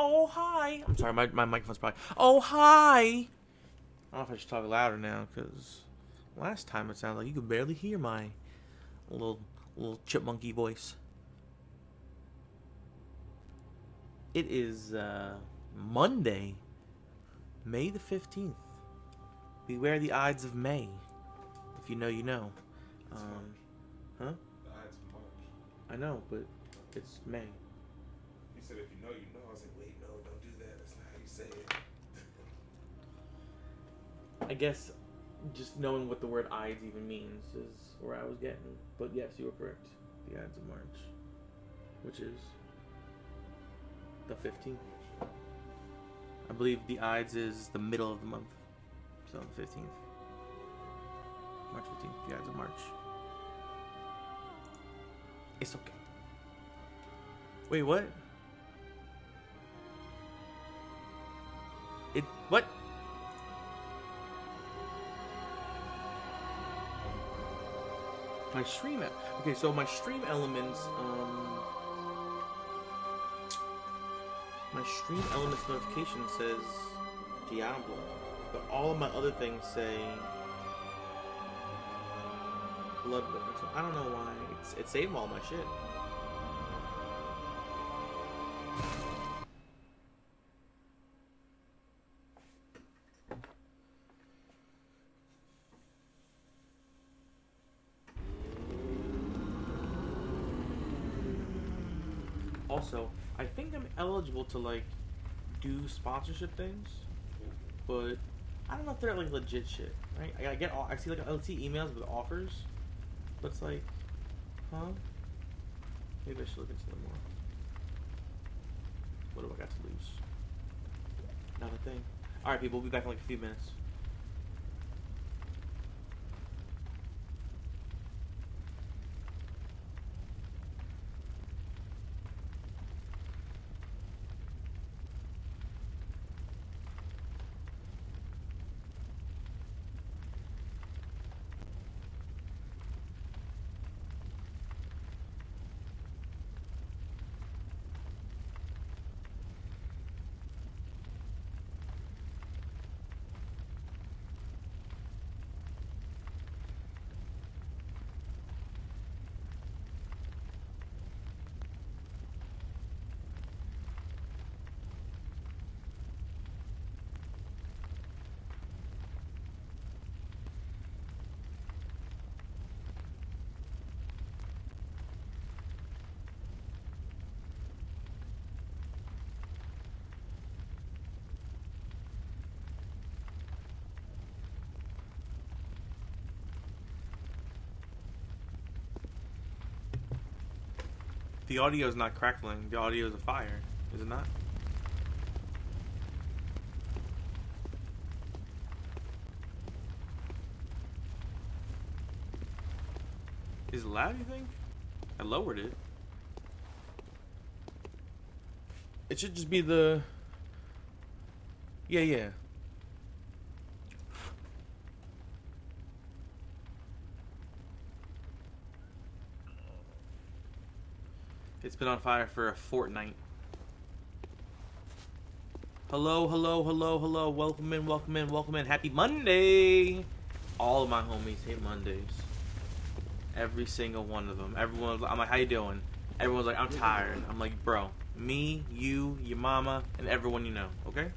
Oh, hi. I'm sorry, my microphone's probably... Oh, hi. I don't know if I should talk louder now, because last time it sounded like you could barely hear my little chipmunky voice. It is Monday, May the 15th. Beware the Ides of May. If you know, you know. Huh? The Ides of March. I know, but it's May. You said if you know, you know. I was like, wait, no, don't do that. That's not how you say it. I guess just knowing what the word Ides even means is where I was getting. But yes, you were correct. The Ides of March. Which is the 15th. I believe the Ides is the middle of the month. So the 15th. March 15th, the Ides of March. It's okay. Wait, what? What? My stream, okay, so my stream elements, my stream elements notification says Diablo, but all of my other things say Bloodborne. So I don't know why it saved all my shit. Also, I think I'm eligible to like do sponsorship things, but I don't know if they're like legit shit. Right? I see emails with offers, but it's like, huh? Maybe I should look into them more. What do I got to lose? Not a thing. All right, people. We'll be back in like a few minutes. The audio is not crackling. The audio is a fire. Is it not? Is it loud, you think? I lowered it. It should just be the... Yeah. It's been on fire for a fortnight. Hello. Welcome in. Happy Monday! All of my homies hate Mondays. Every single one of them. Everyone's like, I'm like, how you doing? Everyone's like, I'm tired. I'm like, bro, me, you, your mama, and everyone you know, okay?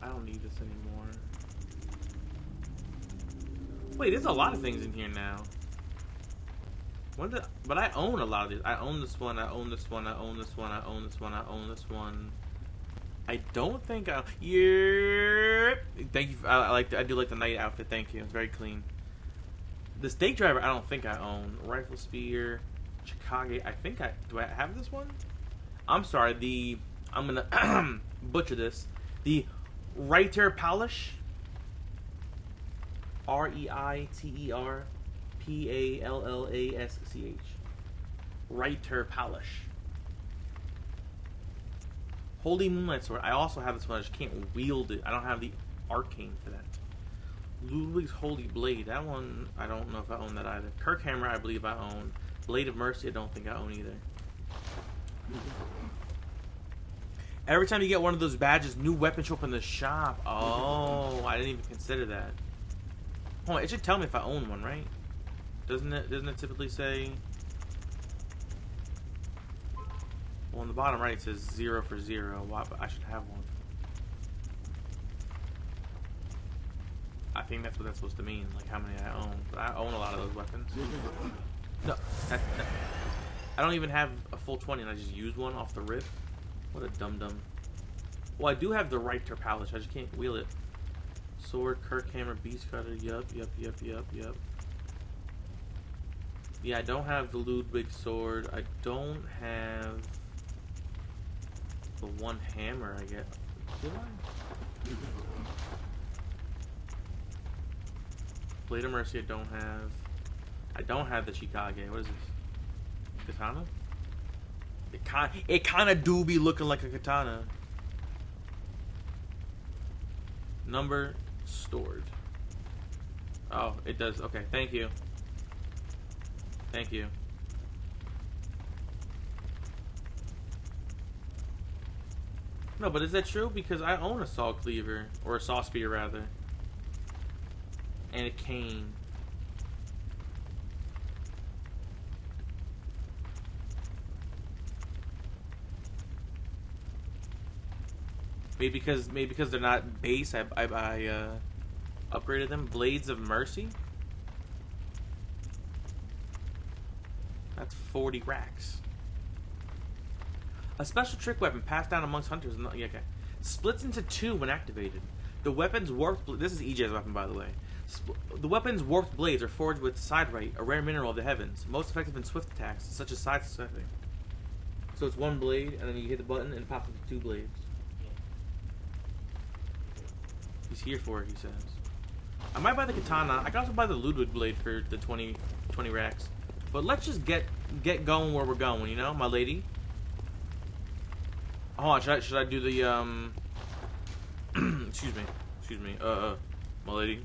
I don't need this anymore. Wait, there's a lot of things in here now. But I own a lot of these. I own this one, I own this one, I own this one, I own this one, I own this one. I don't think I... Yeah. Thank you. I do like the night outfit. Thank you. It's very clean. The stake driver, I don't think I own. Rifle spear, Chicago. I think I... Do I have this one? I'm sorry. I'm going to butcher this. The Reiter Palash. Reiter Pallasch. Reiter Palash. Holy Moonlight Sword. I also have this one. I just can't wield it. I don't have the arcane for that. Ludwig's Holy Blade. That one, I don't know if I own that either. Kirkhammer, I believe I own. Blade of Mercy, I don't think I own either. Every time you get one of those badges, new weapons show up in the shop. Oh, I didn't even consider that. Hold on, it should tell me if I own one, right? Doesn't it typically say? Well, on the bottom right it says 0 for 0. Why, I should have one. I think that's what that's supposed to mean, like how many I own. But I own a lot of those weapons. No, I don't even have a full 20 and I just used one off the rip. What a dum-dum. Well, I do have the right Terpalish, I just can't wheel it. Sword, Kirk Hammer, Beast Cutter, yup. Yeah, I don't have the Ludwig sword. I don't have the one hammer I get. Do I? Blade of Mercy I don't have. I don't have the Chikage. What is this? Katana? It kinda do be looking like a katana. Number stored. Oh, it does. Okay, thank you. Thank you. No, but is that true? Because I own a saw cleaver, or a saw spear rather, and a cane. Maybe because they're not base, I upgraded them. Blades of Mercy. That's 40 racks. A special trick weapon passed down amongst hunters. Yeah, okay. Splits into 2 when activated. The weapon's warped. This is EJ's weapon, by the way. The weapon's warped blades are forged with siderite, a rare mineral of the heavens, most effective in swift attacks, such as sidestepping. So it's 1 blade, and then you hit the button, and it pops into 2 blades. He's here for it, he says. I might buy the katana. I can also buy the Ludwig blade for the 20 racks. But let's just get going where we're going, you know, my lady. Hold on, should I do the excuse me, my lady.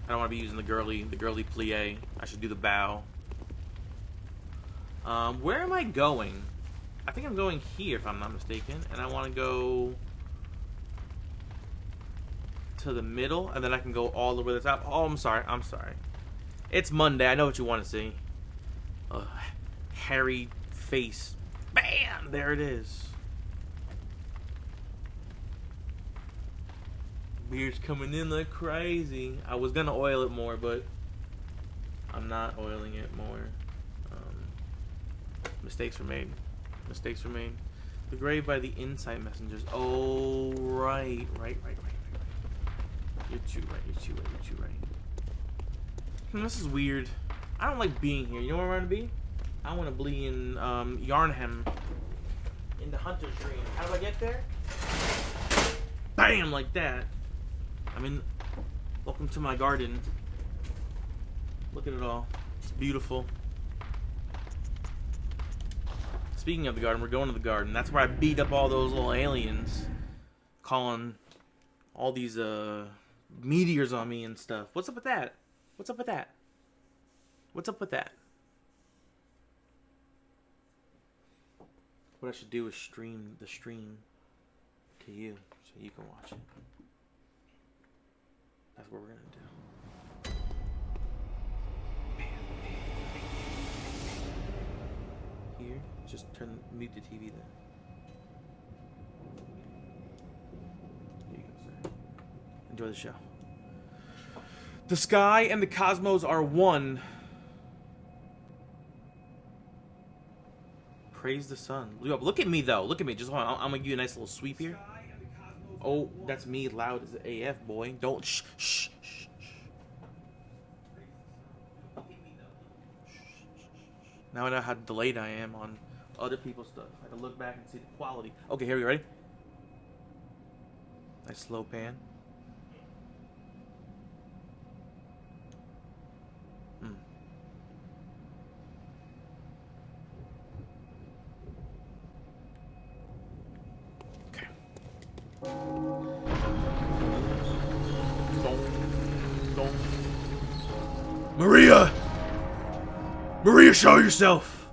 I don't want to be using the girly plie. I should do the bow. Where am I going? I think I'm going here, if I'm not mistaken, and I want to go to the middle, and then I can go all the way to the top. Oh, I'm sorry. It's Monday. I know what you want to see. Hairy face. Bam! There it is. Beard's coming in like crazy. I was gonna oil it more, but I'm not oiling it more. Mistakes were made. The grave by the Insight Messengers. Oh, right. You're too right. This is weird. I don't like being here. You know where I want to be? I want to be in Yarnhem. In the Hunter's Dream. How do I get there? Bam! Like that. I mean, welcome to my garden. Look at it all. It's beautiful. Speaking of the garden, we're going to the garden. That's where I beat up all those little aliens. Calling all these meteors on me and stuff. What's up with that? What I should do is stream the stream to you so you can watch it. That's what we're gonna do. Here, just mute the TV then. Here you go, sir. Enjoy the show. The sky and the cosmos are one. Praise the sun. Look at me though. Look at me. Just hold on. I'm gonna give you a nice little sweep here. Oh, that's me loud as AF, boy. Don't shh. Now I know how delayed I am on other people's stuff. I can look back and see the quality. Okay, here we ready? Nice slow pan. Maria! Maria, show yourself!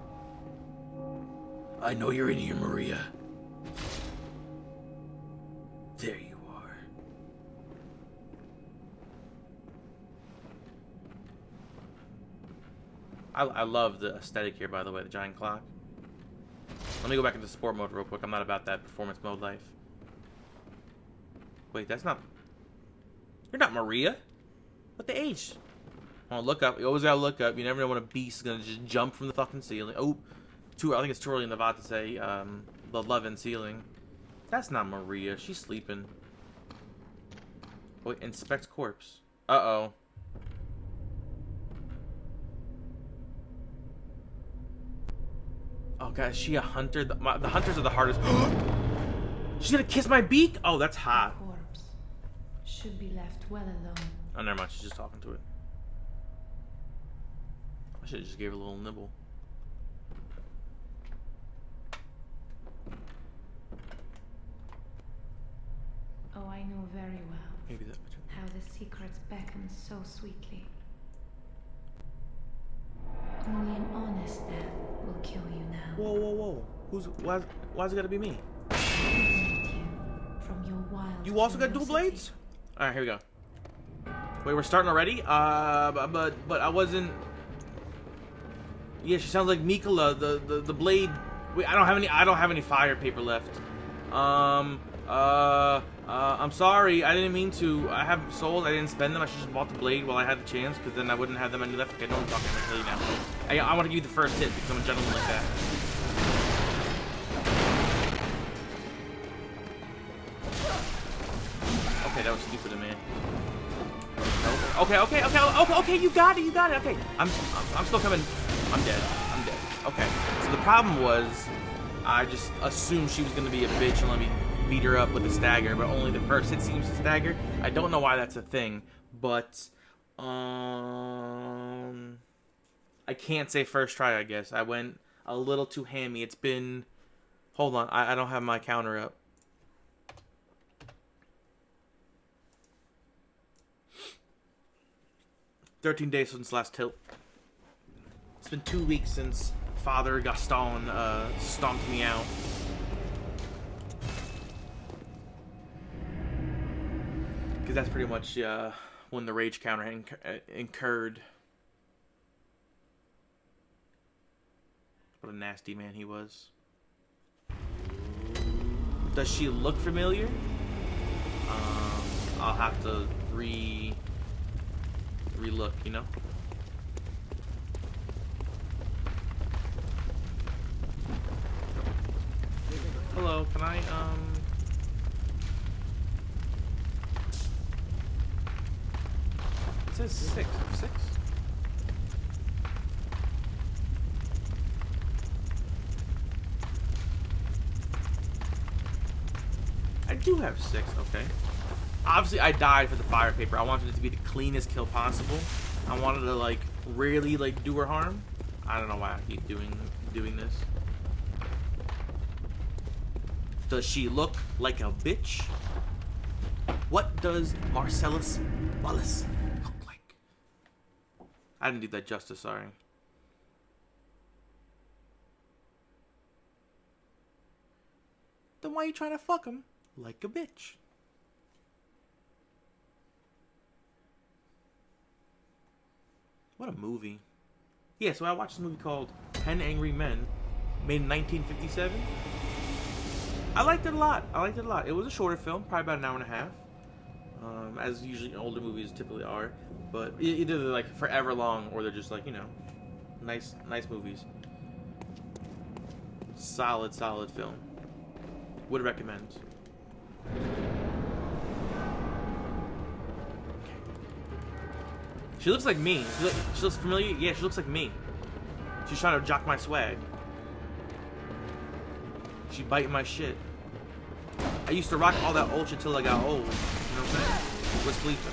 I know you're in here, Maria. There you are. I love the aesthetic here, by the way, the giant clock. Let me go back into sport mode real quick. I'm not about that performance mode life. Wait, that's not... You're not Maria. What the H? Oh, look up. You always gotta look up. You never know when a beast is gonna just jump from the fucking ceiling. Oh, I think it's too early in the VOD to say the love and ceiling. That's not Maria. She's sleeping. Wait, inspect corpse. Uh-oh. Oh, God, is she a hunter? The hunters are the hardest. She's gonna kiss my beak? Oh, that's hot. The corpse should be left well alone. Oh, never mind. She's just talking to it. I should have just gave her a little nibble. Oh, I know very well Maybe that. how the secrets beckon so sweetly. Only an honest death will kill you now. Whoa, whoa, whoa. Why's it gotta be me? From your wild You also got dual blades? Alright, here we go. Wait, we're starting already? But I wasn't... Yeah, she sounds like Mikola, the blade. Wait, I don't have any fire paper left. I'm sorry, I didn't mean to. I have souls, I didn't spend them. I should just bought the blade while I had the chance, because then I wouldn't have them any left. Okay, no one's talking, I'm gonna tell you now. I want to give you the first hit, because I'm a gentleman like that. Okay, that was stupid of me. Okay, you got it, okay. I'm still coming. I'm dead. Okay, so the problem was, I just assumed she was gonna be a bitch and let me beat her up with a stagger, but only the first hit seems to stagger. I don't know why that's a thing, but I can't say first try, I guess. I went a little too hammy. It's been... Hold on, I don't have my counter up. "13 days since last tilt. It's been 2 weeks since Father Gaston stomped me out. Because that's pretty much when the rage counter incurred. What a nasty man he was. Does she look familiar? I'll have to re-look, you know? Hello, can I, It says 6. 6? I do have 6, okay. Obviously, I died for the fire paper. I wanted it to be the cleanest kill possible. I wanted to, like, really, like, do her harm. I don't know why I keep doing this. Does she look like a bitch? What does Marcellus Wallace look like? I didn't do that justice, sorry. Then why are you trying to fuck him like a bitch? What a movie. Yeah, so I watched this movie called 10 Angry Men, made in 1957. I liked it a lot. It was a shorter film, probably about an hour and a half. As usually older movies typically are. But either they're like forever long or they're just like, you know, nice movies. Solid film. Would recommend. She looks like me. She looks familiar? Yeah, she looks like me. She's trying to jock my swag. She biting my shit. I used to rock all that old shit till I got old. You know what I'm saying? Where's Khalifa?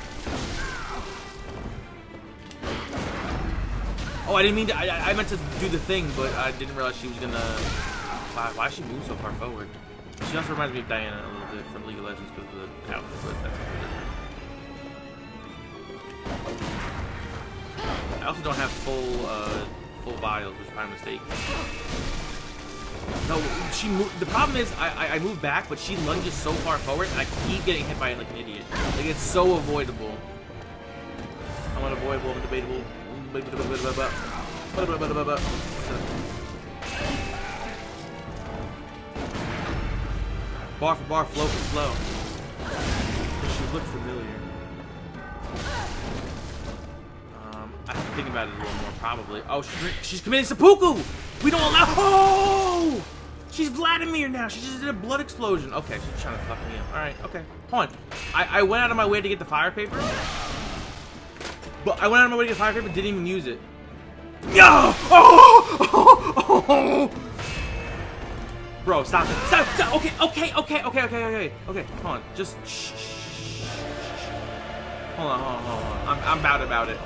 Oh, I didn't mean to. I meant to do the thing, but I didn't realize she was gonna. Why she move so far forward? She also reminds me of Diana a little bit from League of Legends because of the outfit, but that's something different. I also don't have full vials, which is my mistake. No, she moved. The problem is I move back, but she lunges so far forward, and I keep getting hit by it like an idiot. Like it's so avoidable. I'm unavoidable. I'm debatable. Bar for bar, flow for flow. Does she look familiar? I have to think about it a little more, probably. Oh, she's committing seppuku! We don't allow. Oh! She's Vladimir now. She just did a blood explosion. Okay, she's trying to fuck me up. Alright, okay. Hold on. I went out of my way to get the fire paper. But I went out of my way to get fire paper, didn't even use it. No! Oh! Bro, stop it. Stop. Okay. Okay, hold on. Just shh. Hold on. I'm about it.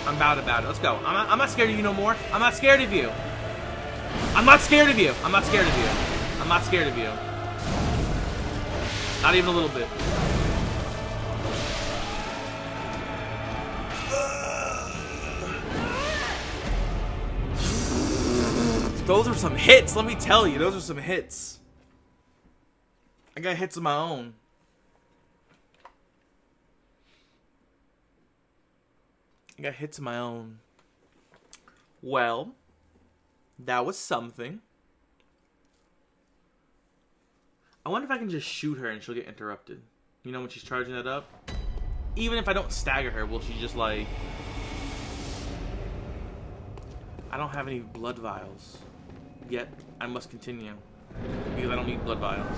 I'm about it. Let's go. I'm not scared of you no more. I'm not scared of you. I'm not scared of you. I'm not scared of you. I'm not scared of you. Not even a little bit. Those are some hits, let me tell you. Those are some hits. I got hits of my own. I got hits of my own. Well, that was something. I wonder if I can just shoot her and she'll get interrupted. You know, when she's charging it up? Even if I don't stagger her, will she just like... I don't have any blood vials. Yet, I must continue. Because I don't need blood vials.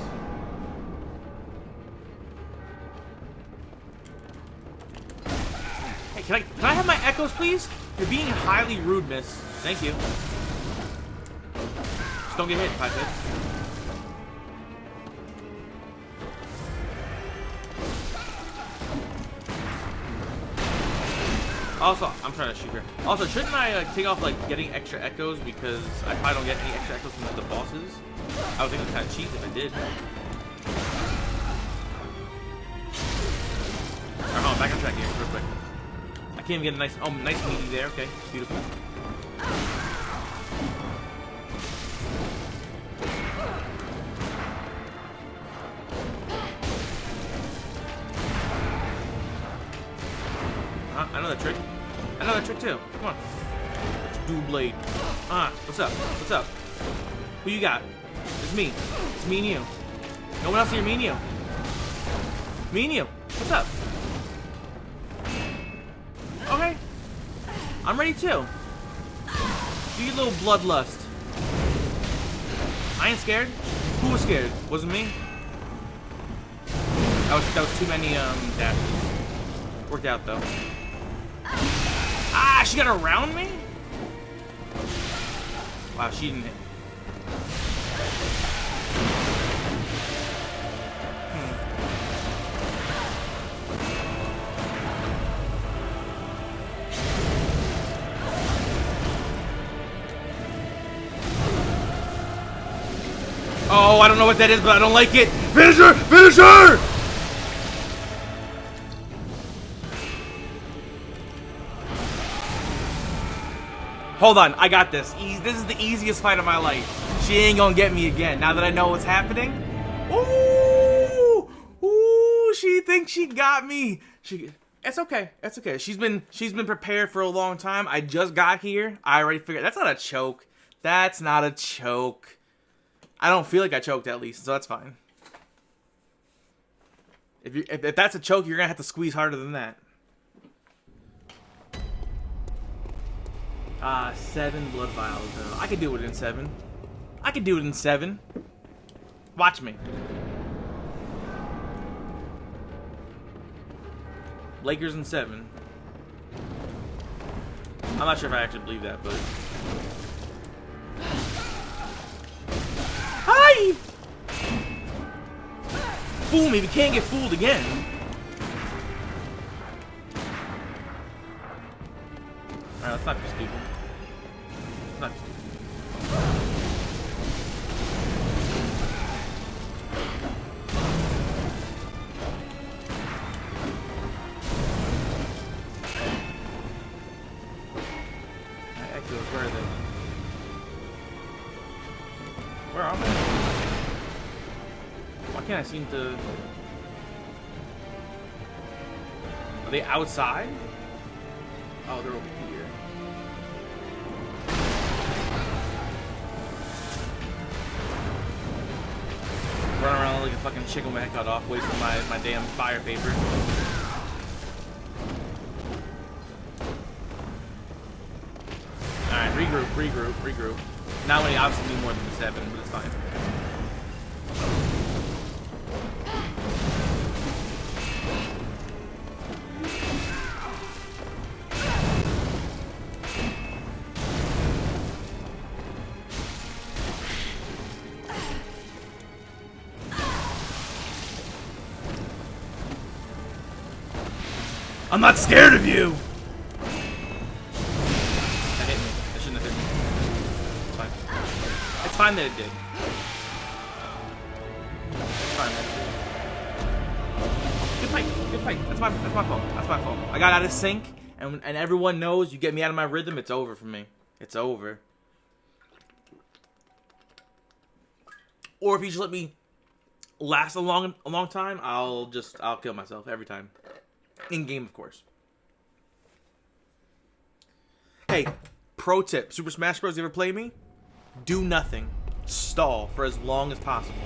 Hey, can I have my echoes, please? You're being highly rude, miss. Thank you. Just don't get hit if I hit. Also, I'm trying to shoot her. Also, shouldn't I take off like getting extra echoes because I probably don't get any extra echoes from the bosses? I would think it was kind of cheap if I did. Alright, hold on, back on track here, real quick. I can't even get a nice, nice meaty there. Okay, beautiful. I know that trick. I know that trick too. Come on. Dual blade. What's up? What's up? Who you got? It's me. It's me and you. No one else here. Me and you. Me and you. What's up? Okay. I'm ready too. Do your little bloodlust. I ain't scared. Who was scared? Wasn't me. That was too many dashes. Worked out though. Ah, she got around me? Wow, she didn't hit. Oh, I don't know what that is, but I don't like it. Finish her! Finish her! Hold on, I got this. This is the easiest fight of my life. She ain't gonna get me again. Now that I know what's happening. Ooh! Ooh, she thinks she got me. It's okay. It's okay. She's been prepared for a long time. I just got here. I already figured that's not a choke. That's not a choke. I don't feel like I choked at least, so that's fine. If that's a choke, you're gonna have to squeeze harder than that. 7 blood vials though. I could do it in 7. I could do it in 7. Watch me. Lakers in 7. I'm not sure if I actually believe that, but... Hi! Fool me, we can't get fooled again. Alright, let's not be stupid. Let's not be stupid. those. Where are they? Where are they? Why can't I seem to... Are they outside? Oh, they're over here. Run around like a fucking chicken with my head cut off, wasting my damn fire paper. Alright, regroup. Now we obviously need more than the 7, but it's fine. I'm not scared of you! That hit me. That shouldn't have hit me. It's fine. It's fine that it did. It's fine that it did. Good fight. Good fight. That's my fault. That's my fault. I got out of sync, and everyone knows you get me out of my rhythm, it's over for me. It's over. Or if you just let me last a long time, I'll kill myself every time. In game, of course. Hey, pro tip: Super Smash Bros. You ever play me? Do nothing. Stall for as long as possible.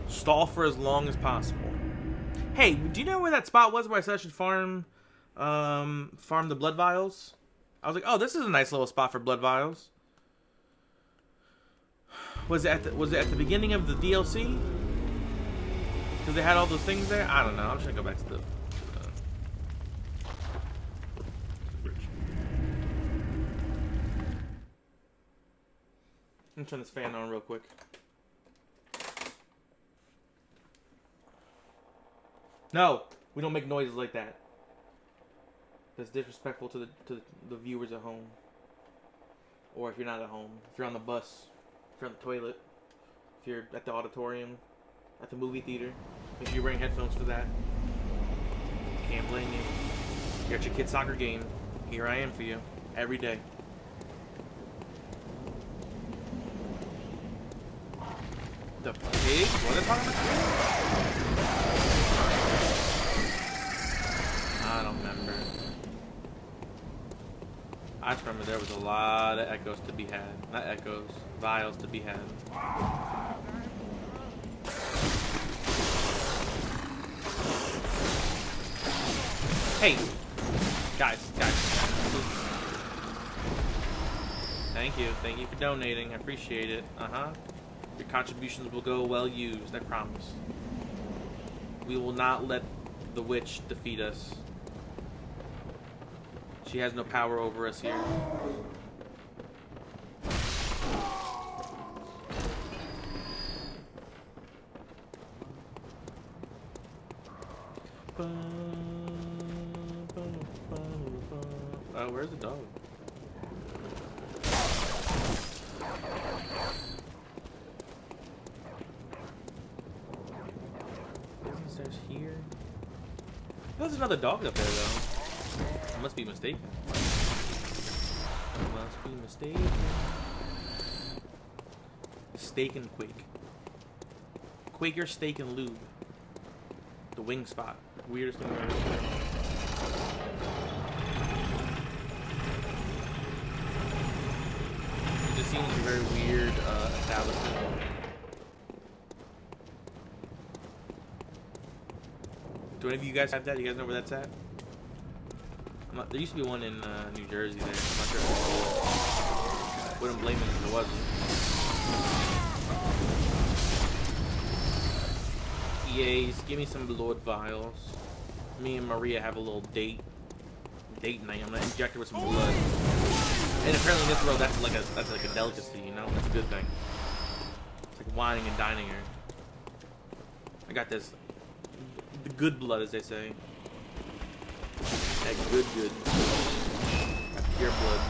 Stall for as long as possible. Hey, do you know where that spot was where I said I should farm the blood vials? I was like, oh, this is a nice little spot for blood vials. Was it at the beginning of the DLC? Because they had all those things there? I don't know. I'm just going to go back to the... bridge. Let me turn this fan on real quick. No! We don't make noises like that. That's disrespectful to the viewers at home. Or if you're not at home. If you're on the bus. If you're on the toilet. If you're at the auditorium. At the movie theater. Make sure you're wearing headphones for that. Can't blame you. You're at your kid's soccer game. Here I am for you. Every day. The pig? What are they talking about? I don't remember. I just remember there was a lot of echoes to be had. Not echoes. Vials to be had. Hey, guys. Thank you for donating. I appreciate it. Your contributions will go well used. I promise. We will not let the witch defeat us. She has no power over us here. Where's the dog? Isn't stairs here? There's another dog up there though. I must be mistaken. Steak and Quake. Quaker Steak and Lube. The wing spot. Weirdest thing I've ever seen. It just seems like a very weird establishment. Do any of you guys have that? You guys know where that's at? There used to be one in New Jersey there. I'm not sure if it's still. Wouldn't blame it if it wasn't. EAs, give me some blood vials. Me and Maria have a little date night. I'm gonna inject her with some blood. And apparently in this world that's like a delicacy, you know? That's a good thing. It's like whining and dining her. I got this the good blood, as they say. That good. That pure blood.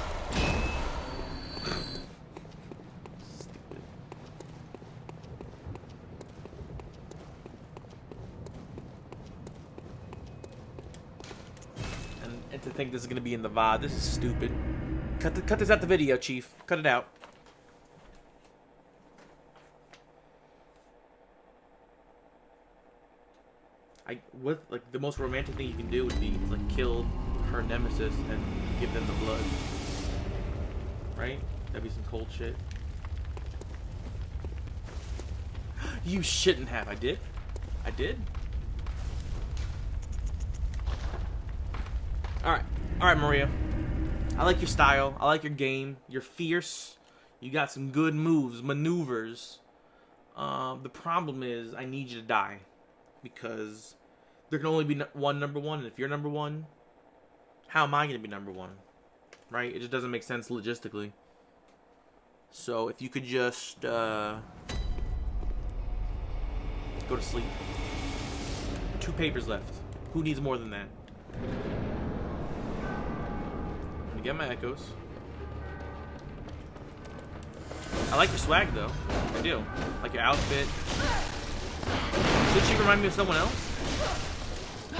Stupid. And to think this is gonna be in the VOD, this is stupid. Cut this out the video, Chief. Cut it out. What, like, the most romantic thing you can do would be to, like, kill her nemesis and give them the blood. Right? That'd be some cold shit. You shouldn't have. I did. I did. Alright. Alright, Maria. I like your style. I like your game. You're fierce. You got some good moves, maneuvers. The problem is I need you to die. Because there can only be one number one. And if you're number one, how am I going to be number one? Right? It just doesn't make sense logistically. So if you could just go to sleep. 2 papers left. Who needs more than that? Let me get my echoes. I like your swag though. I do. Like your outfit. Should she remind me of someone else? I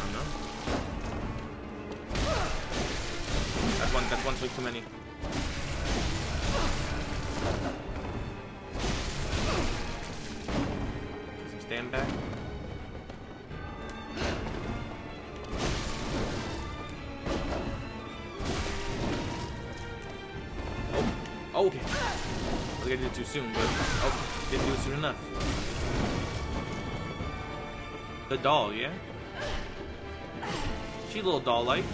don't know. That's one swing too many. Some stand back. Oh, okay. I think I did it too soon, but didn't do it soon enough. The doll, yeah? She a little doll-like.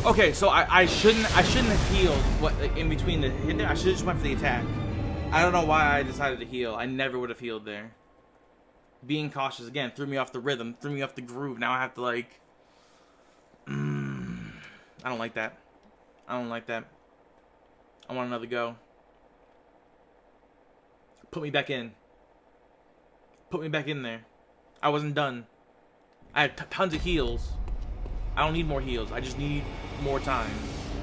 Okay, so I shouldn't have healed what in between the hit there. I should have just went for the attack. I don't know why I decided to heal. I never would have healed there. Being cautious again threw me off the rhythm, threw me off the groove. Now I have to like. I don't like that. I don't like that. I want another go. Put me back in. Put me back in there. I wasn't done. I had tons of heals. I don't need more heals. I just need more time.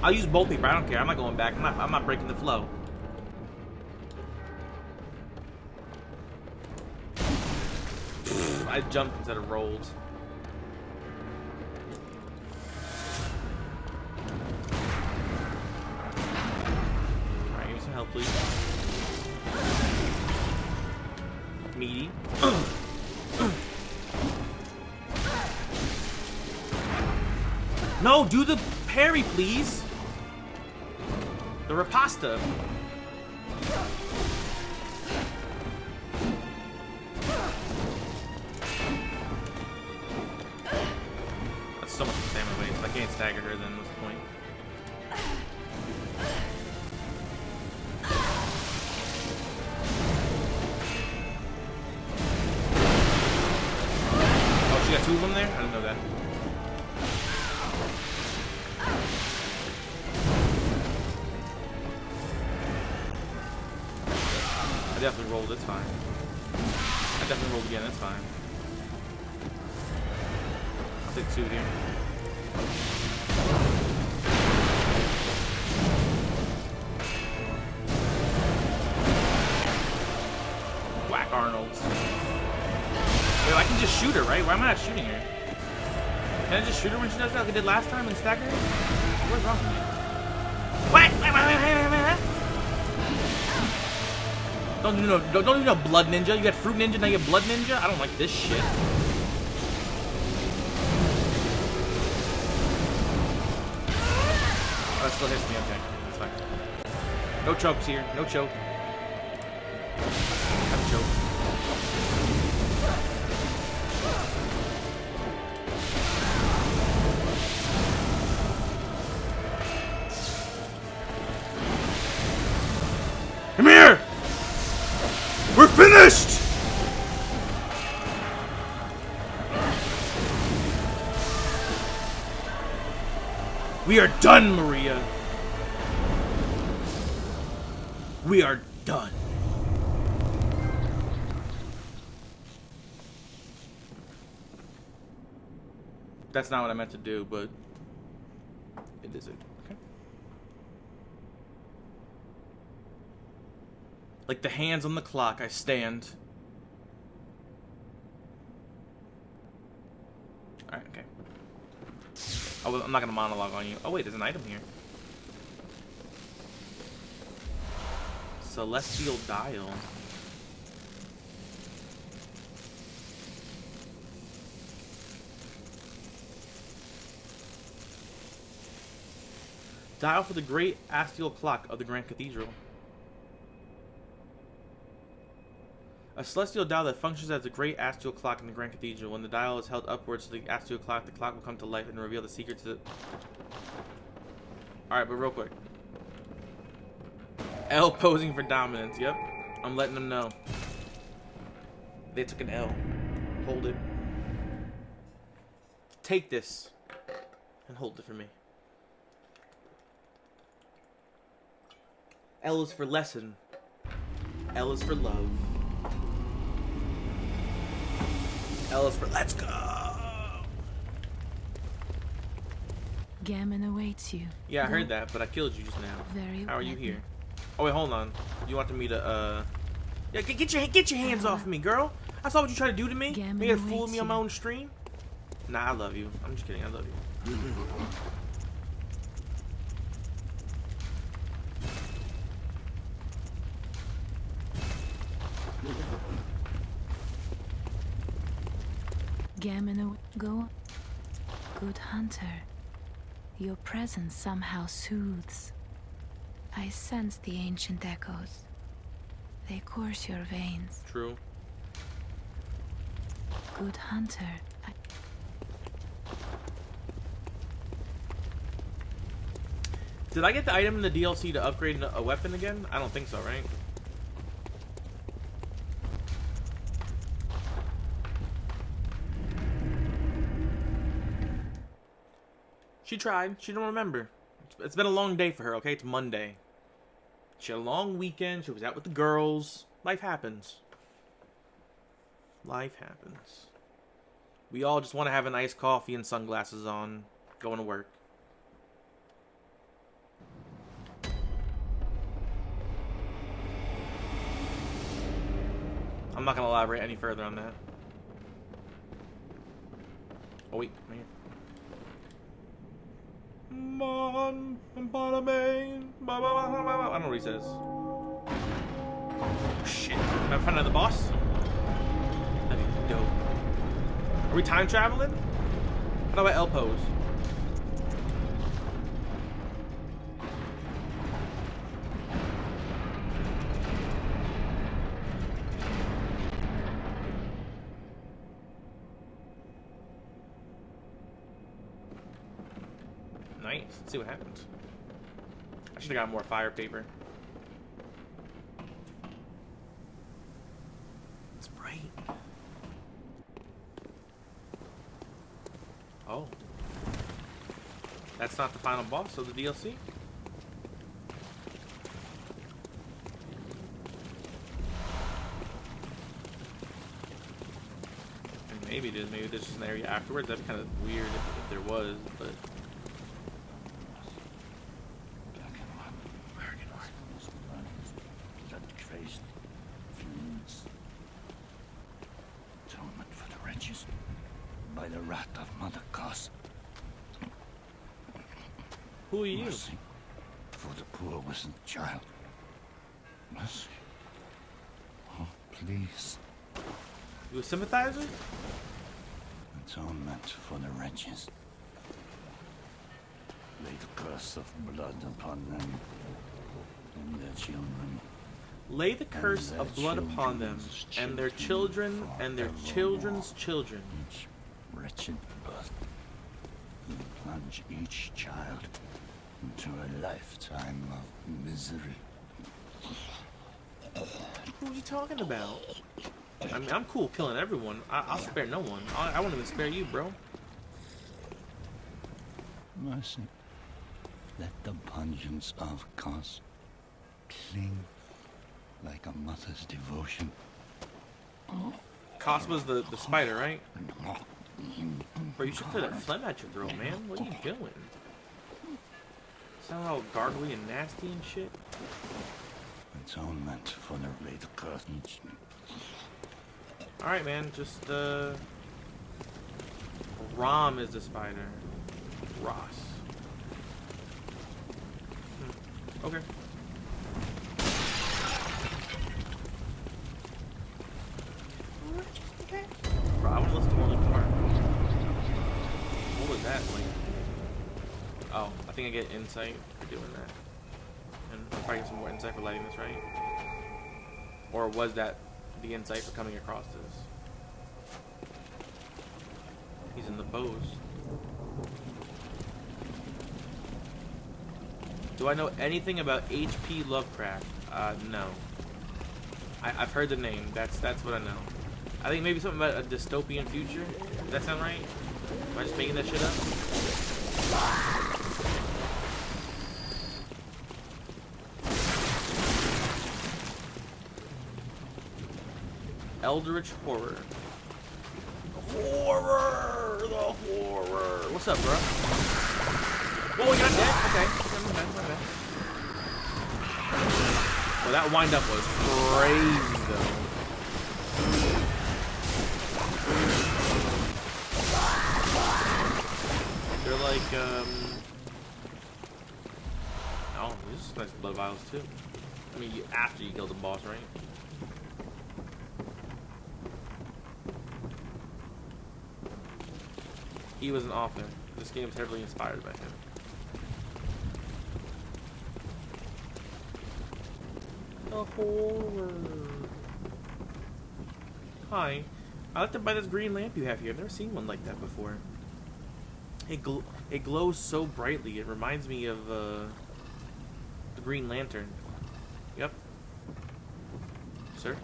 I'll use both paper. I don't care. I'm not going back. I'm not breaking the flow. I jumped instead of rolled. Alright, give me some help, please. Meaty. No, do the parry, please. The riposta. That's so much stamina waste. If I can't stagger her, then what's the point? Oh, she got 2 of them there? I didn't know that. I definitely rolled, it's fine. I definitely rolled again, it's fine. I'll take 2 here. Whack Arnold. Wait, I can just shoot her, right? Why am I not shooting her? Can I just shoot her when she does that like I did last time and stagger her? What's wrong with me? Whack! Don't do no blood ninja. You got fruit ninja, now you got blood ninja? I don't like this shit. Oh, that still hits me, okay. That's fine. No chokes here. No choke. Have a choke. Come here! finished! We are done, Maria. We are done. That's not what I meant to do, but it isn't. Okay. Like the hands on the clock, I stand. Alright, okay. Oh, I'm not gonna monologue on you. Oh wait, there's an item here. Celestial dial. Dial for the great astial clock of the Grand Cathedral. A celestial dial that functions as the great astial clock in the Grand Cathedral. When the dial is held upwards to the astial clock will come to life and reveal the secret to the... Alright, but real quick. L posing for dominance. Yep. I'm letting them know. They took an L. Hold it. Take this. And hold it for me. L is for lesson. L is for love. L is for let's go. Gammon awaits you. Yeah, I heard that, but I killed you just now. Very How are you well. here? Oh wait, hold on. You wanted me to yeah, get your hands off me, girl. I saw what you tried to do to me. Gammon You gonna fool awaits me on my you. own stream? Nah, I love you. I'm just kidding. I love you. Gammon, go. Good hunter. Your presence somehow soothes. I sense the ancient echoes. They course your veins. True. Good hunter. Did I get the item in the DLC to upgrade a weapon again? I don't think so, right? She tried. She don't remember. It's been a long day for her, okay? It's Monday. She had a long weekend. She was out with the girls. Life happens. Life happens. We all just want to have a nice coffee and sunglasses on, going to work. I'm not going to elaborate any further on that. Oh, wait. Right here. I don't know what he says. Oh, shit. Am I finding the boss? That'd be dope. Are we time traveling? How about L pose? Nice. Let's see what happens. I should have got more fire paper. It's bright. Oh. That's not the final boss of the DLC? And maybe it is. Maybe there's just an area afterwards. That'd be kind of weird if there was, but... By the wrath of Mother Goss. Who are you? Mercy for the poor wasn't child. Mercy. Oh, please. You a sympathizer? Atonement for the wretches. Lay the curse of blood upon them and their children. Lay the curse of blood upon them, and their children, and their children's children. Each wretched birth, and plunge each child into a lifetime of misery. What are you talking about? I mean, I'm cool killing everyone. I'll spare no one. I won't even spare you, bro. Mercy, let the pungence of cause cling like a mother's devotion. Cos was the spider, right? Bro, you should clear that phlegm at your throat, man. What are you doing? Sound all gargly and nasty and shit. Atonement for the red curtains. Alright, man, just, Rom is the spider. Ross. Okay. Okay. Bro, I want to listen to more Linkin Park. What was that? Like, oh, I think I get insight for doing that. And I'll probably get some more insight for lighting this right. Or was that the insight for coming across this? He's in the bows. Do I know anything about H.P. Lovecraft? No. I've heard the name. That's what I know. I think maybe something about a dystopian future. Does that sound right? Am I just making that shit up? Eldritch horror. Horror! The horror! What's up, bro? Whoa, you're not dead? Okay. My bad. Well, that wind up was crazy, though. They're like, oh, these are nice blood vials, too. I mean, after you kill the boss, right? He was an author. This game is heavily inspired by him. The horror. Hi. I'd like to buy this green lamp you have here. I've never seen one like that before. It glows so brightly. It reminds me of the Green Lantern. Yep. Sir?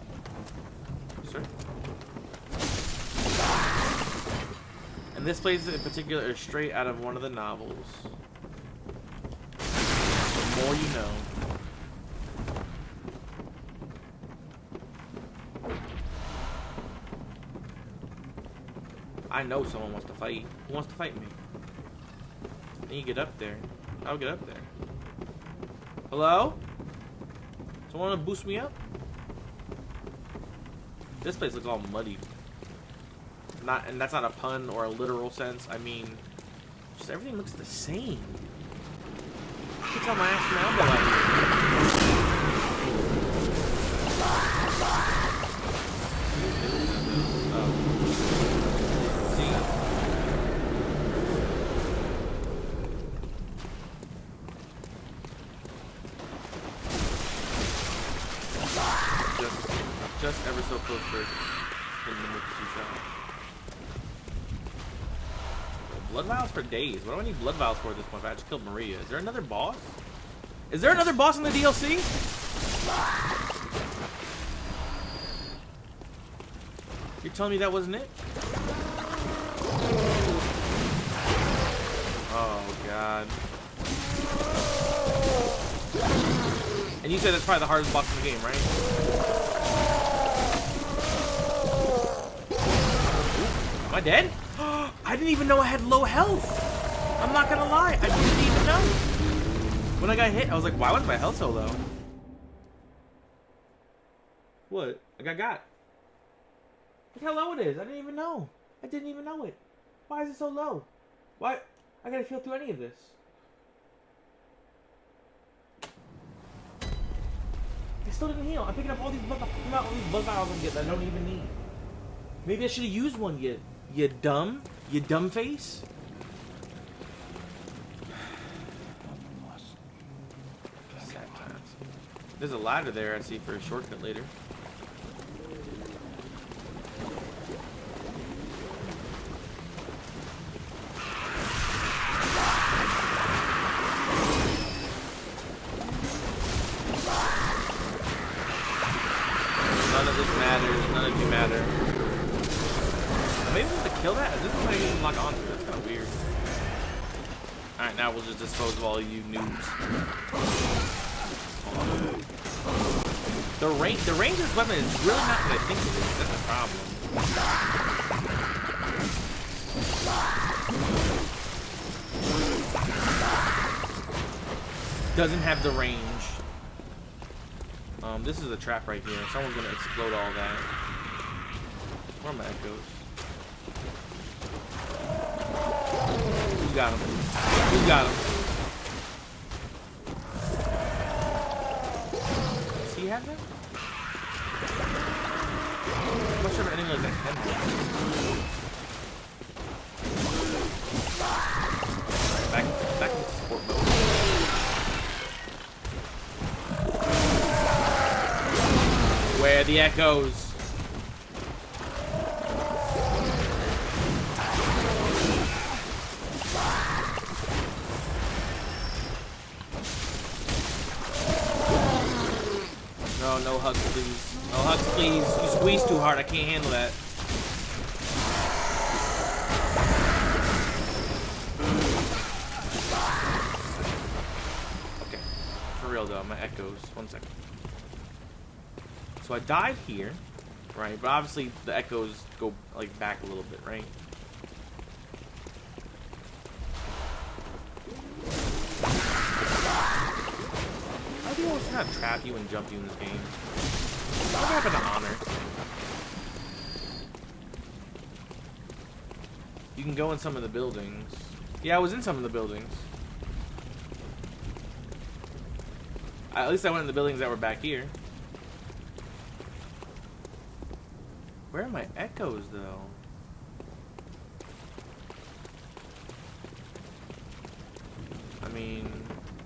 Sir? And this place in particular is straight out of one of the novels. The more you know. I know someone wants to fight. Who wants to fight me? I need to get up there. I'll get up there. Hello? Someone want to boost me up? This place looks all muddy. And that's not a pun or a literal sense. I mean, just everything looks the same. You can tell my ass from Albo out here. Just ever so close to hitting them with the 2-shot. Blood vials for days. What do I need blood vials for at this point? If I just killed Maria. Is there another boss? Is there another boss in the DLC? You're telling me that wasn't it? Oh god. And you said that's probably the hardest boss in the game, right? Am I dead? I didn't even know I had low health. I'm not gonna lie, I didn't even know. When I got hit, I was like, why was my health so low? What? I got. Look how low it is. I didn't even know. I didn't even know it. Why is it so low? Why? I gotta feel through any of this. I still didn't heal. I'm picking up all these blood vials that I don't even need. Maybe I should have used one, you dumb face. Sad times. There's a ladder there I see for a shortcut later. matters. None of you matter. Maybe we have to kill that? This is not even lock onto. That's kind of weird. Alright, now we'll just dispose of all of you noobs. The range of this weapon is really not what I think it is. That's the problem. Doesn't have the range. This is a trap right here. Someone's gonna explode all that. Where are my echoes? Who's got him? Who's got him? Does he have them? I'm not sure if anything like that can happen. Back into support mode. Where are the echoes? No, no hugs, please. No hugs, please. You squeeze too hard. I can't handle that. Okay. For real, though. My echoes. 1 second. So I died here, right? But obviously the echoes go like back a little bit, right? How do you always kind of trap you and jump you in this game? What happened to honor? You can go in some of the buildings. Yeah, I was in some of the buildings. At least I went in the buildings that were back here. Where are my echoes, though? I mean,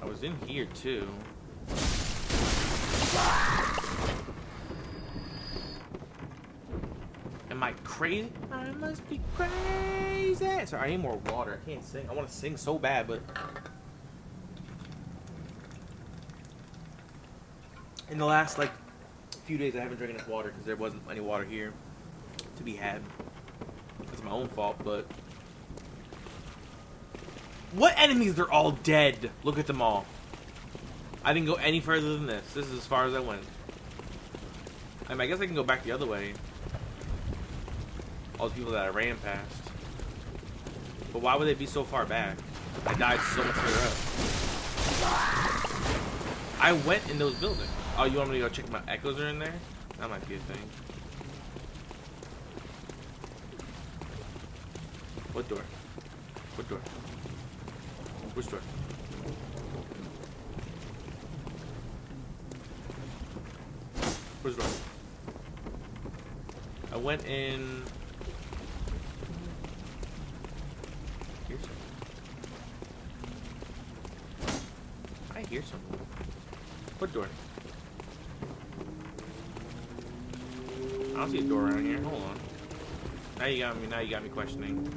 I was in here, too. Am I crazy? I must be crazy. Sorry, I need more water. I can't sing. I want to sing so bad, but... in the last, like, few days, I haven't drank enough water because there wasn't any water here to be had. It's my own fault, but what enemies? They're all dead. Look at them all. I didn't go any further than this. This is as far as I went. I mean, I guess I can go back the other way. All the people that I ran past. But why would they be so far back? I died so much further up. I went in those buildings. Oh, you want me to go check if my echoes are in there? That might be a thing. What door? What door? Which door? Which door? I went in... Hear something. I hear something. What door? I don't see a door around here. Hold on. Now you got me questioning.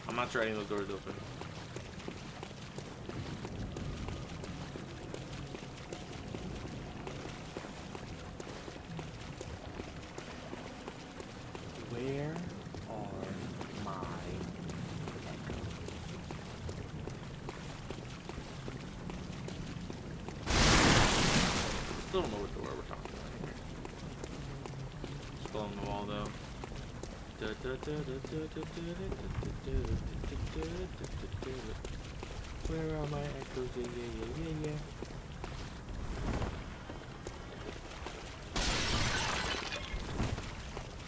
I'm not sure any of those doors open. Where are my echoes? Still don't know what door we're talking about here. Still on the wall though. Where are my echoes? Yeah.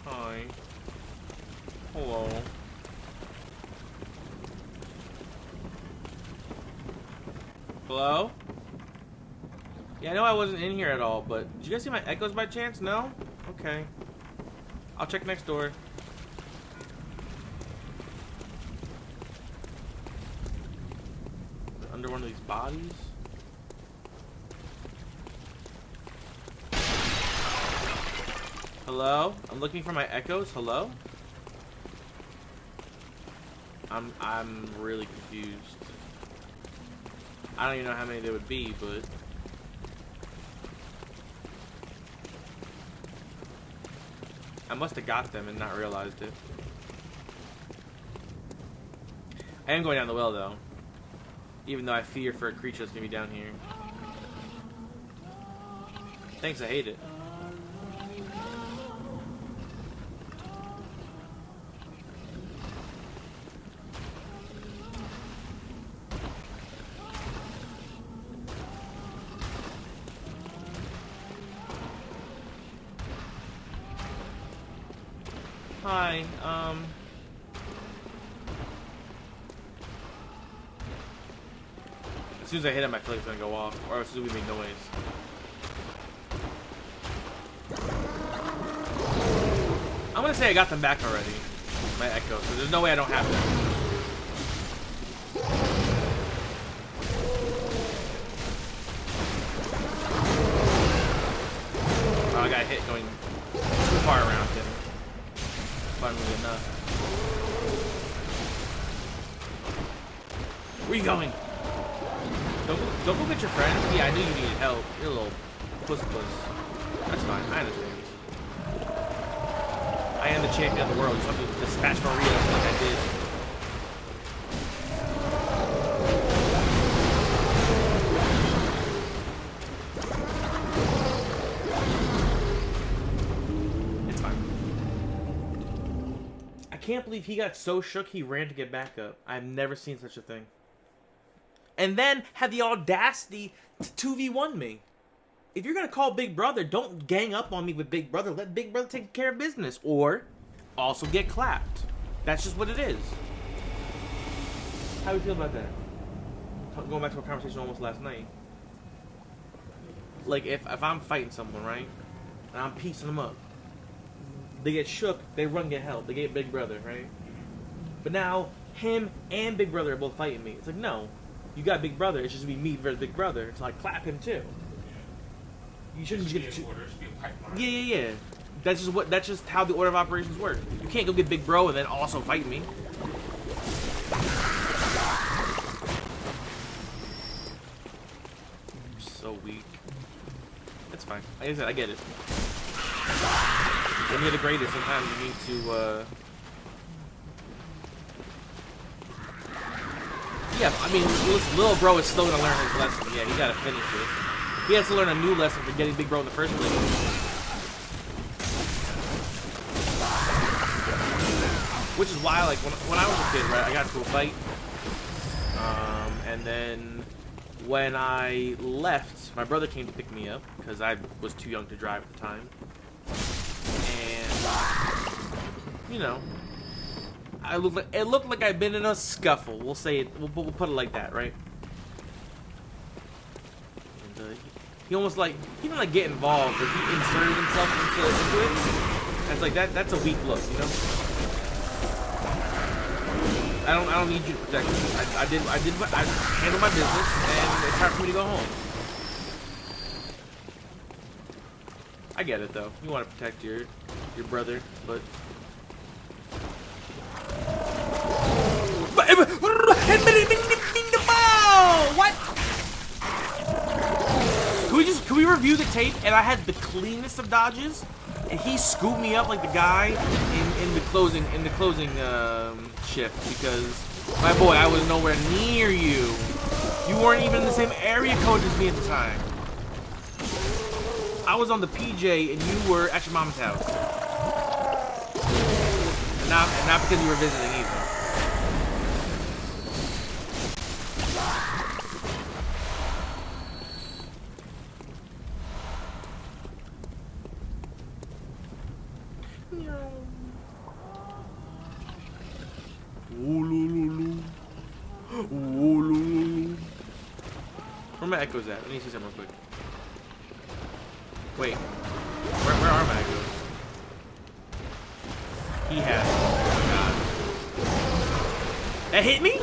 Hi. Hello. Hello? Yeah, I know I wasn't in here at all, but did you guys see my echoes by chance? No? Okay. I'll check next door. Under one of these bodies? Hello? I'm looking for my echoes. Hello? I'm really confused. I don't even know how many there would be, but I must have got them and not realized it. I am going down the well, though. Even though I fear for a creature that's going to be down here. Thanks, I hate it. Hi, as soon as I hit him, I feel like it's gonna go off, or as soon as we make noise. I'm gonna say I got them back already, my echo, so there's no way I don't have them. Oh, I got hit going too far around him. Funnily enough. Where you going? Don't go get your friend. Yeah, I knew you needed help. You're a little puss. That's fine. I understand. I am the champion of the world. You just want to dispatch Maria like I did. It's fine. I can't believe he got so shook he ran to get back up. I've never seen such a thing. And then had the audacity to 2v1 me. If you're going to call Big Brother, don't gang up on me with Big Brother. Let Big Brother take care of business. Or also get clapped. That's just what it is. How do you feel about that? Going back to a conversation almost last night. Like, if I'm fighting someone, right? And I'm piecing them up. They get shook, they run get help. They get Big Brother, right? But now, him and Big Brother are both fighting me. It's like, no. You got Big Brother. It's just be me versus Big Brother. So I clap him too. You shouldn't just get the two. Yeah. That's just how the order of operations work. You can't go get Big Bro and then also fight me. I'm so weak. That's fine. Like I said, I get it. When you're the greatest, sometimes you need to. Yeah, I mean, little bro is still gonna learn his lesson. Yeah, he gotta finish it. He has to learn a new lesson for getting Big Bro in the first place. Which is why, like, when I was a kid, right, I got into a fight. And then when I left, my brother came to pick me up because I was too young to drive at the time. And, you know. It looked like I'd been in a scuffle. We'll say it. We'll put it like that, right? And he almost like he didn't like get involved, but he inserted himself into it. And it's like that's a weak look, you know. I don't need you to protect me. I handled my business, and it's time for me to go home. I get it though. You want to protect your brother, but. What? Can we review the tape? And I had the cleanest of dodges, and he scooped me up like the guy in the closing shift because my boy, I was nowhere near you. You weren't even in the same area code as me at the time. I was on the PJ, and you were at your mom's house. And not because you were visiting either. Where my echoes at? Let me see something real quick. Wait. Where are my echoes? He has. Oh my god. That hit me?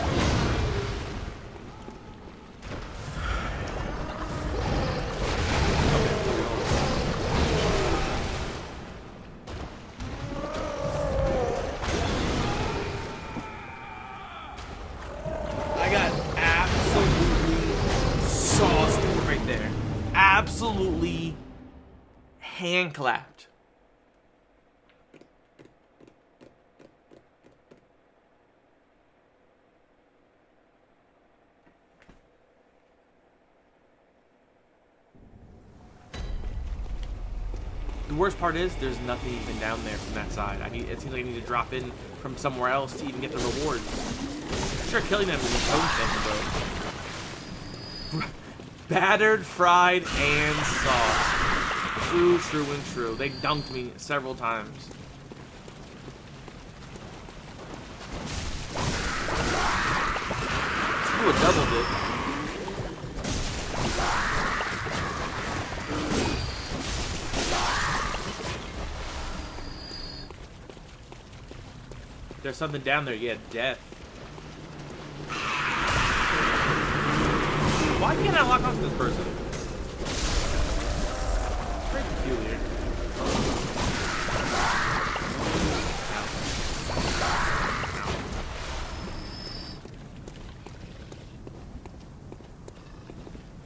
absolutely hand clapped. The worst part is there's nothing even down there from that side. It seems like I need to drop in from somewhere else to even get the rewards. Sure, killing them is its own thing, but battered, fried, and sauced. True, true, and true. They dunked me several times. Let's do a double dip. There's something down there. Yeah, death. Why can't I lock onto this person? Very peculiar.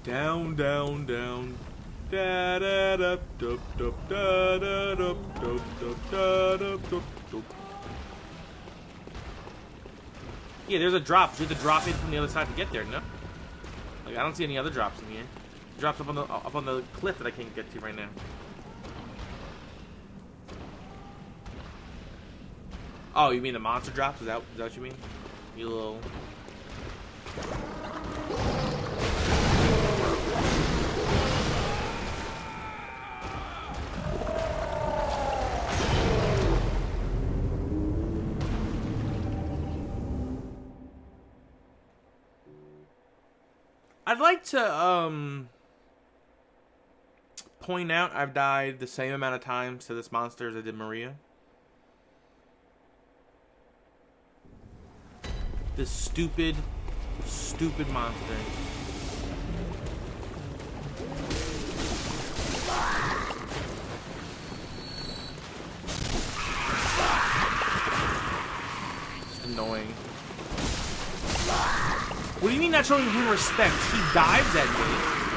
Down, down, down. Da da da da da da da da da da da da. Yeah, there's a drop. You have to drop in from the other side to get there, no? Like, I don't see any other drops in here. It drops up on the cliff that I can't get to right now. Oh, you mean the monster drops? Is that what you mean? You little... I'd like to, point out I've died the same amount of times to this monster as I did Maria. This stupid, stupid monster. Just annoying. What do you mean not showing him respect? He dives at me.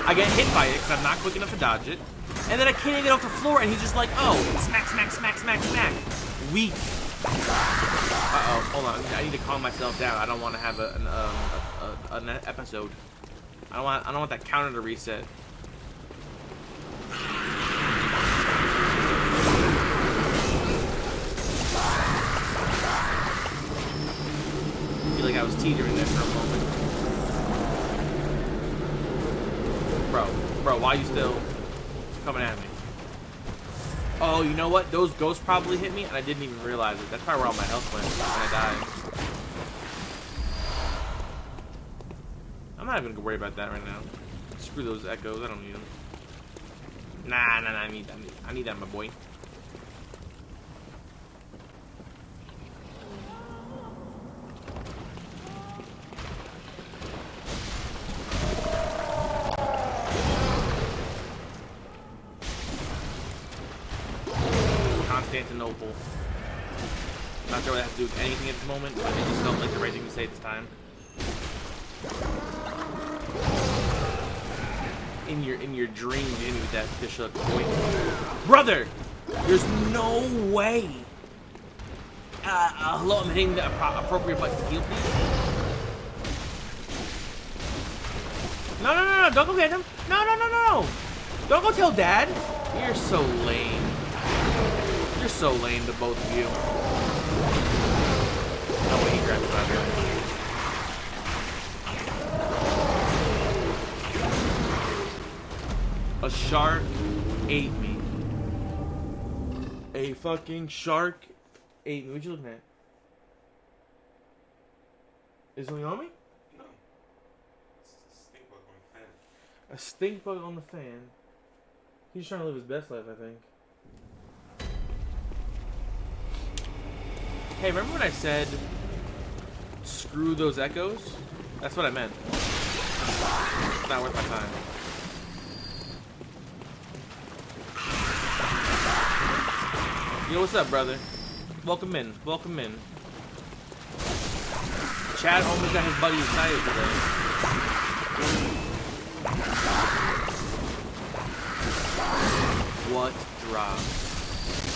I get hit by it because I'm not quick enough to dodge it. And then I can't even get off the floor and he's just like, oh, smack, smack, smack, smack, smack. Weak. Uh-oh, hold on. I need to calm myself down. I don't want to have an episode. I don't want that counter to reset. I feel like I was teetering there for a moment. Bro, why are you still coming at me? Oh, you know what? Those ghosts probably hit me, and I didn't even realize it. That's probably where all my health went when I died. I'm not even gonna worry about that right now. Screw those echoes. I don't need them. Nah. I need that, my boy. Constantinople. Not sure what that has to do with anything at this moment, but it just felt like the right thing to say at this time. In your dreams, you didn't get that fish hook point. Brother! There's no way! Hello, I'm hitting the appropriate button to heal, please. No, don't go get him! No! Don't go tell Dad! You're so lame. You're so lame to both of you. No way he grabbed it out here. A shark ate me. A fucking shark ate me. What you looking at? Is something on me? No. It's a stink bug on the fan. A stink bug on the fan. He's trying to live his best life, I think. Hey, remember when I said, screw those echoes? That's what I meant. It's not worth my time. Yo, what's up, brother? Welcome in. Welcome in. Chad almost got his buddy excited today. What drop?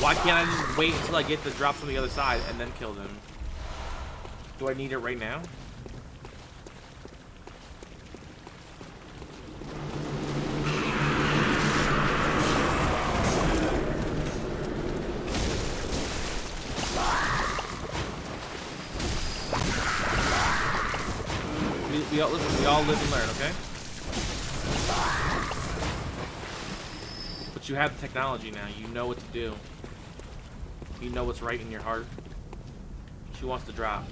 Why can't I just wait until I get the drops from the other side and then kill them? Do I need it right now? Listen, we all live and learn, okay? But you have the technology now. You know what to do. You know what's right in your heart. She wants to drop.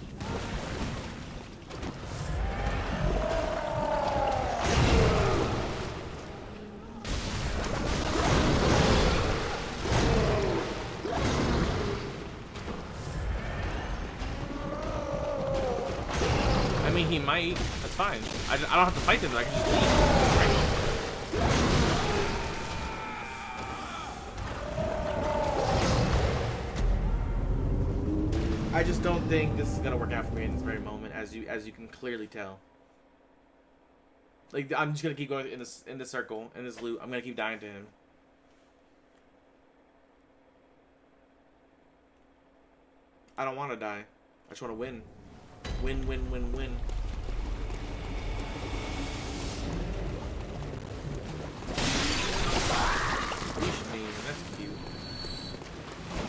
I mean, he might. That's fine. I don't have to fight them. I can just leave. I just don't think this is gonna work out for me in this very moment, as you can clearly tell. Like, I'm just gonna keep going in this circle, in this loop. I'm gonna keep dying to him. I don't want to die. I just want to win. Win, win, win, win. You should name him. That's cute.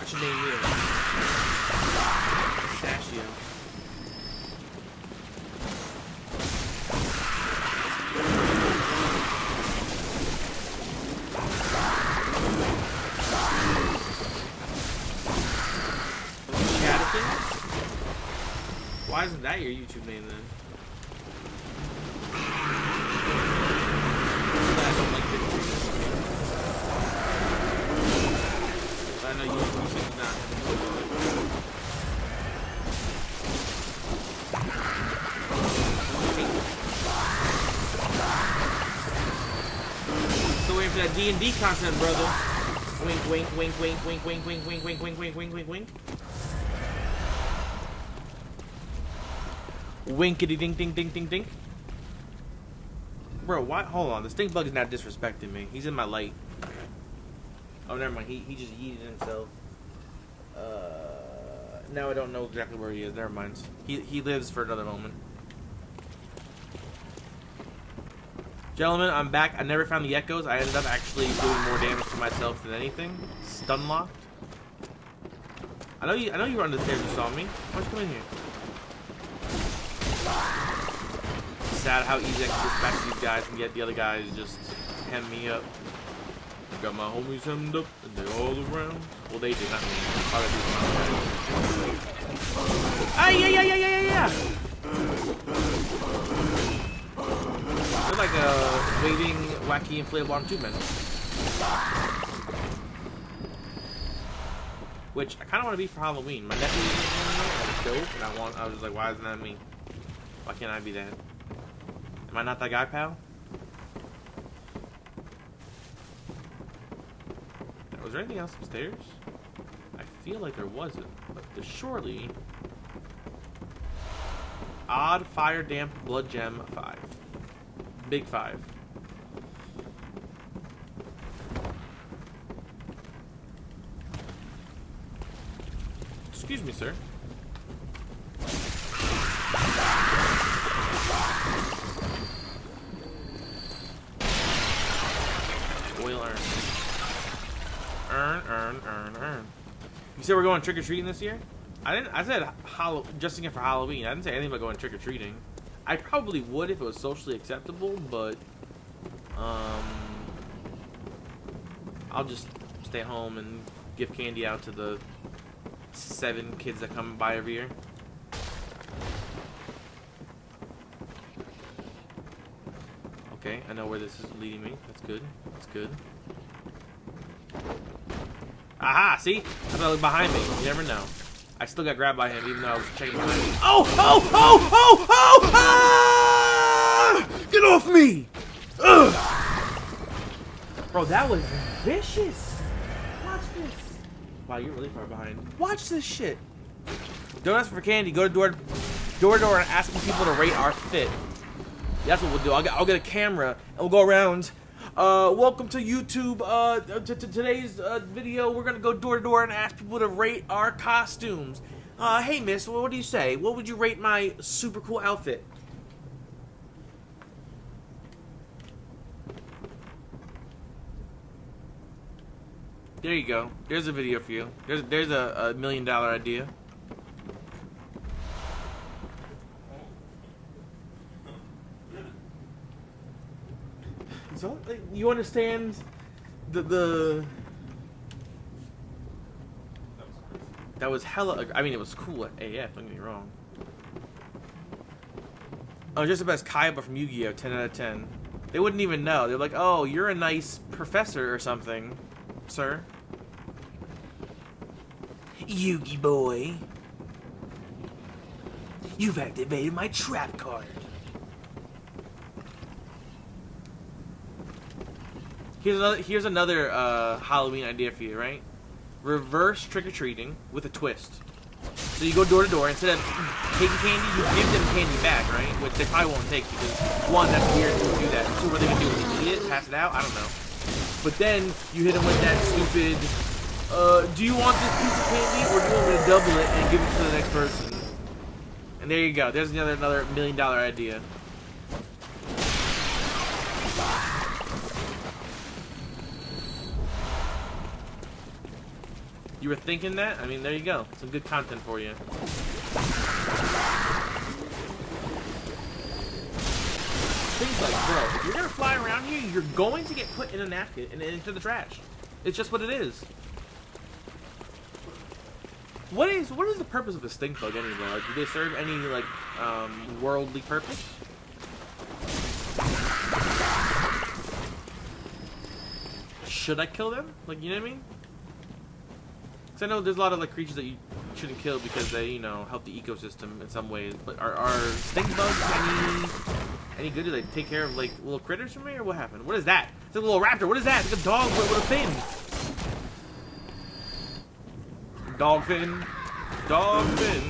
I should name you. Pistachio. Chaticans? Why isn't that your YouTube name then? I don't like this. I know YouTube's not. Still waiting for that D&D content, brother. Wink, wink, wink, wink, wink, wink, wink, wink, wink, wink, wink, wink, wink, wink. Winkety dink dink dink dink dink. Bro, why? Hold on. The stink bug is not disrespecting me. He's in my light. Oh, never mind. He just yeeted himself. Now I don't know exactly where he is. Never mind. He lives for another moment. Gentlemen, I'm back. I never found the echoes. I ended up actually doing more damage to myself than anything. Stun locked. I know you were under the stairs. You saw me. Why'd you come in here? Sad how easy I can dispatch these guys and get the other guys just hem me up. I got my homies hemmed up and they're all around. Well, they did, not me. Ah, yeah. They're like waving, wacky, inflatable arm tube men. Which I kind of want to be for Halloween. My nephew is dope, and I was like, why isn't that me? Why can't I be that? Am I not that guy, pal? Was there anything else upstairs? I feel like there wasn't, but there's surely... Odd Fire Damp Blood Gem 5. Big 5. Excuse me, sir. Oil urn. Earn. You said we're going trick-or-treating this year? I said just again for Halloween. I didn't say anything about going trick-or-treating. I probably would if it was socially acceptable, but I'll just stay home and give candy out to the 7 kids that come by every year. Okay, I know where this is leading me. That's good. That's good. Aha! See? That's why I look behind me. You never know. I still got grabbed by him, even though I was checking behind me. Oh! Ah! Get off me! Ugh! Bro, that was vicious. Watch this. Wow, you're really far behind. Watch this shit. Don't ask for candy. Go to door to door and asking people to rate our fit. That's what we'll do. I'll get a camera and we'll go around Welcome to YouTube. Today's video, we're gonna go door to door and ask people to rate our costumes. Hey miss, what do you say? What would you rate my super cool outfit? There you go. There's a video for you. There's a $1 million idea. So you understand the that was hella. I mean, it was cool at AF. Don't get me wrong. Oh, just the best Kaiba from Yu-Gi-Oh! 10 out of 10. They wouldn't even know. They're like, oh, you're a nice professor or something, sir. Yugi boy, you've activated my trap card. Here's another Halloween idea for you, right? Reverse trick-or-treating with a twist. So you go door to door, instead of taking candy, you give them candy back, right? Which they probably won't take because, one, that's weird to do that. Two, what are they gonna do? Eat it? Pass it out? I don't know. But then you hit them with that stupid, do you want this piece of candy or do you want me to double it and give it to the next person? And there you go. There's another $1 million idea. You were thinking that? I mean, there you go. Some good content for you. Things like, bro, if you're gonna fly around here, you're going to get put in a napkin and into the trash. It's just what it is. What is the purpose of a stink bug anyway? Like, do they serve any like worldly purpose? Should I kill them? Like, you know what I mean? Because I know there's a lot of like creatures that you shouldn't kill because they, you know, help the ecosystem in some ways. But are stink bugs any good? Do they take care of like little critters for me, or what happened? What is that? It's a little raptor. What is that? It's like a dog with a fin. Dog fin. Dog fin.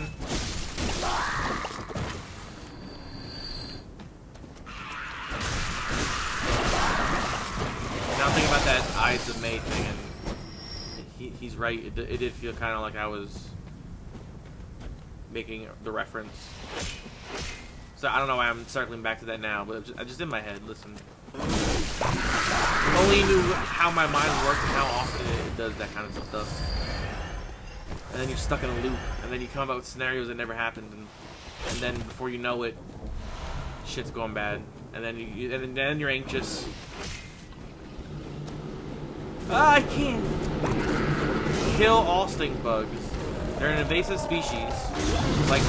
Now I'm thinking about that Ides of May thing, and he's right. It did feel kind of like I was making the reference. So I don't know why I'm circling back to that now, but I just in my head. Listen, if only you knew how my mind works and how often it does that kind of stuff. And then you're stuck in a loop, and then you come up with scenarios that never happened, and then before you know it, shit's going bad, and then you're anxious. I can't kill all stink bugs. They're an invasive species, like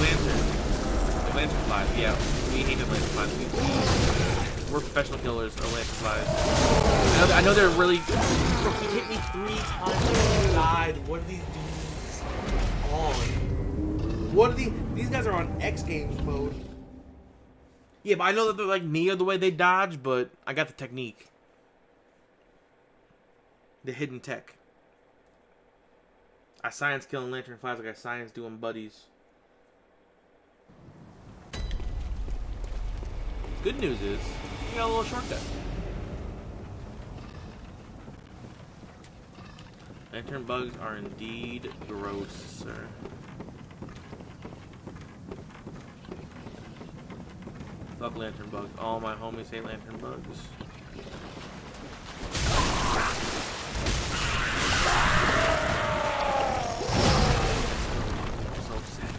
lanternflies. Yeah, we hate the lanternflies. We're professional killers of lanternflies. I know they're really. Bro, he hit me 3 times and died. What are these dudes on? What are these guys are on X Games mode. Yeah, but I know that they're like Neo the way they dodge, but I got the technique. The hidden tech. I science killing lanternflies like I science doing buddies. Good news is, you got a little shortcut. Lantern bugs are indeed gross, sir. Fuck lantern bugs. All my homies hate lantern bugs. So sad.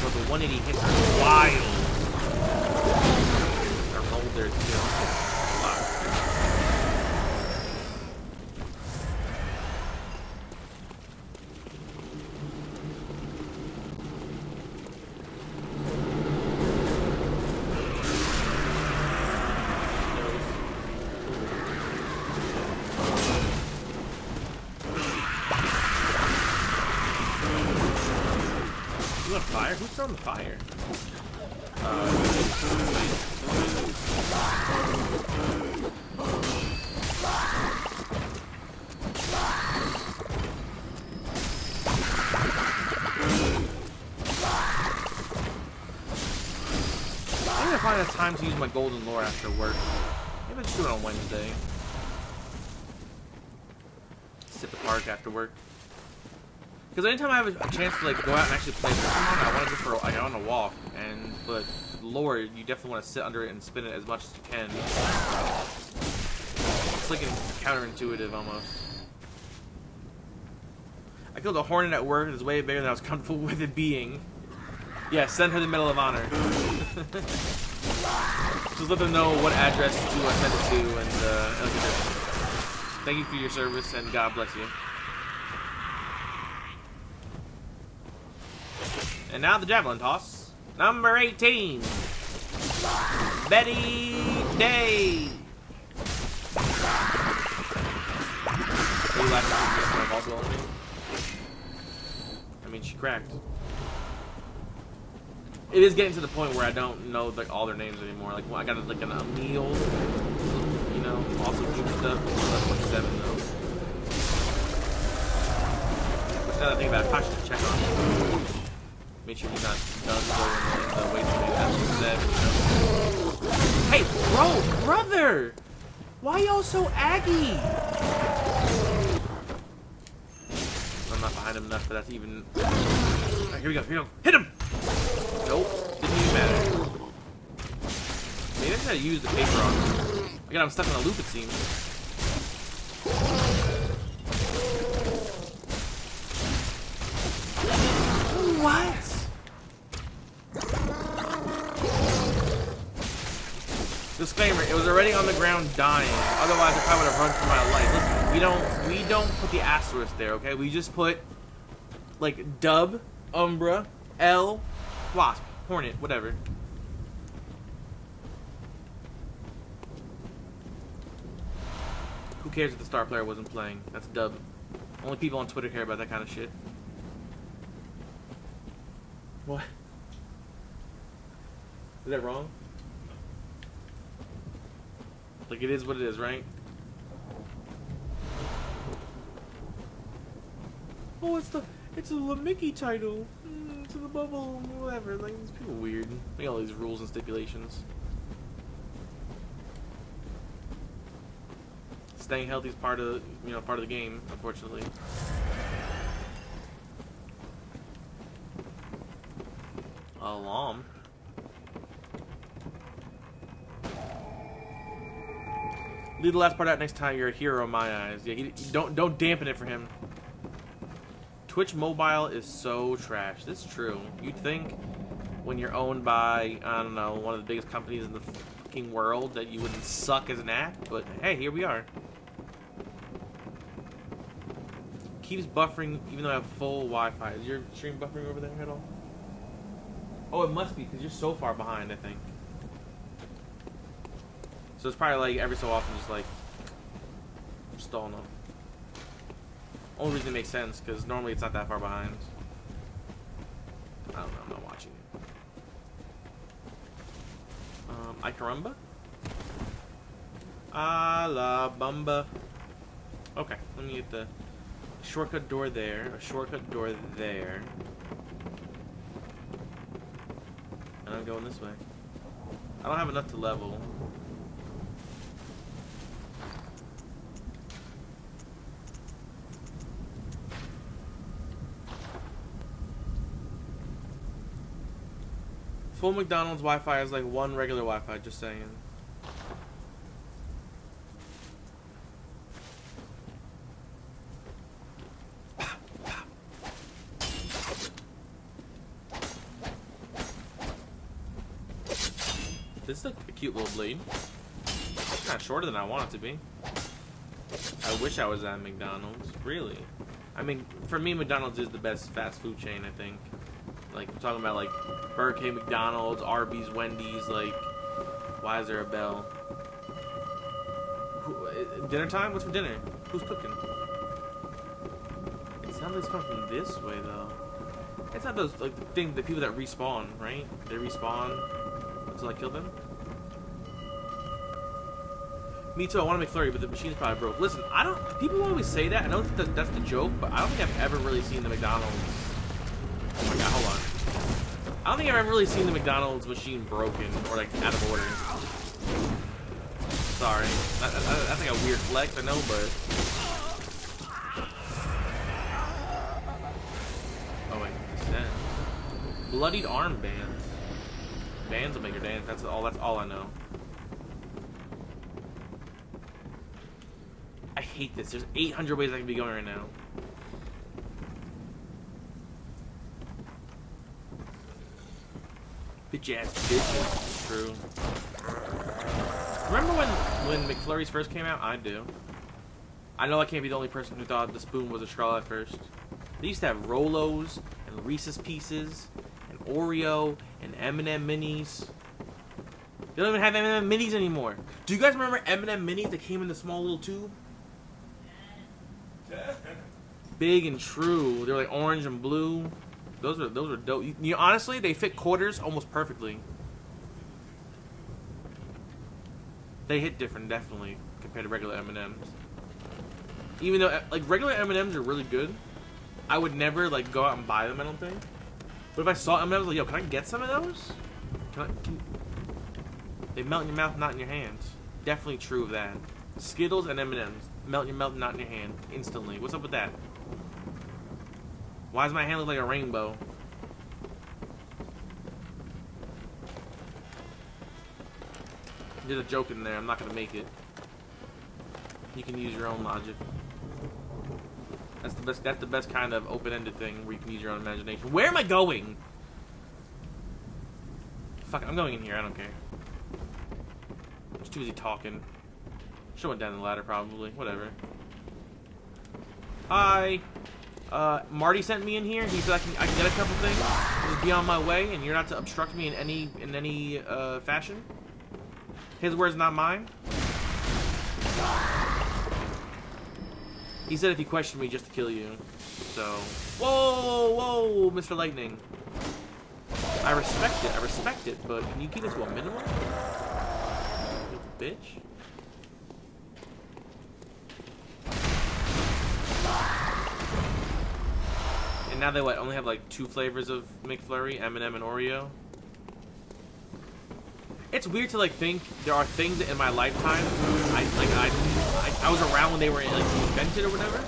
But the 180 hits are wild. I rolled there too. You on fire? Who's throwing the fire? find a time to use my golden lore after work. Maybe I'll just do it on Wednesday. Sit at the park after work. Because anytime I have a chance to like go out and actually play Pokemon, I want to go for like on a walk. But lore, you definitely want to sit under it and spin it as much as you can. It's like counterintuitive almost. I killed a hornet at work. It's way bigger than I was comfortable with it being. Yeah, send her the Medal of Honor. Just let them know what address to send it to, and it'll get there. Thank you for your service, and God bless you. And now the javelin toss. Number 18. Betty Day. I mean, she cracked. It is getting to the point where I don't know like all their names anymore. Like, well, I got like a meal, you know, also juiced up. That's like 7 though. Which now that I think about it, I probably should check on him. Make sure he's not done going the way too many. Hey, brother! Why y'all so aggy? I'm not behind him enough for that to even. Alright, here we go. Hit him! Nope, didn't even matter. Maybe I just gotta use the paper on him. Again, I'm stuck in a loop, it seems. What? Disclaimer, it was already on the ground dying. Otherwise, I probably would have run for my life. Listen, we don't put the asterisk there, okay? We just put, like, Dub, Umbra, L, Wasp, Hornet, whatever. Who cares if the star player wasn't playing? That's Dub. Only people on Twitter care about that kind of shit. What? Is that wrong? Like, it is what it is, right? Oh, it's a Mickey title. It's in the bubble, whatever. Like, these people are weird. They got all these rules and stipulations. Staying healthy is part of the game, unfortunately. Alarm. Leave the last part out next time. You're a hero in my eyes. Yeah, don't dampen it for him. Twitch Mobile is so trash. This is true. You'd think when you're owned by, I don't know, one of the biggest companies in the fucking world that you wouldn't suck as an app, but hey, here we are. Keeps buffering even though I have full Wi-Fi. Is your stream buffering over there at all? Oh, it must be because you're so far behind, I think. So it's probably like every so often just like stalling up. Only reason it makes sense because normally it's not that far behind. I don't know, I'm not watching it. Icarumba? Alabamba. Okay, let me get the shortcut door there, a shortcut door there. And I'm going this way. I don't have enough to level. Full McDonald's Wi-Fi is like one regular Wi-Fi, just saying. This is a cute little blade. It's kind of shorter than I want it to be. I wish I was at McDonald's. Really? I mean, for me, McDonald's is the best fast food chain, I think. Like, we're talking about, like, Burger King, McDonald's, Arby's, Wendy's, like, why is there a bell? Dinner time? What's for dinner? Who's cooking? It sounds like it's coming from this way, though. It's not those, like, the people that respawn, right? They respawn until I kill them? Me too, I want to McFlurry, but the machine's probably broke. Listen, people always say that. I know that's the joke, but I don't think I've ever really seen the McDonald's. Oh my god, hold on. I don't think I've ever really seen the McDonald's machine broken or like out of order. Sorry, that's like a weird flex, I know, but. Oh wait, descend. Bloodied armbands. Bands will make her dance. That's all I know. I hate this. There's 800 ways I can be going right now. Bitch ass bitches. It's true. Remember when McFlurries first came out? I do. I know I can't be the only person who thought the spoon was a straw at first. They used to have Rolos and Reese's Pieces and Oreo and M&M Minis. They don't even have M&M Minis anymore. Do you guys remember M&M Minis that came in the small little tube? Big and true. They were like orange and blue. Those were dope. Honestly, they fit quarters almost perfectly. They hit different, definitely, compared to regular M&Ms. Even though, like, regular M&Ms are really good, I would never, like, go out and buy them, I don't think. But if I saw M&Ms, like, yo, can I get some of those? They melt in your mouth, not in your hands. Definitely true of that. Skittles and M&Ms. Melt in your mouth, not in your hand. Instantly. What's up with that? Why does my hand look like a rainbow? There's a joke in there. I'm not going to make it. You can use your own logic. That's the best kind of open-ended thing where you can use your own imagination. Where am I going? Fuck, I'm going in here. I don't care. I'm just too busy talking. Should've went down the ladder probably. Whatever. Hi. Marty sent me in here. He said I can get a couple things. Just be on my way, and you're not to obstruct me in any fashion. His words, not mine. He said if you question me, just to kill you. So, whoa, Mr. Lightning. I respect it, but can you keep it to a minimum? You bitch. And now they only have like 2 flavors of McFlurry, M&M and Oreo. It's weird to like think there are things in my lifetime I was around when they were like invented or whatever.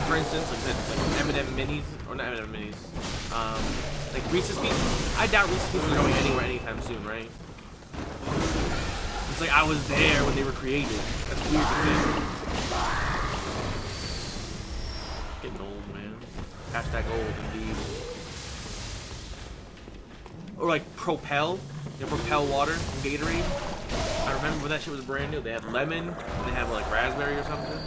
For instance, like M&M Minis or not M&M Minis, like Reese's Pieces. I doubt Reese's Pieces are going anywhere anytime soon, right? It's like I was there when they were created. That's weird to think. Getting old, man. Hashtag old, indeed. Or like Propel. You know, Propel water from Gatorade. I remember when that shit was brand new. They had lemon, and they had like raspberry or something.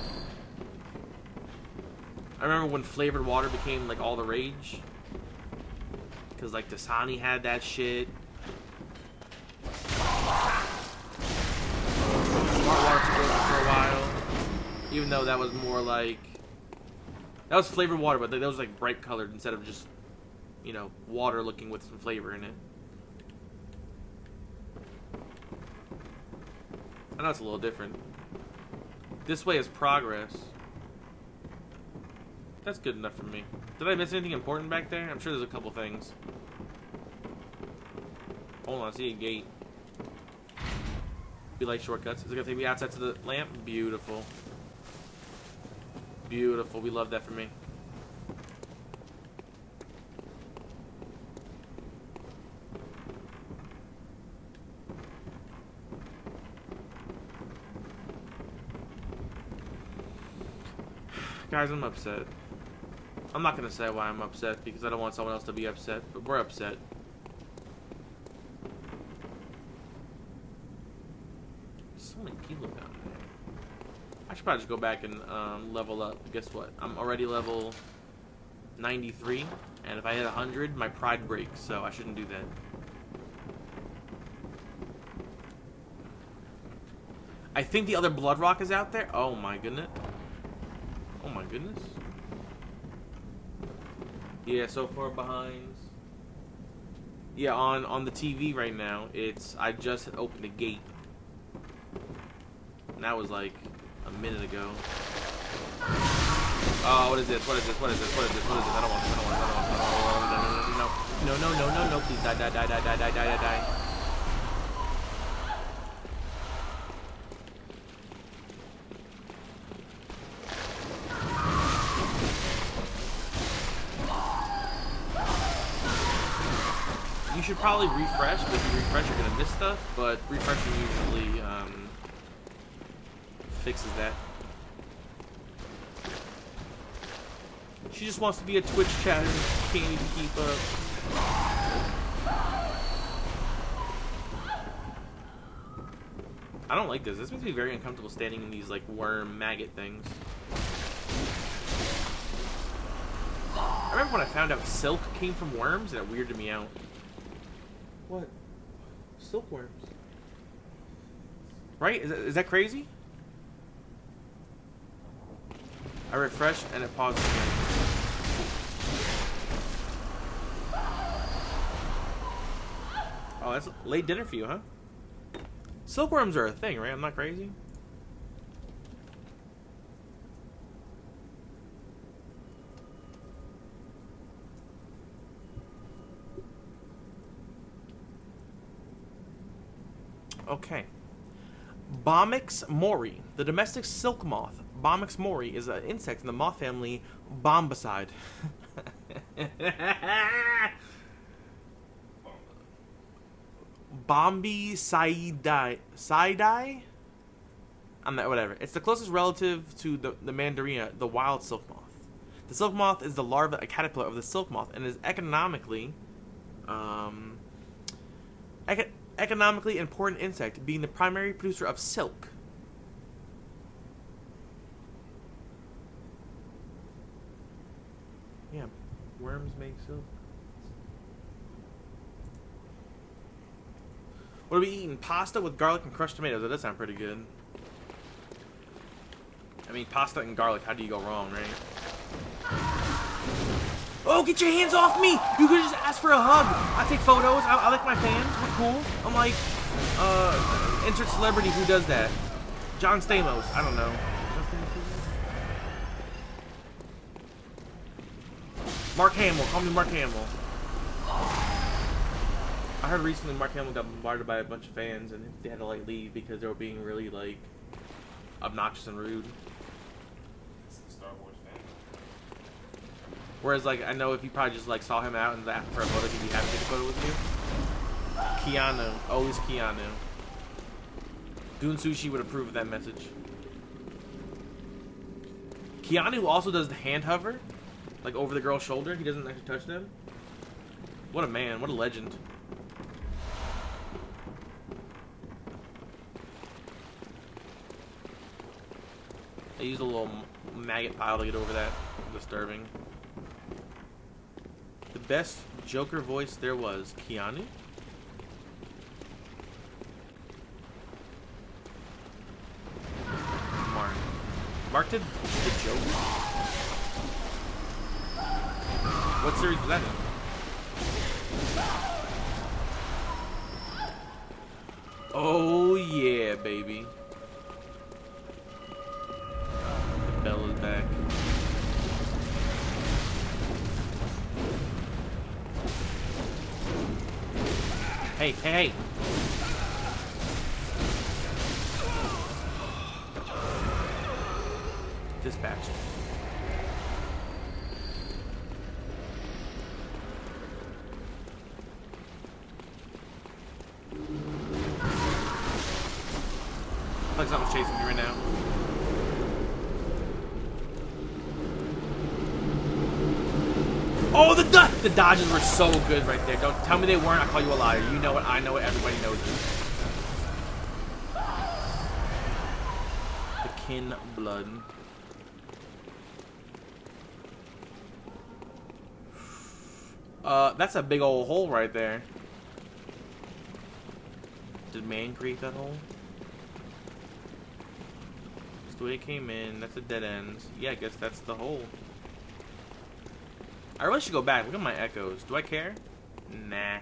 I remember when flavored water became like all the rage. Because like Dasani had that shit. Smart water took over for a while. Even though that was more like... That was flavored water, but that was like bright colored instead of just, you know, water looking with some flavor in it. I know it's a little different. This way is progress. That's good enough for me. Did I miss anything important back there? I'm sure there's a couple things. Hold on, I see a gate. Be like shortcuts. Is it gonna take me outside to the lamp? Beautiful. Beautiful. We love that for me. Guys, I'm upset. I'm not gonna say why I'm upset because I don't want someone else to be upset, but we're upset. There's so many people down there. I should probably just go back and level up. Guess what? I'm already level 93, and if I hit 100, my pride breaks, so I shouldn't do that. I think the other Blood Rock is out there. Oh my goodness. Oh my goodness. Yeah, so far behind. Yeah, on the TV right now, it's I just opened the gate. And that was like a minute ago. Oh, what is this? What is this? What is this? What is this? What is this? I don't want this. I don't want this. I don't want this. No. No, no, no, no, no. Please die, die, die, die, die, die, die, die, die. You should probably refresh, but if you refresh, you're gonna miss stuff. But refreshing usually fixes that. She just wants to be a Twitch chatter. She can't even keep up. I don't like this. This makes me very uncomfortable standing in these like worm maggot things. I remember when I found out silk came from worms, and it weirded me out. What? Silkworms. Right? Is that crazy? I refresh and it pauses again. Oh, that's late dinner for you, huh? Silkworms are a thing, right? I'm not crazy. Okay. Bombyx mori, the domestic silk moth. Bombyx mori is an insect in the moth family Bombycidae. Bombycidae? I'm not, whatever. It's the closest relative to the mandarina, the wild silk moth. The silk moth is the larva, a caterpillar of the silk moth, and is economically important insect, being the primary producer of silk. Yeah, worms make silk. What are we eating? Pasta with garlic and crushed tomatoes. That does sound pretty good. I mean, pasta and garlic, how do you go wrong, right? Oh, get your hands off me! You could just ask for a hug. I take photos. I like my fans. We're cool. I'm like, insert celebrity who does that. John Stamos. I don't know. Mark Hamill. Call me Mark Hamill. I heard recently Mark Hamill got bombarded by a bunch of fans and they had to like leave because they were being really like obnoxious and rude. Whereas, like, I know if you probably just, like, saw him out and asked for a photo, he'd be happy to take a photo with you. Keanu. Always Keanu. Goon Sushi would approve of that message. Keanu also does the hand hover, like, over the girl's shoulder. He doesn't actually touch them. What a man. What a legend. I used a little maggot pile to get over that. Disturbing. The best Joker voice there was, Keanu. Mark did the Joker. What series was that in? Oh yeah, baby. The bell is back. Hey, hey, hey! Dispatched. Like something's chasing me right now. Oh, the dodges were so good right there. Don't tell me they weren't. I'll call you a liar. You know it. I know it. Everybody knows it. The kin blood. That's a big old hole right there. Did man create that hole? That's the way it came in. That's a dead end. Yeah, I guess that's the hole. I really should go back. Look at my echoes. Do I care? Nah.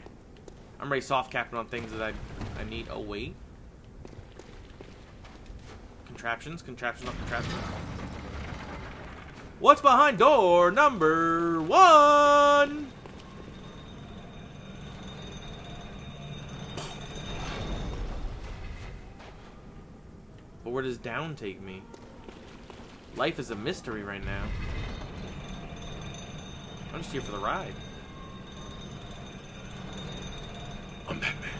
I'm already soft capping on things that I need. Oh, wait. Contraptions. Contraptions on contraptions. What's behind door number 1? where does down take me? Life is a mystery right now. I'm just here for the ride. I'm Batman.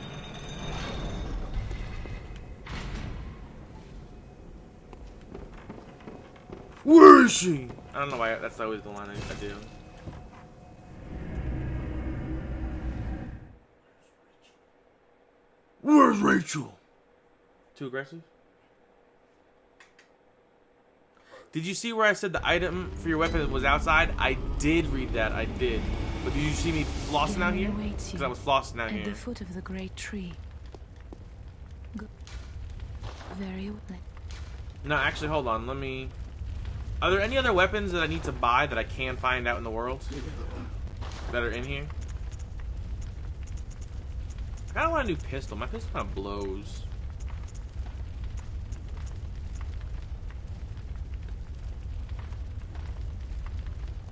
Where is she? I don't know why that's always the line I do. Where's Rachel? Too aggressive? Did you see where I said the item for your weapon was outside? I did read that. I did. But did you see me flossing out here? Because I was flossing out here. At the foot of the great tree. Very well. No, actually, hold on. Let me... Are there any other weapons that I need to buy that I can find out in the world? That are in here? I kind of want a new pistol. My pistol kind of blows.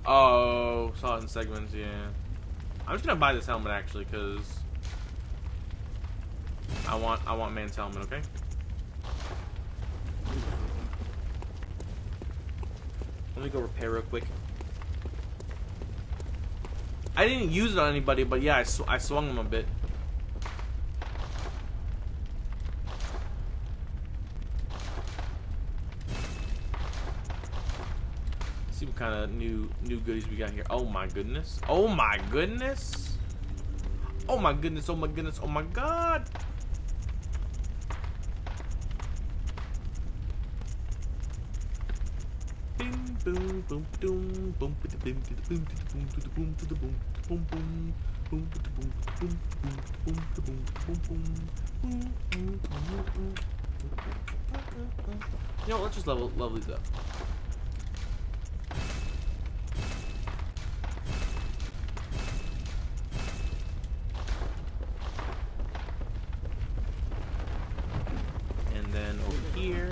Oh, saw it in segments, yeah. I'm just gonna buy this helmet actually, cause I want man's helmet, okay? Let me go repair real quick. I didn't use it on anybody, but yeah, I swung him a bit. See what kind of new goodies we got here. Oh my goodness. Oh my goodness. Oh my goodness. Oh my goodness. Oh my god. Bing boom boom boom boom boom boom boom boom boom boom boom boom. You know, let's just level these up. And then over here,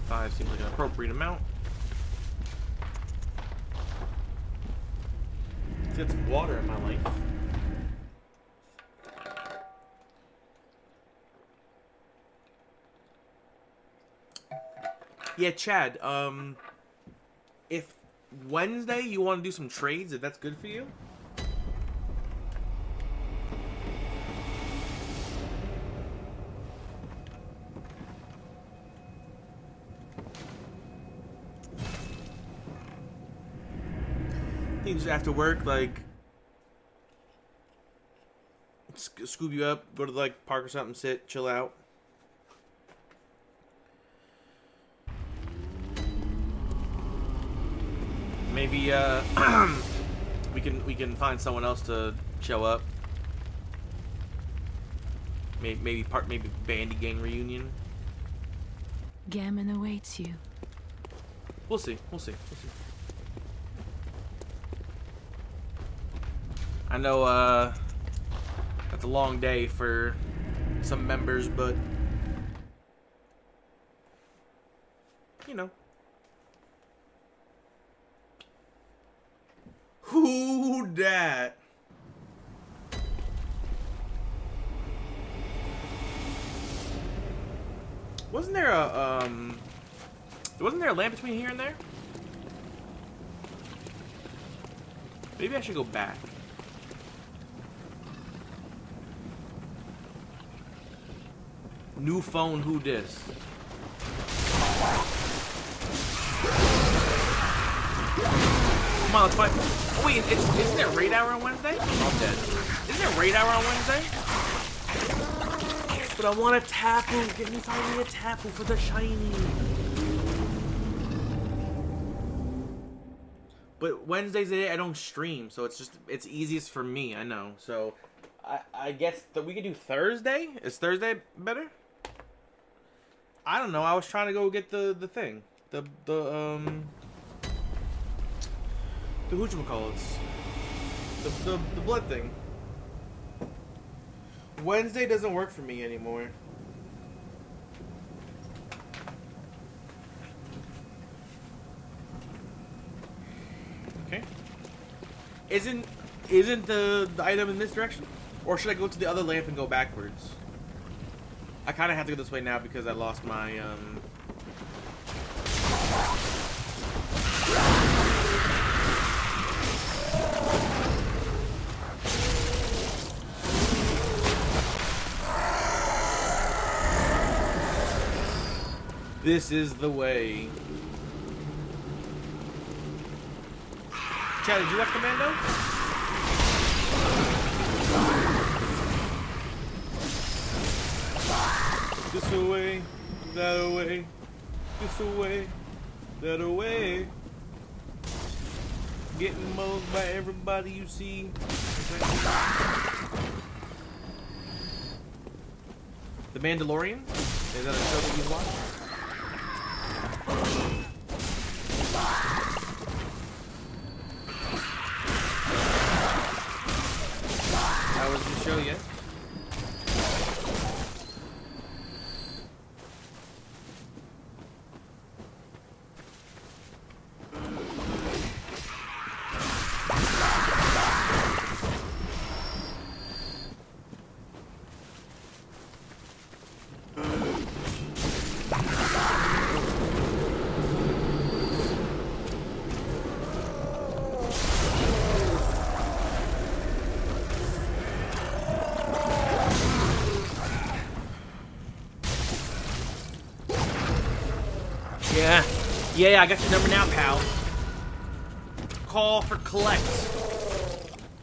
5 seems like an appropriate amount. Let's get some water in my life. Yeah, Chad, if Wednesday you want to do some trades, if that's good for you. Things after work, like scoop you up, go to like park or something, sit, chill out. Maybe we can find someone else to show up. Maybe bandy gang reunion. Gammon awaits you. We'll see. We'll see. We'll see. I know that's a long day for some members, but you know. Who dat? Wasn't there a lamp between here and there? Maybe I should go back. New phone, who dis? Come on, let's fight. Oh, wait, isn't there raid hour on Wednesday? Oh, I'm dead. Isn't there raid hour on Wednesday? But I want a tapu. Get me finally a tapu for the shiny. But Wednesday's the day I don't stream, so it's easiest for me. I know. So I guess that we could do Thursday. Is Thursday better? I don't know. I was trying to go get the thing. The whatchamacallits. The blood thing. Wednesday doesn't work for me anymore. Okay. Isn't the item in this direction? Or should I go to the other lamp and go backwards? I kind of have to go this way now because I lost my, This is the way. Chad, did you watch Commando? This away, that away, this away, that away. Getting mowed by everybody you see. The Mandalorian? Is that a show that you watch? That was the show yet? Yeah, I got your number now, pal. Call for collect.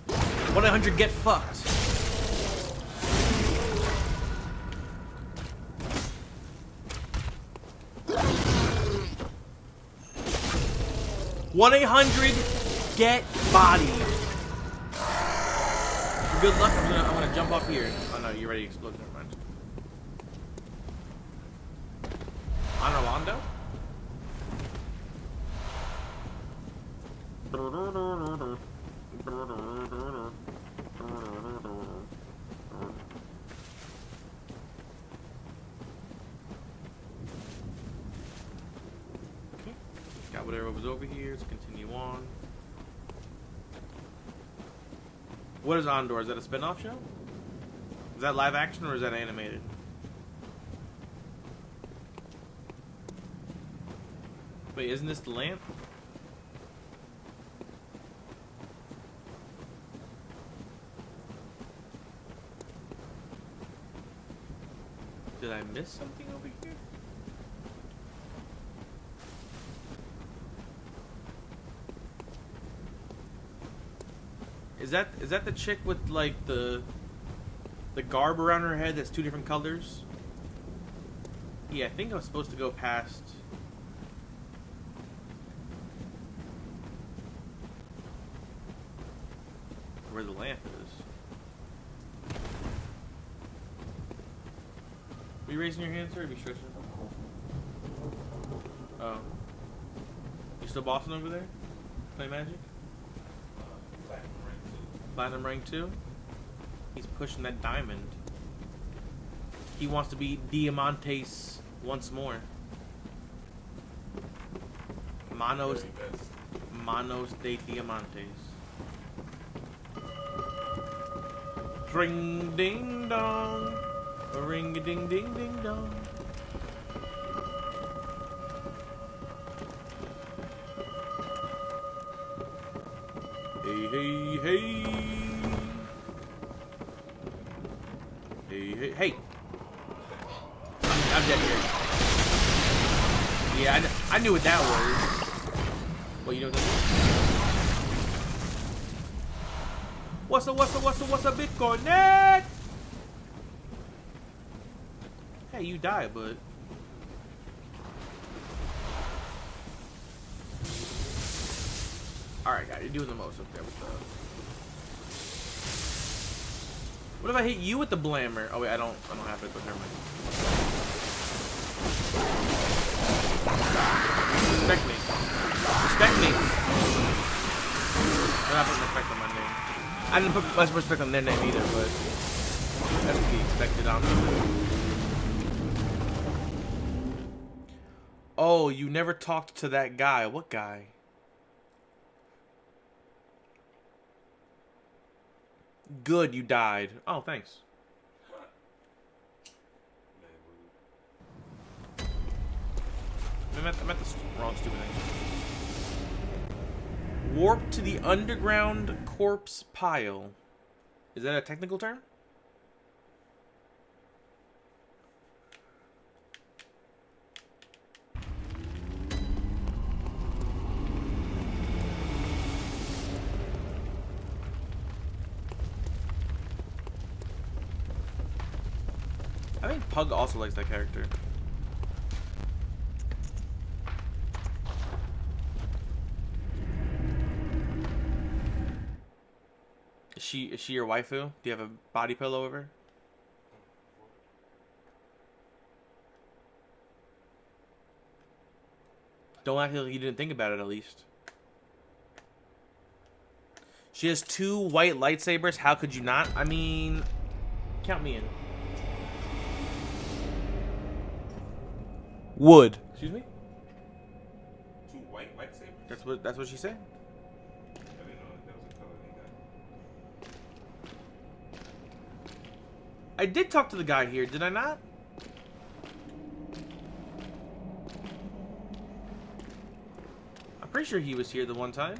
1-800 get fucked. One 800 get bodied. For good luck, I'm gonna jump off here. Oh no, you already exploded. Never mind. On Orlando? Okay. Got whatever was over here. Let's continue on. What is Andor? Is that a spin-off show? Is that live action or is that animated? Wait, isn't this the lamp? Did I miss something over here? Is that the chick with like the garb around her head that's two different colors? Yeah, I think I was supposed to go past where the lamp is. Are you raising your hand, sir? Or are you stretching? Oh. You still bossing over there? Play Magic? Platinum rank 2? He's pushing that diamond. He wants to be Diamantes once more. Manos de Diamantes. Ring ding dong. Ring a ding ding ding dong. Hey hey hey. Hey hey hey. I'm dead here. Yeah, I knew what that was. Well, you know what that is? What's up, Bitcoin next? Hey, you died, bud. Alright, guys, you're doing the most up there with the... What if I hit you with the blammer? Oh, wait, I don't have it, but never mind. Respect me. Respect me. I'm not putting respect on my name. I didn't put much respect on their name either, but that's to be expected, honestly. Oh, you never talked to that guy. What guy? Good, you died. Oh, thanks. Man, I'm at the wrong stupid thing. Warp to the underground corpse pile. Is that a technical term? I think Pug also likes that character. Is she your waifu? Do you have a body pillow over? Don't act like you didn't think about it at least. She has 2 white lightsabers. How could you not? I mean, count me in. Wood. Excuse me? 2 white lightsabers? That's what she said. I didn't know that was a color they got. I did talk to the guy here, did I not? I'm pretty sure he was here the one time.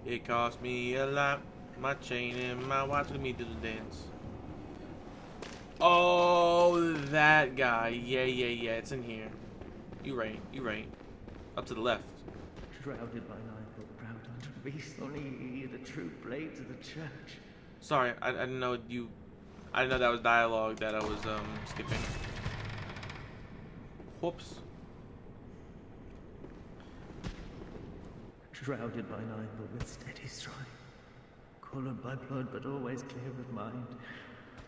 It cost me a lot. My chain and my watch with me to the dance. Oh, that guy. Yeah. It's in here. You right. Up to the left. Shrouded by night, but proud under beast, only ye, the true blades of the church. Sorry, I didn't know you. I didn't know that was dialogue that I was skipping. Whoops. Shrouded by night, but with steady stride. Colored by blood, but always clear of mind.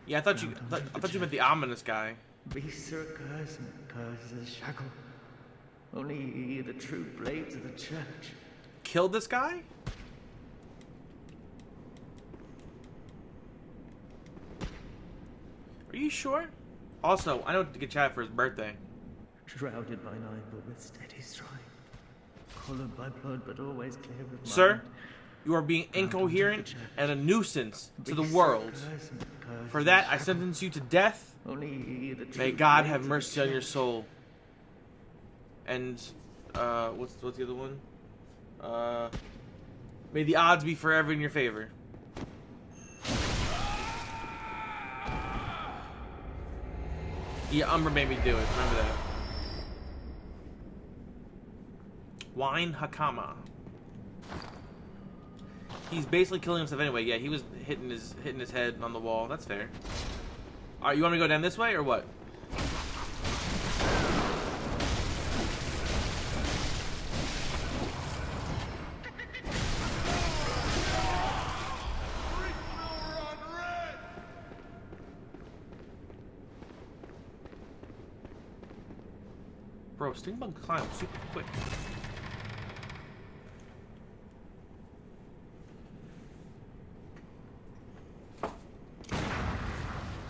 Yeah, I thought you meant the ominous guy. Beasts are a curse, and a curse is a shackle. Only ye, the true blades of the church. Killed this guy? Are you sure? Also, I know to get Chad for his birthday. Shrouded by night, but with steady stride. Colored by blood, but always clear of mind. Sir, you are being incoherent and a nuisance to the world. For that, I sentence you to death. May God have mercy on your soul. And, what's the other one? May the odds be forever in your favor. Yeah, Umbra made me do it. Remember that. Wine Hakama. He's basically killing himself anyway. Yeah, he was hitting his head on the wall. That's fair. All right, you want me to go down this way or what? Bro, Stingbug climbs super quick.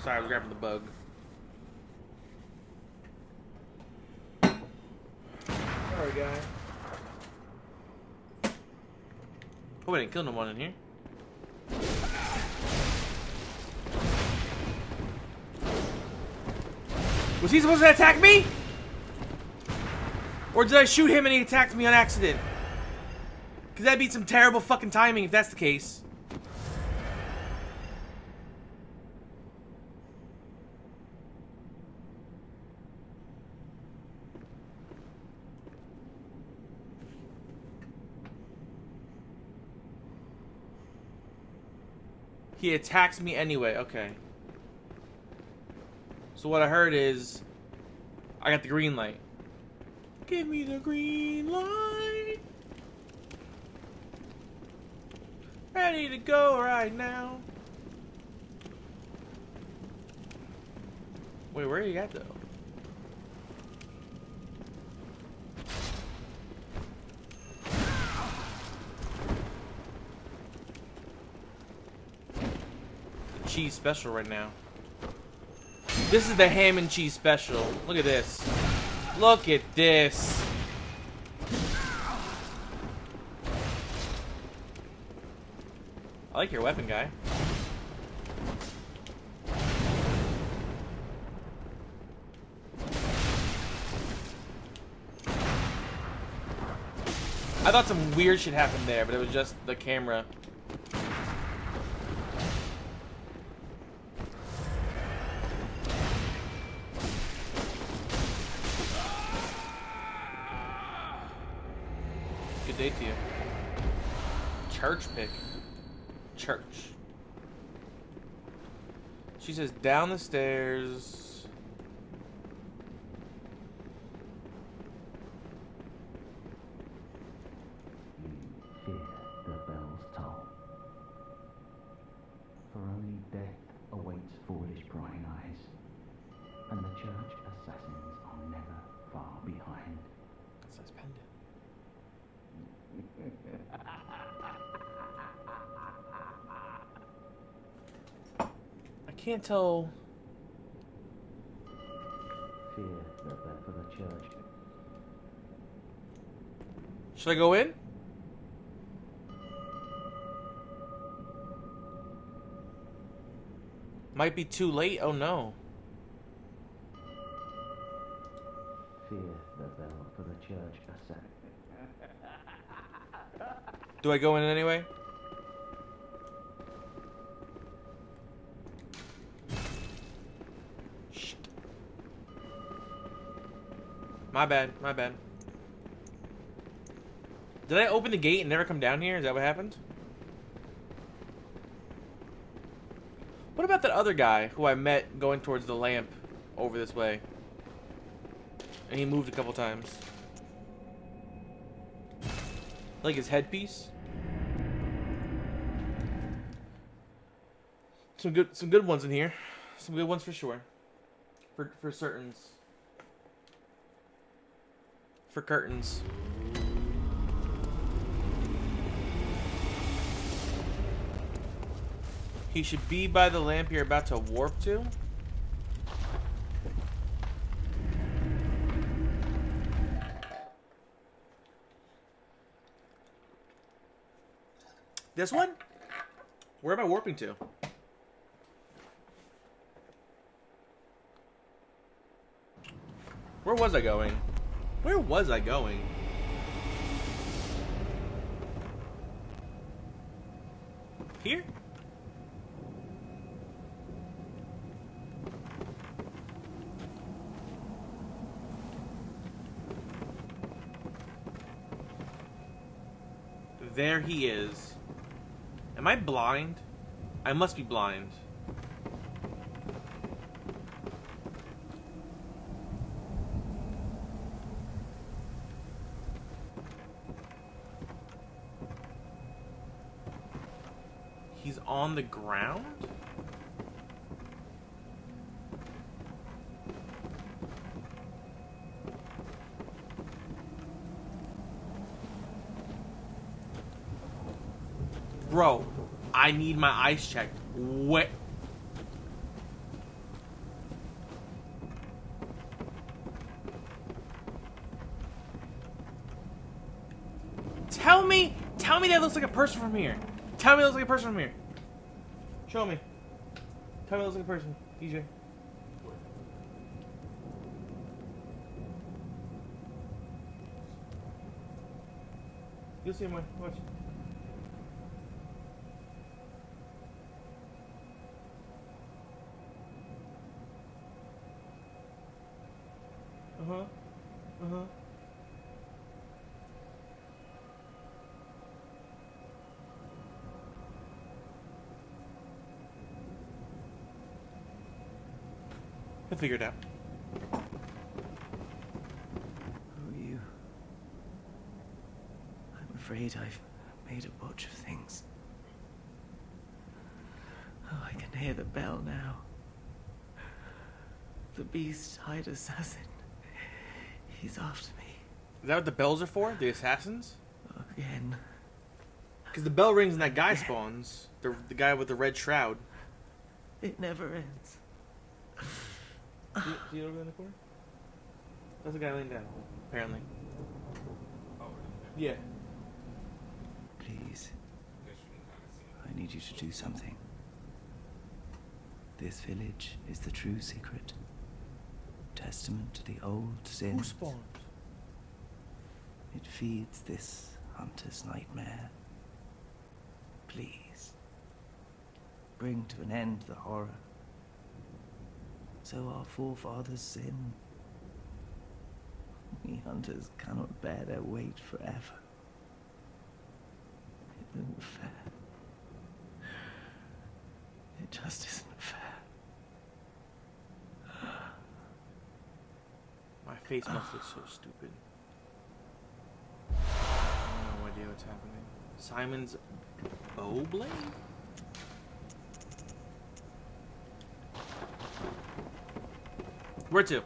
Sorry, I was grabbing the bug. Sorry, guy. Oh, I didn't kill no one in here. Was he supposed to attack me? Or did I shoot him and he attacked me on accident? Because that'd be some terrible fucking timing if that's the case. He attacks me anyway. Okay. So what I heard is I got the green light. Give me the green light. Ready to go right now. Wait, where are you at though? Cheese special right now. This is the ham and cheese special. Look at this. Look at this. I like your weapon, guy. I thought some weird shit happened there, but it was just the camera. Good day to you. Church pick. Church. She says down the stairs. You hear the bells toll. For only death awaits foolish prying eyes, and the church assassins are never far behind. That's nice pendant. I can't tell. Fear the bell for the church. Should I go in? Might be too late. Oh no. Fear the bell for the church assassin. Do I go in anyway? Shit. My bad, my bad. Did I open the gate and never come down here? Is that what happened? What about that other guy who I met going towards the lamp over this way? And he moved a couple times. Like his headpiece? Some good ones in here. Some good ones for sure. For certains. For curtains. He should be by the lamp you're about to warp to. This one? Where am I warping to? Where was I going? Where was I going? Here? There he is. Am I blind? I must be blind. He's on the ground? Bro, I need my eyes checked. What? Tell me that looks like a person from here. Tell me it looks like a person from here. Show me. Tell me it looks like a person. EJ. You'll see him. Watch. Uh-huh. He'll figure it out. Who are you? I'm afraid I've made a botch of things. Oh, I can hear the bell now. The beast-eyed assassin. He's after me. Is that what the bells are for? The assassins? Again. Because the bell rings and that guy spawns. The guy with the red shroud. It never ends. See it over there in the corner? That's the guy laying down, apparently. Yeah. Please. I need you to do something. This village is the true secret. Testament to the old sin. Who spawned? It feeds this Hunter's nightmare. Please, bring to an end the horror, so our forefathers sinned. We hunters cannot bear their weight forever. It isn't fair. It just isn't fair. My face must look so stupid. I have no idea what's happening. Simon's bow blade? Where to?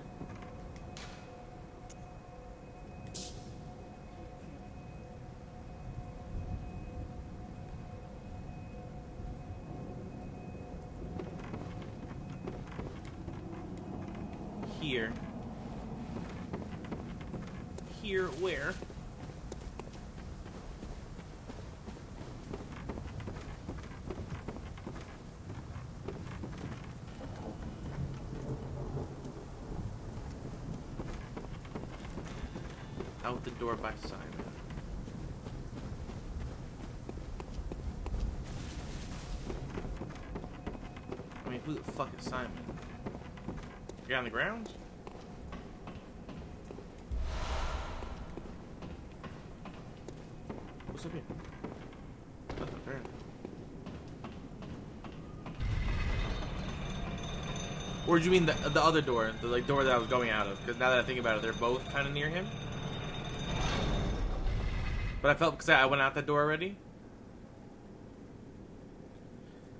Here. Here, where? Out the door by Simon. I mean, who the fuck is Simon? Guy on the ground? What's up here? Nothing, apparently. Or do you mean the other door? The like door that I was going out of? Because now that I think about it, they're both kind of near him. But I felt because I went out that door already.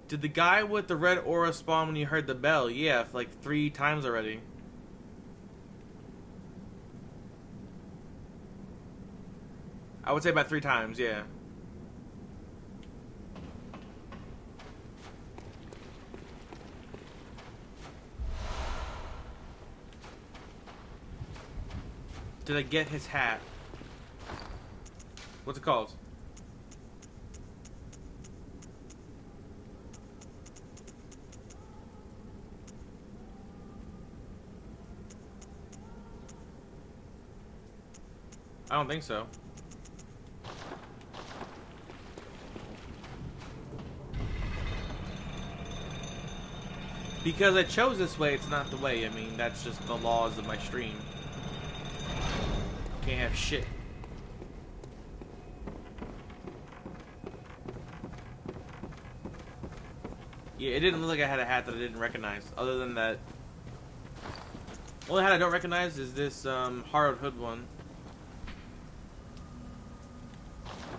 Did the guy with the red aura spawn when you heard the bell? Yeah, like 3 times already. I would say about 3 times, yeah. Did I get his hat? What's it called? I don't think so. Because I chose this way, it's not the way. I mean, that's just the laws of my stream. Can't have shit. Yeah, it didn't look like I had a hat that I didn't recognize. Other than that, the only hat I don't recognize is this Harrowed Hood one.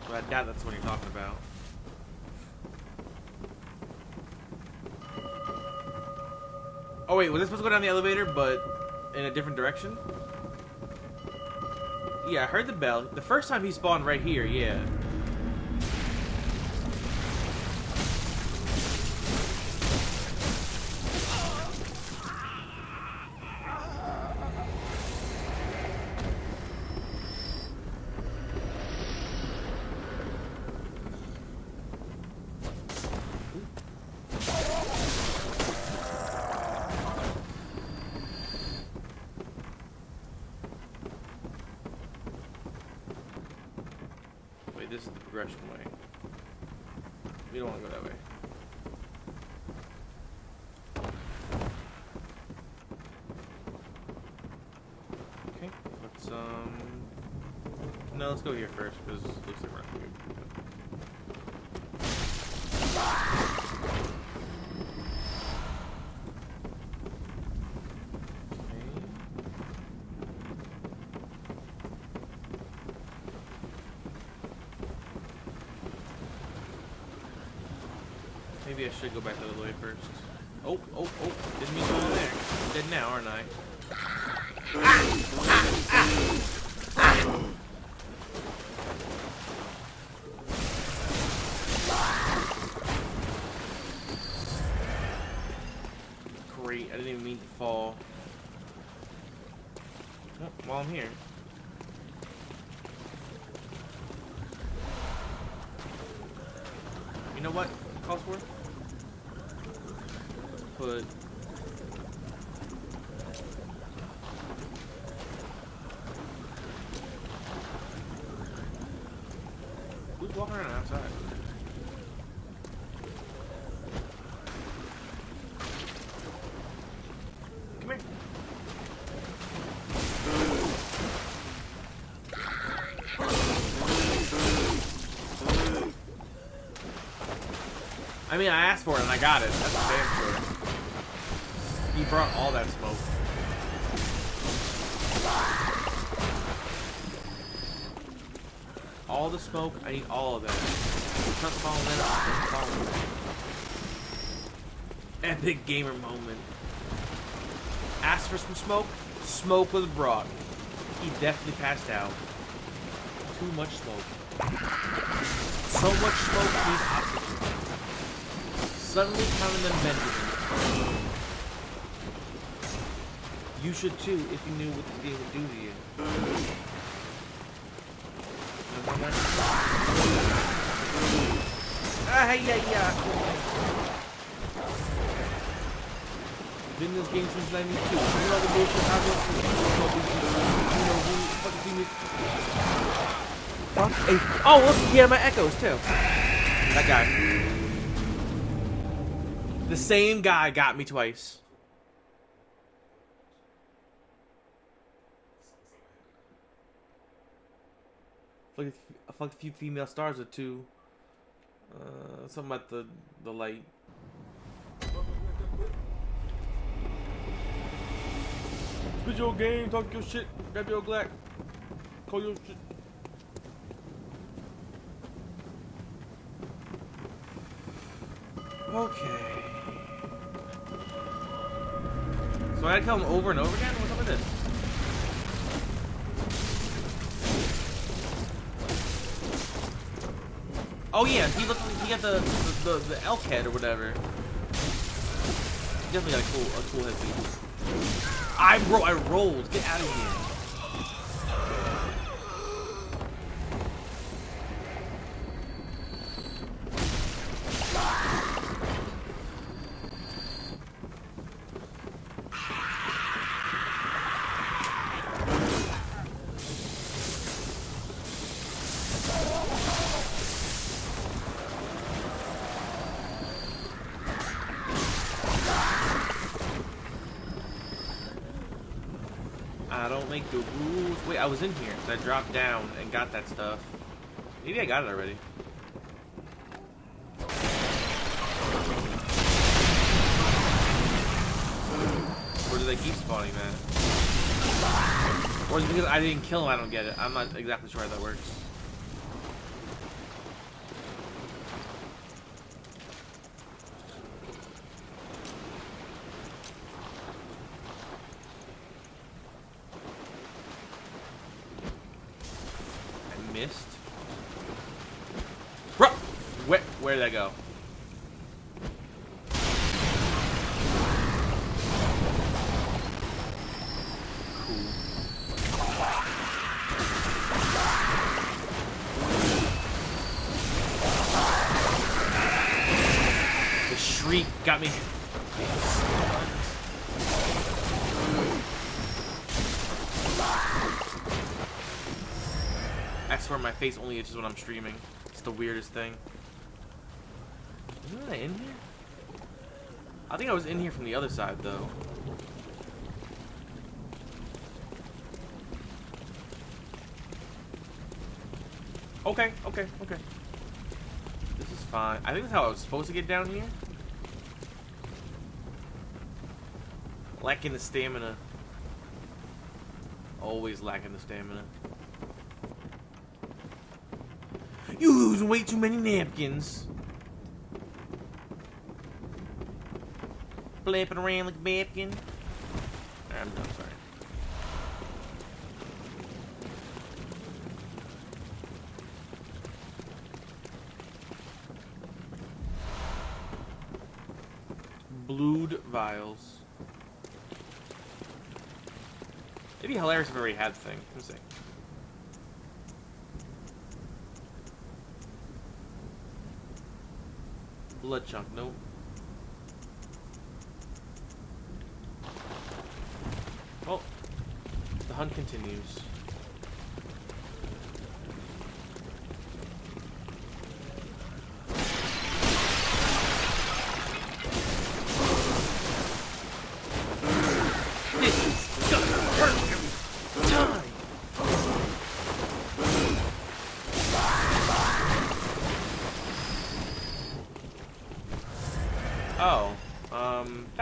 But I doubt that's what you're talking about. Oh wait, was I supposed to go down the elevator, but in a different direction? Yeah, I heard the bell. The first time he spawned right here, yeah. This is the progression way. We don't want to go that way. Okay, let's no, let's go here first because it looks like we're not going to do that. Maybe I should go back the other way first. Oh, oh, oh. Didn't mean to go there. I'm dead now, aren't I? Great. I didn't even mean to fall. Oh, while I'm here. You know what? Calls for? Put walking around outside. Come here. I mean, I asked for it and I got it. That's for damn sure. He brought all that smoke. All the smoke, I need all of that. Trust falling in, falling in. Epic gamer moment. Asked for some smoke, smoke was brought. He definitely passed out. Too much smoke. So much smoke needs oxygen. Suddenly counting them Benjamin. You should too if you knew what this game would do to you. Been in this game since 92. You know the bullshit I went through. You know who fucking see me. Fuck. Hey. Oh, look, he had my echoes too. That guy. The same guy got me twice. I fucked a few female stars or two. Something about the light. Spit your game, talk your shit, grab your Glock, call your shit. Okay. So I had to kill him over and over again? What's up with this? Oh yeah, he got the elk head or whatever. He definitely got a cool headpiece. I rolled. Get out of here. I don't make the rules. Wait, I was in here. So I dropped down and got that stuff. Maybe I got it already. Or do they keep spawning that? Or is it because I didn't kill him, I don't get it. I'm not exactly sure how that works. Missed. Bro, where did I go? Cool. The shriek got me. I swear my face only itches when I'm streaming. It's the weirdest thing. Wasn't I in here? I think I was in here from the other side, though. Okay. This is fine. I think that's how I was supposed to get down here. Lacking the stamina. Always lacking the stamina. You using way too many napkins. Flapping around like a napkin. I'm done, sorry. Blued vials. It'd be hilarious if I already had the thing. Let's see. Blood chunk, nope. Oh, the hunt continues.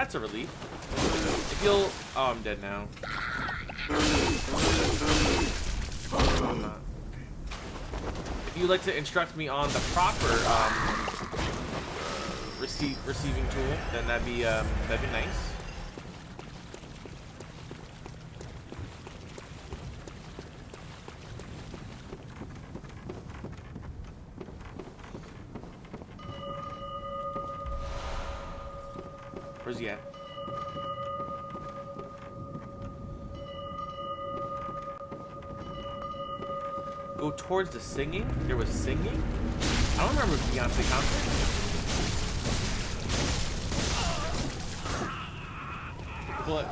That's a relief. If you'll... Oh, I'm dead now. I'm not. If you'd like to instruct me on the proper receiving tool, then that'd be nice. Where's he at? Go towards the singing? There was singing? I don't remember Beyonce concert. What?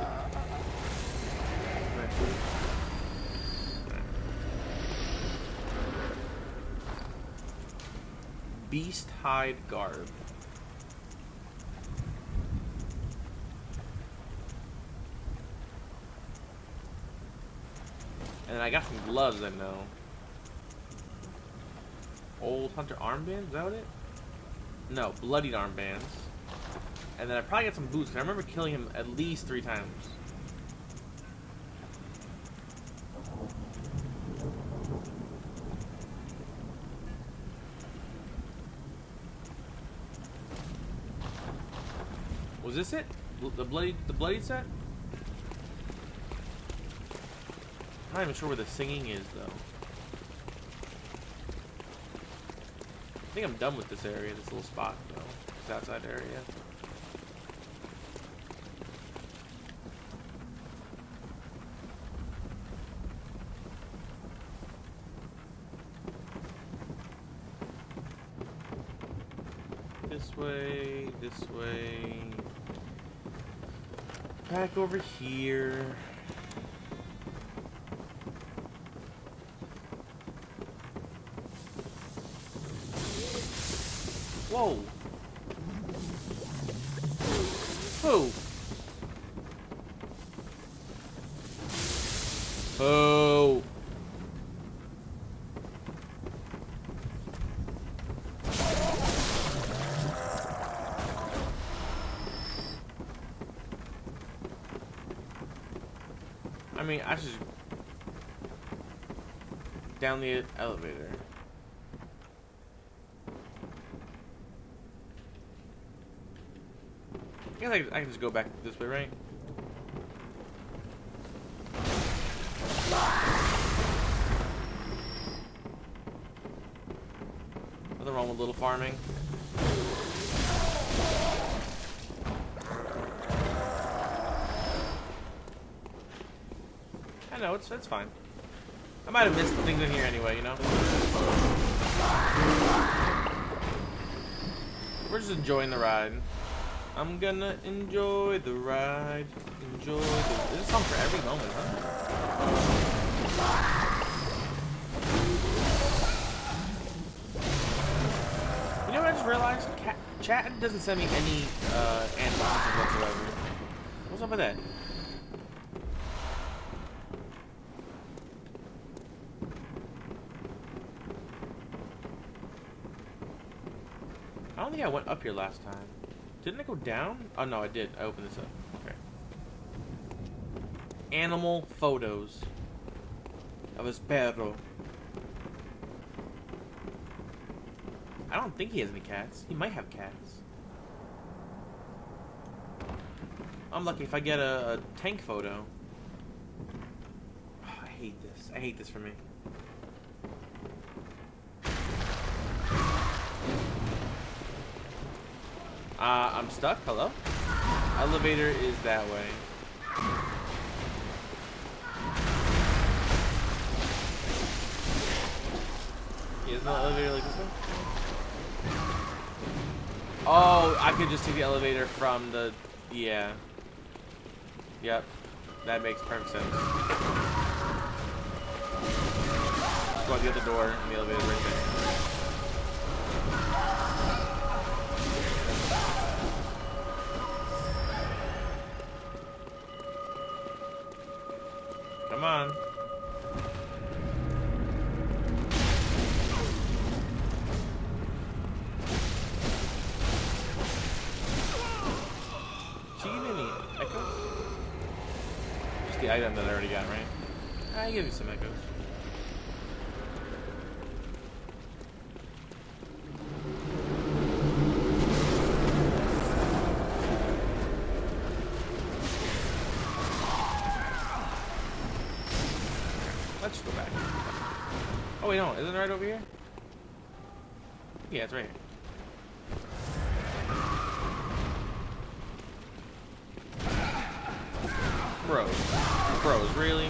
Beast hide garb. And then I got some gloves, I know. Old hunter armbands, is that what it? No, bloodied armbands. And then I probably got some boots, because I remember killing him at least 3 times. Was this it? The bloodied set? I'm not even sure where the singing is, though. I think I'm done with this area, this little spot, though. This outside area. This way, this way. Back over here. Whoa. Who? Oh. I mean, I should down the elevator. I guess I can just go back this way, right? Nothing wrong with little farming. I know, it's fine. I might have missed things in here anyway, you know? We're just enjoying the ride. I'm gonna enjoy the ride. Enjoy the... This is something for every moment, huh? You know what I just realized? Chat doesn't send me any animations whatsoever. What's up with that? I don't think I went up here last time. Didn't it go down? Oh no, I did. I opened this up. Okay. Animal photos of his perro. I don't think he has any cats. He might have cats. I'm lucky if I get a tank photo. Oh, I hate this. I hate this for me. I'm stuck. Hello? Elevator is that way. Is no elevator like this one? Oh, I could just take the elevator from the... Yeah. Yep. That makes perfect sense. Just go out the other door and the elevator right there. Come on. Cheating. the item that I already got, right? I give you some echoes. Let's go back. Oh wait, no, isn't it right over here? Yeah, it's right here. Bros, really?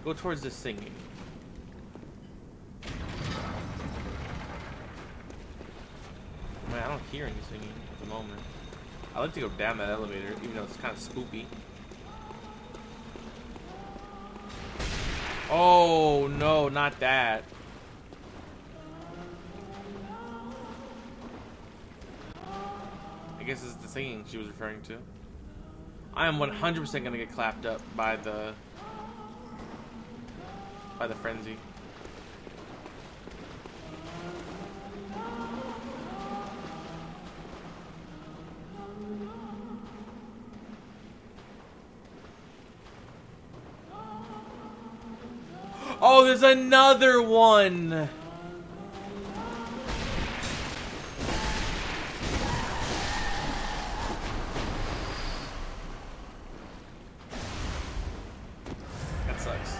Go towards the singing. Man, I don't hear any singing at the moment. I like to go down that elevator, even though it's kind of spoopy. Oh no, not that. I guess it's the singing she was referring to. I am 100% gonna get clapped up by the frenzy. Oh, there's another one. That sucks.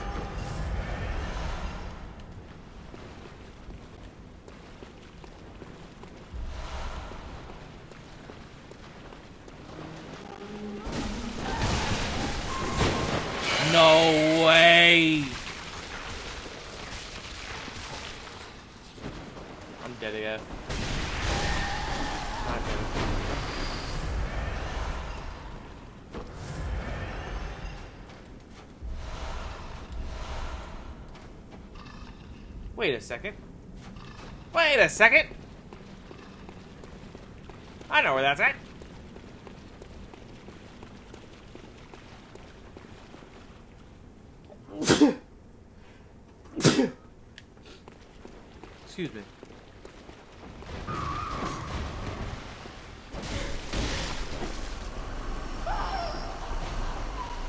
No way. I'm dead AF. Not good. Wait a second. Wait a second. I know where that's at. Excuse me.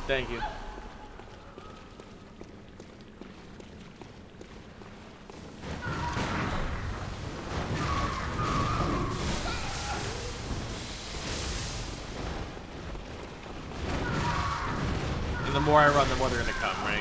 Thank you. And the more I run, the more they're gonna come, right?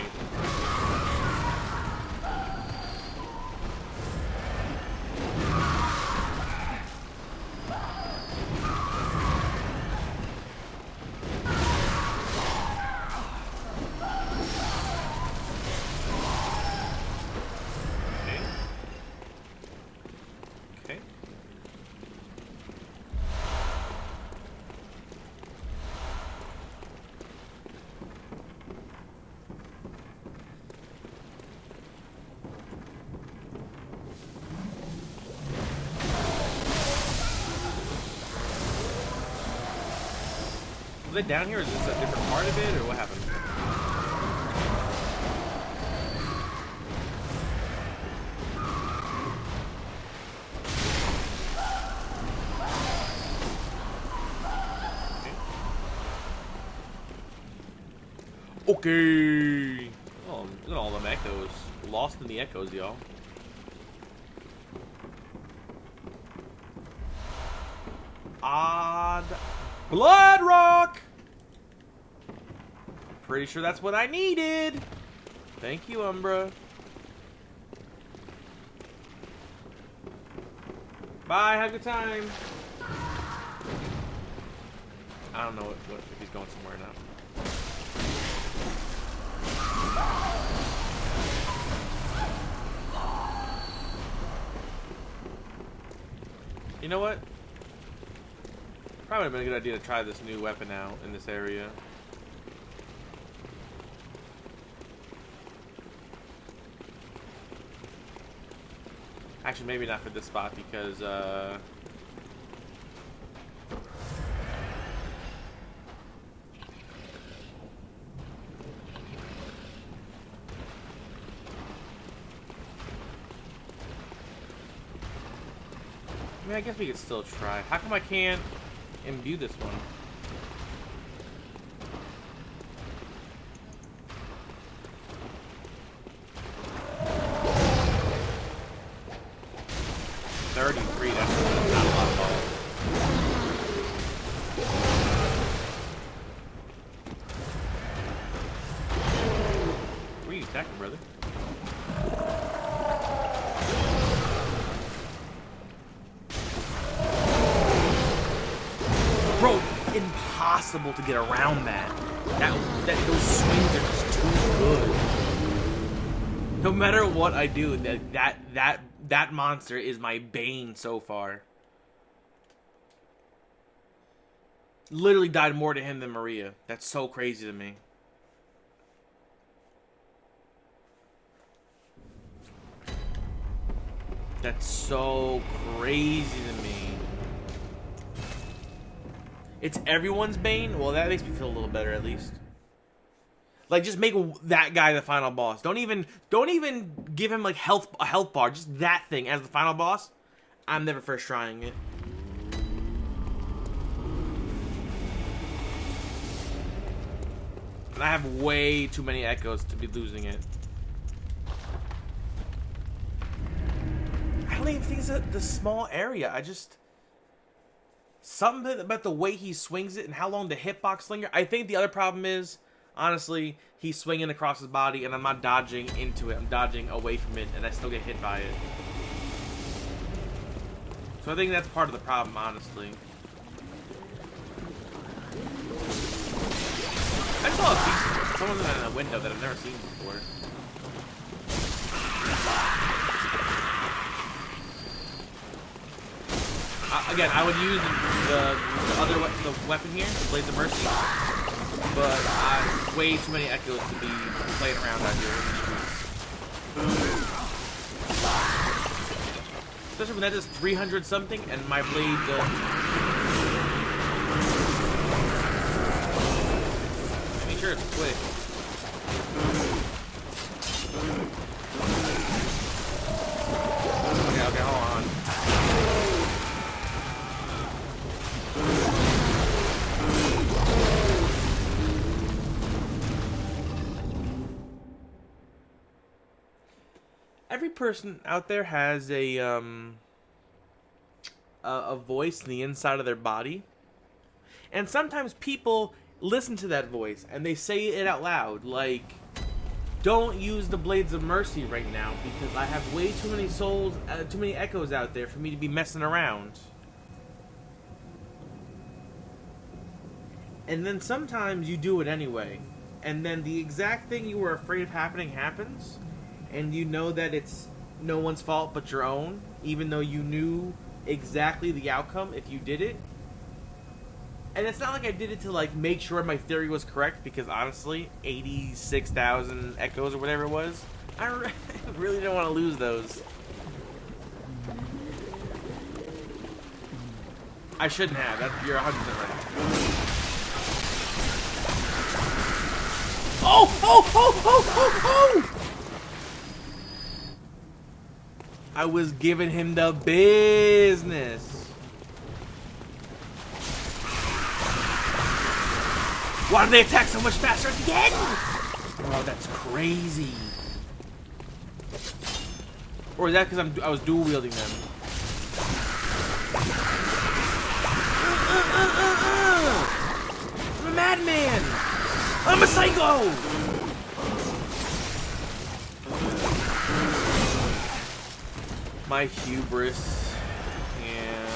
Was it down here, or is this a different part of it, or what happened? Okay. Oh, look at all them echoes. Lost in the echoes, y'all. Odd. Blood rock! Pretty sure that's what I needed. Thank you, Umbra. Bye, have a good time. I don't know if he's going somewhere now. You know what? Probably would have been a good idea to try this new weapon out in this area. Actually, maybe not for this spot because, I mean, I guess we could still try. How come I can't? imbue this one. That's not a lot of balls. Where are you attacking, brother? Bro, impossible to get around that. Those swings are just too good. No matter what I do, that monster is my bane so far. Literally died more to him than Maria. That's so crazy to me. That's so crazy to me. It's everyone's bane? Well, that makes me feel a little better at least. Like, just make that guy the final boss. Don't even give him like a health bar. Just that thing as the final boss. I'm never first trying it. And I have way too many echoes to be losing it. I don't even think it's the small area. I just... Something about the way he swings it and how long the hitbox linger. I think the other problem is, honestly, he's swinging across his body and I'm not dodging into it. I'm dodging away from it and I still get hit by it. So I think that's part of the problem, honestly. I saw a beast. Someone's in a window that I've never seen before. Again, I would use the weapon here, the Blades of Mercy, but way too many echoes to be playing around out here in the streets. Especially when that does 300 something and my blade make sure it's quick. Okay, hold on. Every person out there has a voice in the inside of their body, and sometimes people listen to that voice and they say it out loud, like, "Don't use the Blades of Mercy right now because I have way too many souls, too many echoes out there for me to be messing around." And then sometimes you do it anyway, and then the exact thing you were afraid of happening happens. And you know that it's no one's fault but your own, even though you knew exactly the outcome if you did it. And it's not like I did it to like make sure my theory was correct, because honestly, 86,000 echoes or whatever it was, I really didn't want to lose those. I shouldn't have. You're 100% right. Oh! I was giving him the business. Why do they attack so much faster at the end? Oh, that's crazy. Or is that because I was dual wielding them? I'm a madman. I'm a psycho. My hubris. Yeah.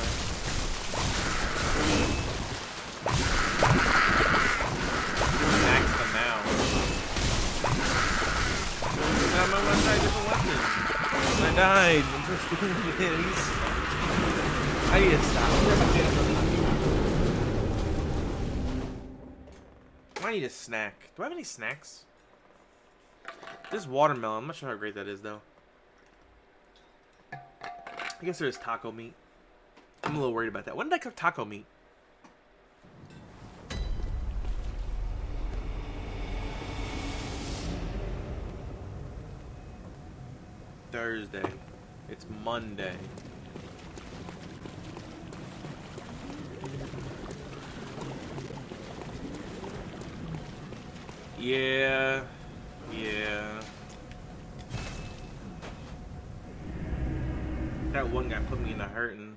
Max them now. I'm gonna try a different weapon. And I died. I'm just doing this. I need to stop. I need a snack. Do I have any snacks? This watermelon. I'm not sure how great that is, though. I guess there's taco meat. I'm a little worried about that. When did I cook taco meat? Thursday. It's Monday. Yeah. Yeah. That one guy put me in a hurting.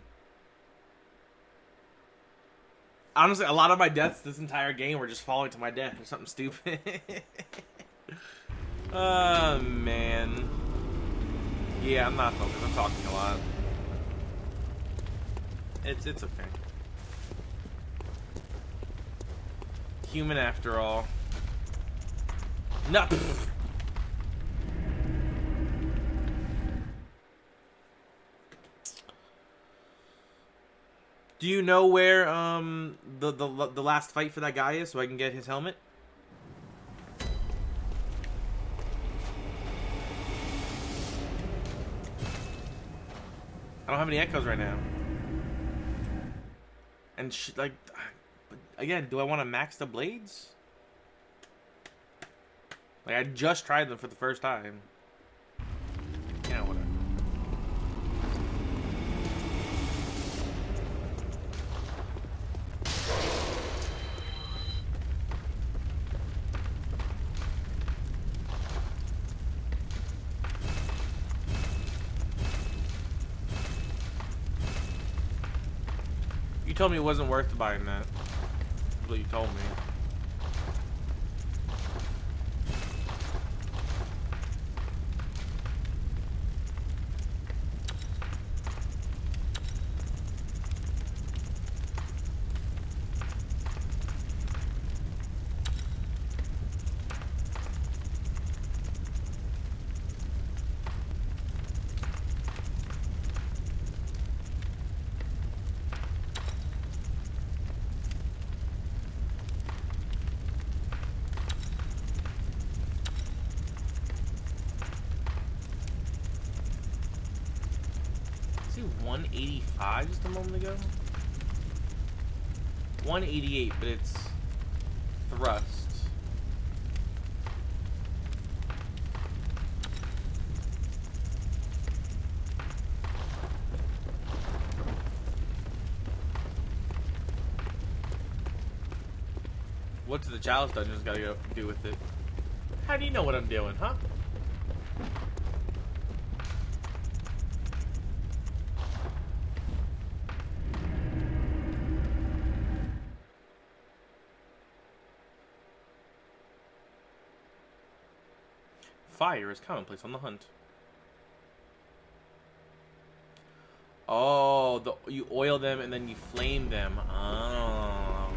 Honestly, a lot of my deaths this entire game were just falling to my death or something stupid. Oh, man. Yeah, I'm not focused. I'm talking a lot. It's okay. Human after all. No. Pfft. Do you know where the last fight for that guy is, so I can get his helmet? I don't have any echoes right now. And like, but again, do I want to max the blades? Like, I just tried them for the first time. Yeah, whatever. You told me it wasn't worth buying that. That's what you told me. See 185 just a moment ago? 188, but it's thrust. What's the chalice dungeons gotta go do with it? How do you know what I'm doing, huh? Fire is commonplace on the hunt. Oh, you oil them and then you flame them. Oh.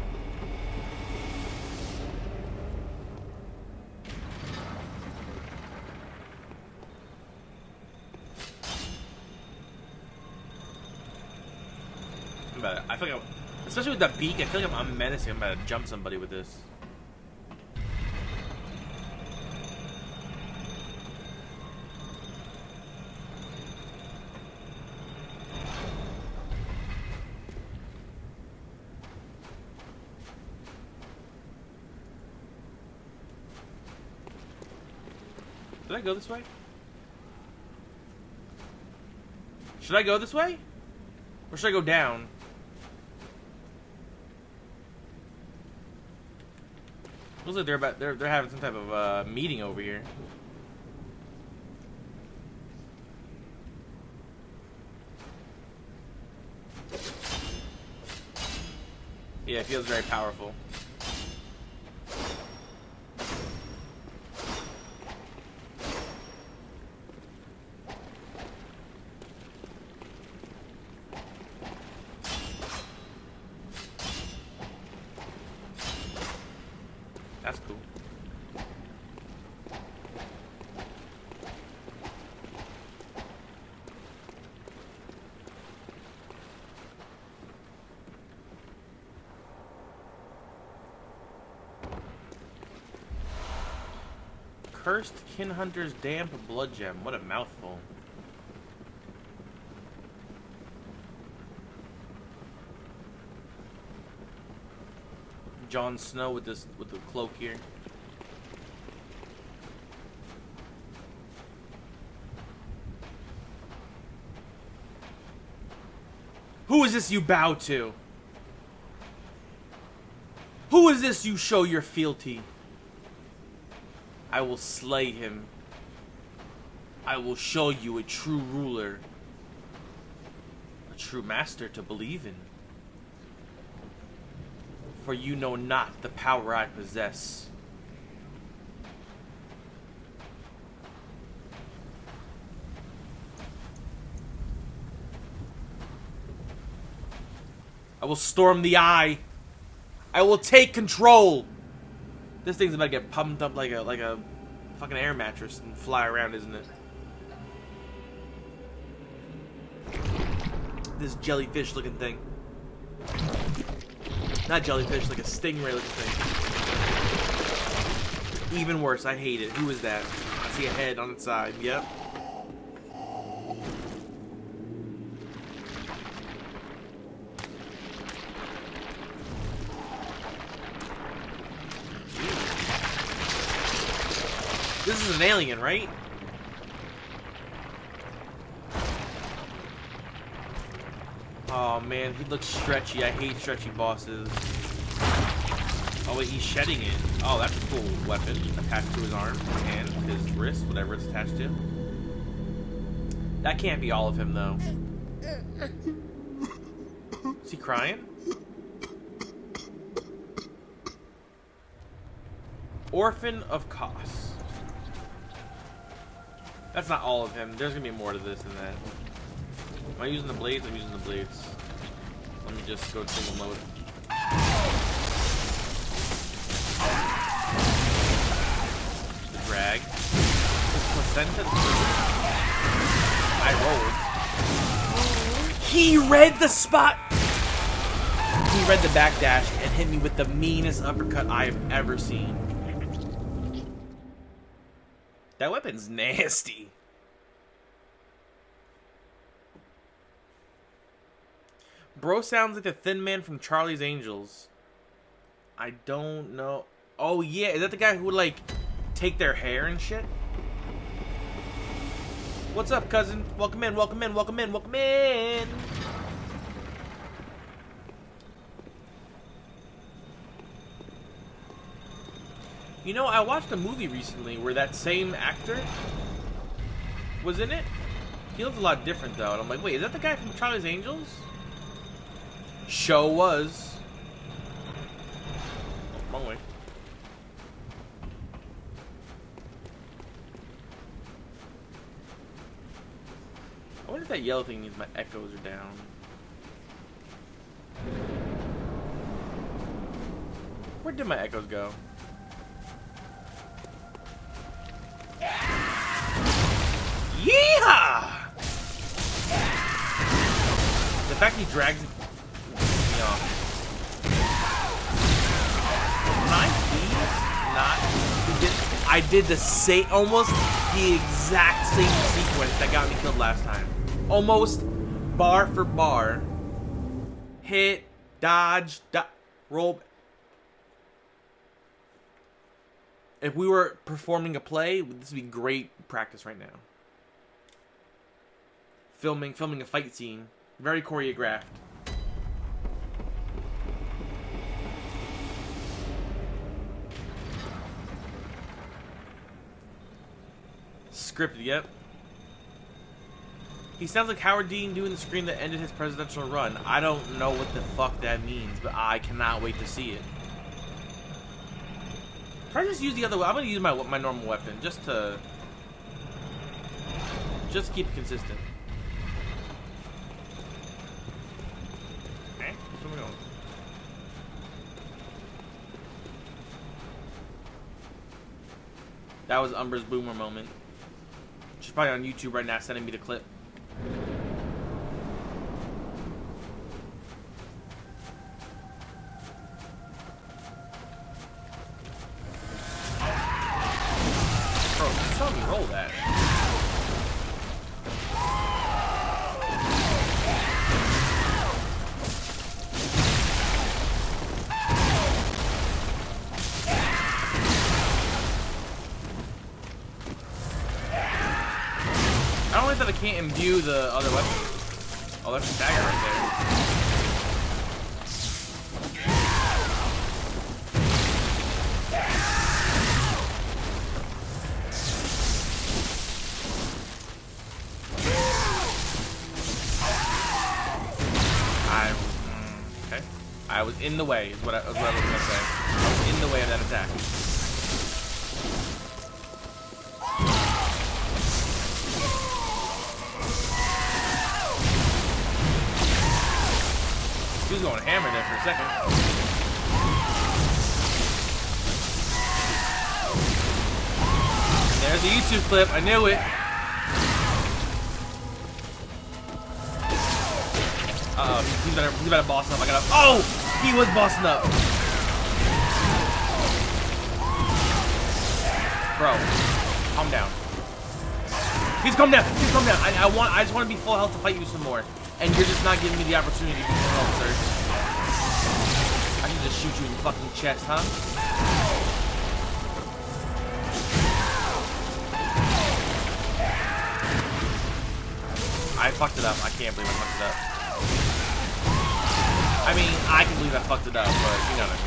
I feel like especially with that beak, I feel like I'm menacing. I'm about to jump somebody with this. Did I go this way? Should I go this way? Or should I go down? Looks like they're having some type of meeting over here. Yeah, it feels very powerful. That's cool. Cursed Kin Hunter's Damp Blood Gem. What a mouthful. Jon Snow with the cloak here. Who is this you bow to? Who is this you show your fealty? I will slay him. I will show you a true ruler. A true master to believe in. For you know not the power I possess. I will storm the eye. I will take control. This thing's about to get pumped up like a fucking air mattress and fly around, isn't it? This jellyfish looking thing. Not jellyfish, like a stingray looking thing. Even worse, I hate it. Who is that? I see a head on its side. Yep. This is an alien, right? Oh man, he looks stretchy. I hate stretchy bosses. Oh wait, he's shedding it. Oh, that's a cool weapon attached to his arm, his hand, his wrist, whatever it's attached to. That can't be all of him though. Is he crying? Orphan of Kos. That's not all of him. There's gonna be more to this than that. Am I using the blades? I'm using the blades. Let me just go single mode. The drag. This placenta. I rolled. He read the spot. He read the backdash and hit me with the meanest uppercut I have ever seen. That weapon's nasty. Bro sounds like the thin man from Charlie's Angels. I don't know. Oh yeah, is that the guy who would like take their hair and shit? What's up, cousin? Welcome in, welcome in, welcome in, welcome in. You know, I watched a movie recently where that same actor was in it. He looked a lot different though, and I'm like, wait, is that the guy from Charlie's Angels? Show was. Oh, wrong way. I wonder if that yellow thing means my echoes are down. Where did my echoes go? Yeehaw! The fact he drags it me off. I did the same, almost the exact same sequence that got me killed last time. Almost bar for bar. Hit, dodge, roll. If we were performing a play, this would be great practice right now. Filming a fight scene. Very choreographed. Scripted, yep. He sounds like Howard Dean doing the scream that ended his presidential run. I don't know what the fuck that means, but I cannot wait to see it. Try to just use the other. I'm gonna use my normal weapon just to keep it consistent. Okay, where we going? That was Umber's boomer moment. She's probably on YouTube right now sending me the clip. Bro, just tell me roll that. I don't like that I can't imbue the other weapon. Oh, that's a dagger right there. in the way, is what I was gonna say. I was in the way of that attack. He was going hammer there for a second. There's a YouTube clip. I knew it. He's better bossing up. I gotta. Oh! He was bossing up. Bro, calm down. He's calm down. He's calm down. I just want to be full health to fight you some more. And you're just not giving me the opportunity to be full health, sir. I can just shoot you in the fucking chest, huh? I fucked it up. I can't believe I fucked it up. I mean, I can believe I fucked it up, but you know what I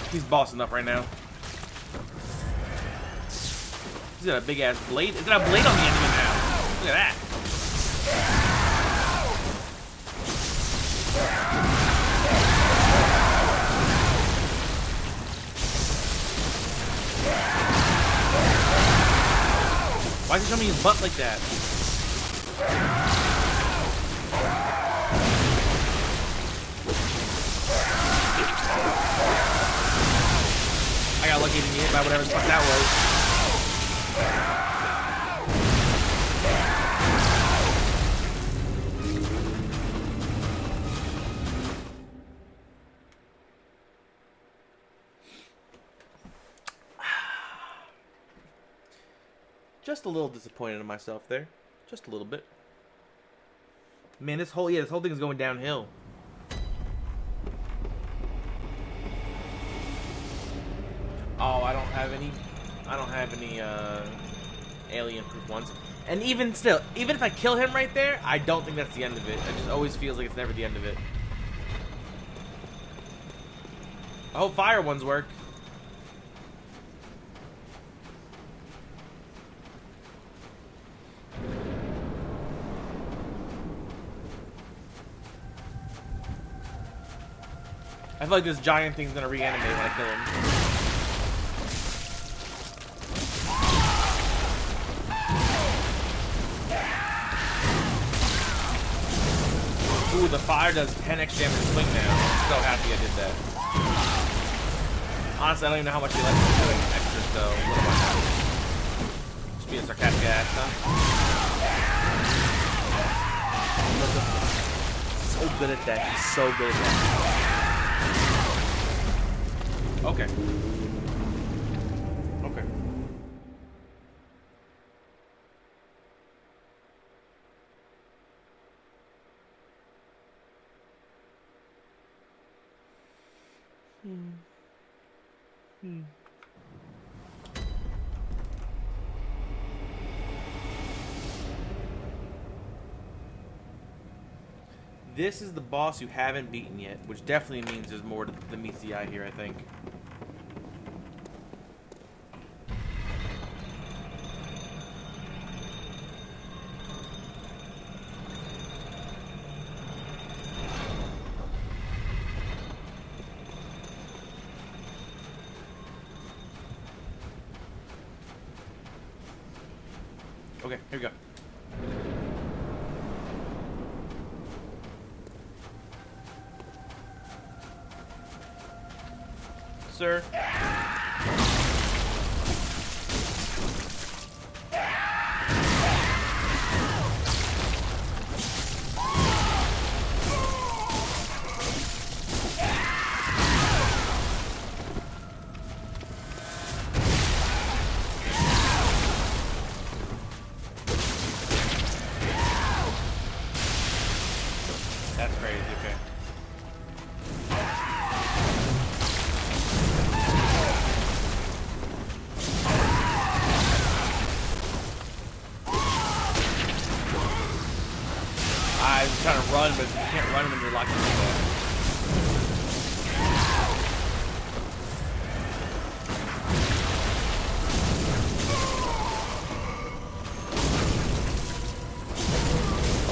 mean. He's bossing up right now. He's got a big ass blade. He's got a blade on the end of it now. Look at that. Why is he showing me his butt like that? I got lucky to get hit by whatever the fuck that was. Just a little disappointed in myself there. Just a little bit. Man, this whole thing is going downhill. Oh, I don't have any alien proof ones. And even still, even if I kill him right there, I don't think that's the end of it. It just always feels like it's never the end of it. I hope fire ones work. I feel like this giant thing's gonna reanimate when I kill him. Ooh, the fire does 10x damage swing now. I'm so happy I did that. Honestly, I don't even know how much he likes me doing extra, so what do I know? Just being sarcastic ass, huh? So good at that. He's so good at that. Okay. Okay. This is the boss you haven't beaten yet, which definitely means there's more than meets the eye here, I think. Okay, here we go. Sir. That's crazy, okay. I'm trying to run, but you can't run when you're locked in like that.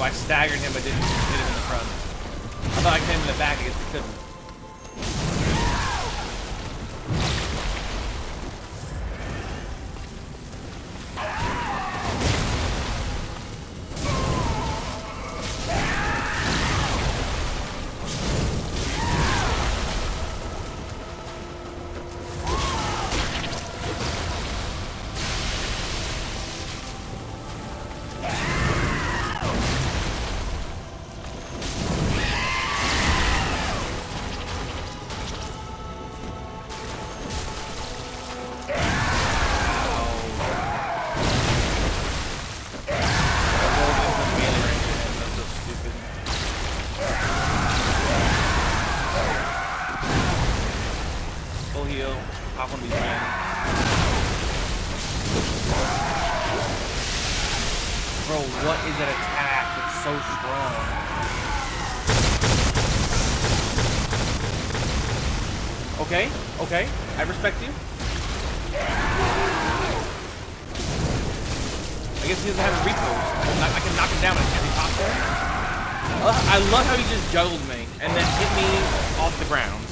I staggered him, but didn't hit him in the front. I thought I could hit him in the back, I guess I couldn't. Hop on these men. Bro, what is that attack? It's so strong. Okay, okay. I respect you. I guess he doesn't have a repost. I can knock him down, but I can't be popped there. I love how he just juggled me and then hit me off the grounds.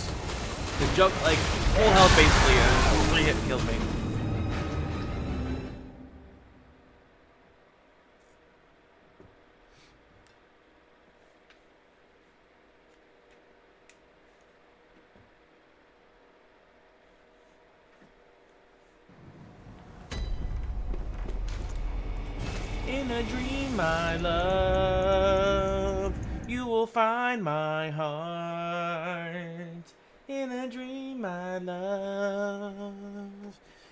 The jug, like, full health basically, 3 hit killed me. In a dream, my love, you will find my heart. In a dream, my love,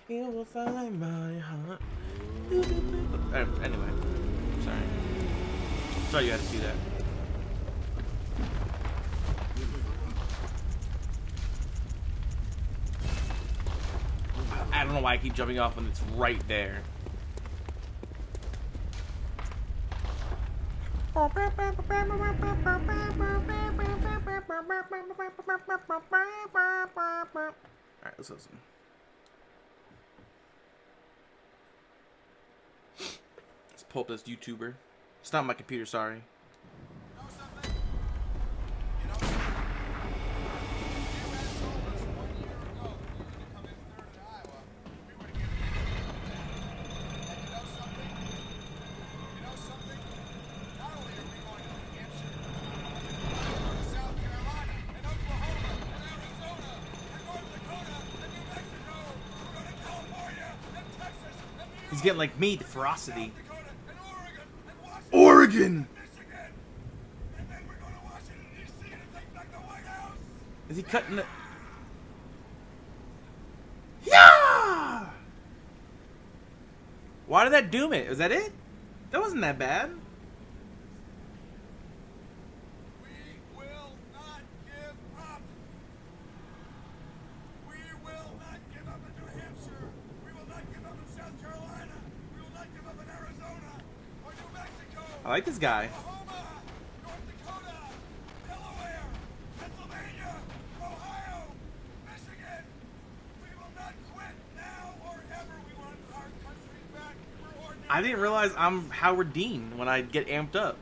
you will find my heart. Anyway, sorry. Sorry you had to see that. I don't know why I keep jumping off when it's right there. Alright, let's listen. Let's pull up this YouTuber. It's not my computer, sorry. He's getting like me, the ferocity. Oregon! Is he cutting the... Yeah! Why did that doom it? Was that it? That wasn't that bad. I like this guy. North Dakota, Delaware, Pennsylvania, Ohio, Michigan. We will not quit now or ever. We want our country back. We're ordinary. I didn't realize I'm Howard Dean when I get amped up.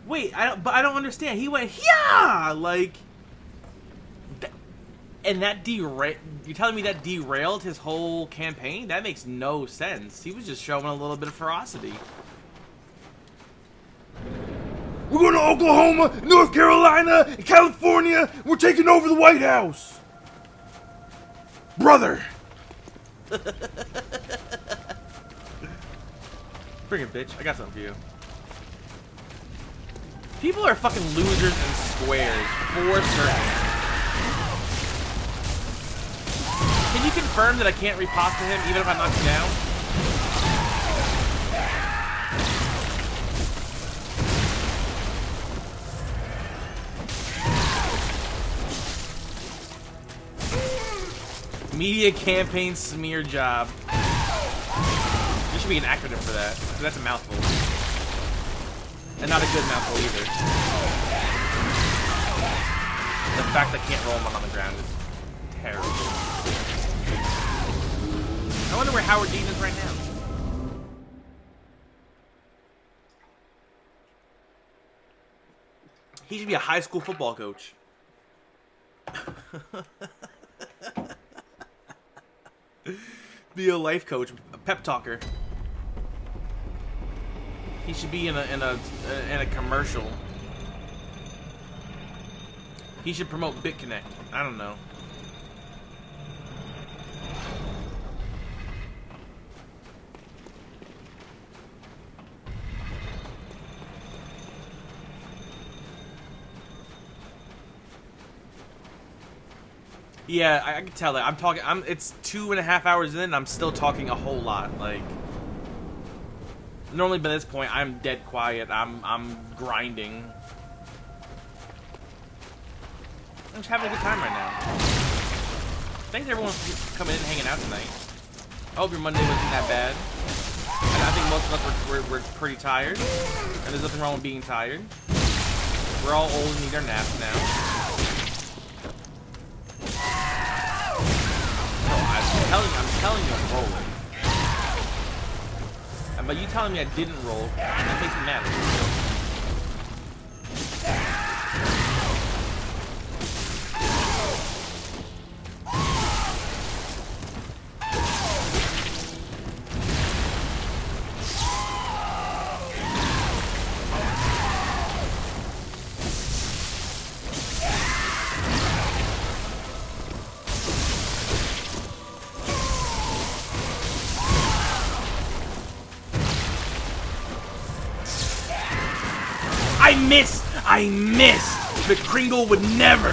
Wait, but I don't understand. He went, yeah, like, and that you're telling me that derailed his whole campaign? That makes no sense. He was just showing a little bit of ferocity. We're going to Oklahoma, North Carolina, and California. We're taking over the White House. Brother. Bring it, bitch. I got something for you. People are fucking losers and squares, for certain. Can you confirm that I can't riposta him even if I knock you down? Media campaign smear job. There should be an acronym for that. That's a mouthful. And not a good mouthful either. The fact I can't roll him on the ground is terrible. I wonder where Howard Dean is right now. He should be a high school football coach. Be a life coach, a pep talker. He should be in a commercial. He should promote BitConnect. I don't know. Yeah, I can tell that. I'm talking. It's 2.5 hours in, and I'm still talking a whole lot. Like, normally by this point, I'm dead quiet. I'm grinding. I'm just having a good time right now. Thanks everyone for coming in and hanging out tonight. I hope your Monday wasn't that bad. And I think most of us were pretty tired, and there's nothing wrong with being tired. We're all old and need our naps now. I'm telling you I'm rolling. And by you telling me I didn't roll, that makes me mad. I missed! The Kringle would never!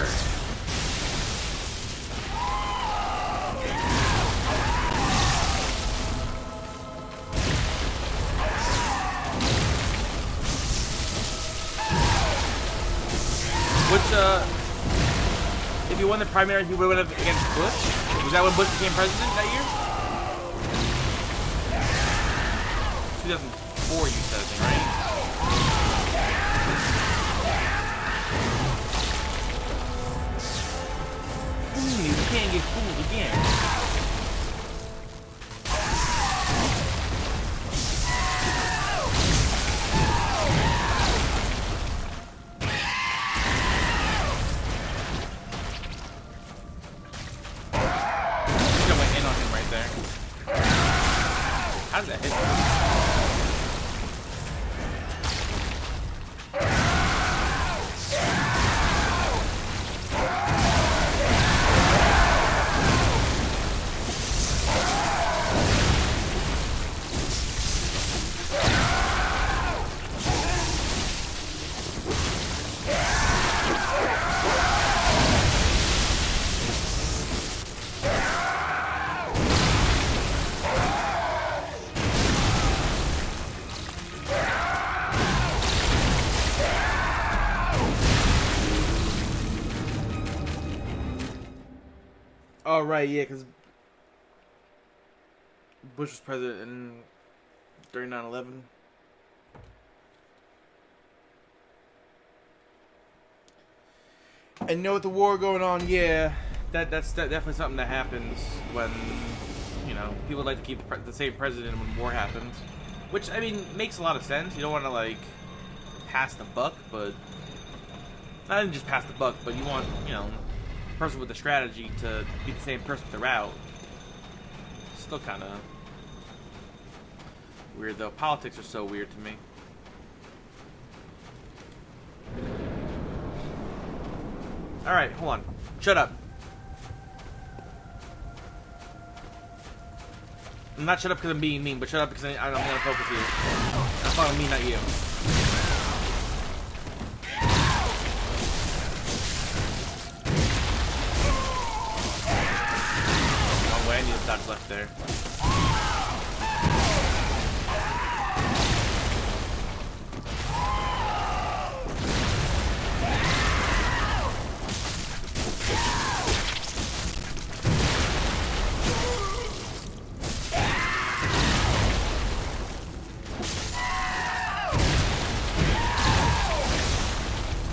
Which, if you won the primary, he would have against Bush? Was that when Bush became president that year? 2004, you said, I think, right? You can't get fooled again. I went in on him right there. How did that hit him? Oh, right, yeah, because Bush was president during 9/11. And you know, with the war going on, yeah, that's definitely something that happens when, you know, people like to keep the same president when war happens. Which, I mean, makes a lot of sense. You don't want to, like, pass the buck, but... Not even just pass the buck, but you want, you know... person with the strategy to be the same person throughout. Still kind of weird though. Politics are so weird to me. Alright, hold on. Shut up. I'm not shut up because I'm being mean, but shut up because I'm going to focus you. I'm talking me, not you. I need a dodge left there.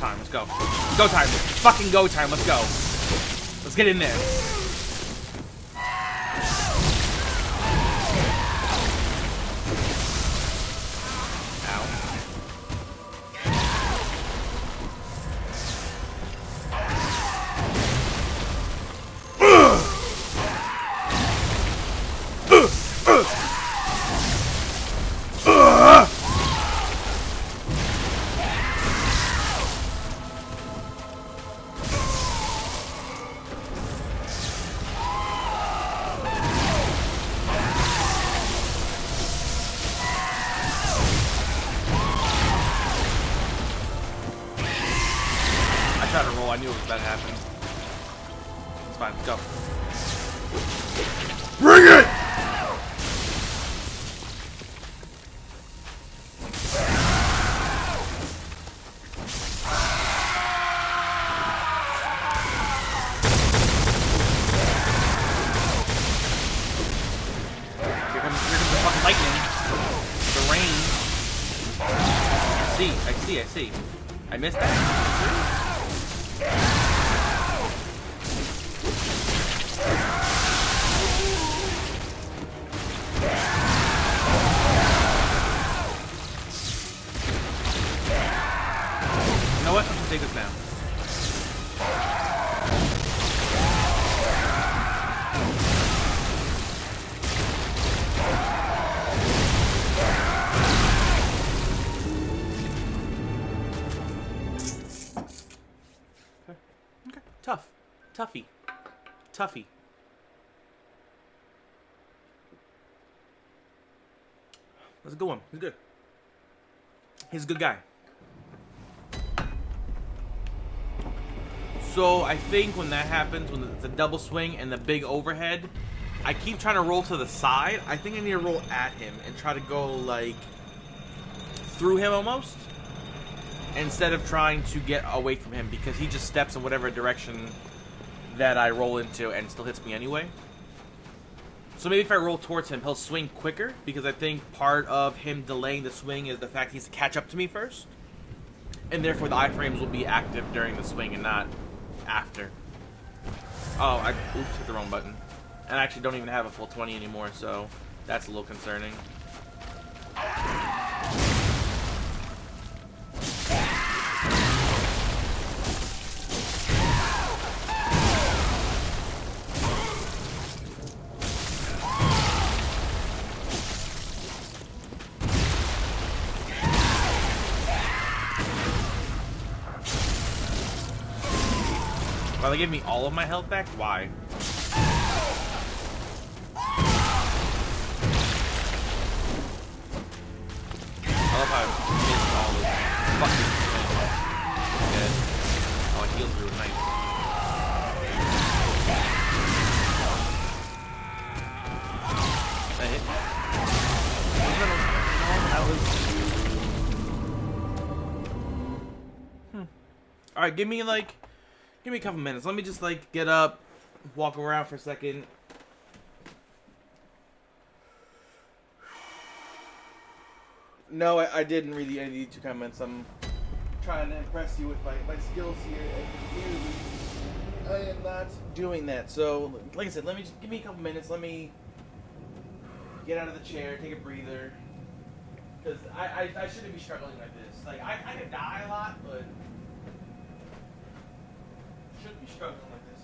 Time, let's go. Go time. Fucking go time, let's go. Let's get in there. I knew it was about to happen. It's fine, let's go. Bring it! Here comes the fucking lightning. The rain. I see. I missed that. You know what? I'm gonna take this now. Okay. Tough. Tuffy. That's a good one. He's good. He's a good guy. So I think when that happens, when it's a double swing and the big overhead, I keep trying to roll to the side. I think I need to roll at him and try to go like through him almost, instead of trying to get away from him, because he just steps in whatever direction that I roll into and still hits me anyway. So maybe if I roll towards him, he'll swing quicker, because I think part of him delaying the swing is the fact he has to catch up to me first. And therefore the iframes will be active during the swing and not after. Oh, I hit the wrong button. And I actually don't even have a full 20 anymore, so that's a little concerning. Well, they gave me all of my health back? Why? I love how I missed all those fucking things. Good. Oh, it heals really nice. That hit? No, that was... Alright, give me a couple minutes. Let me just like get up, walk around for a second. No, I didn't read any of the two comments. I'm trying to impress you with my skills here, and clearly I am not doing that. So, like I said, let me just give me a couple minutes. Let me get out of the chair, take a breather, because I shouldn't be struggling like this. Like I could die a lot, but shouldn't be struggling like this.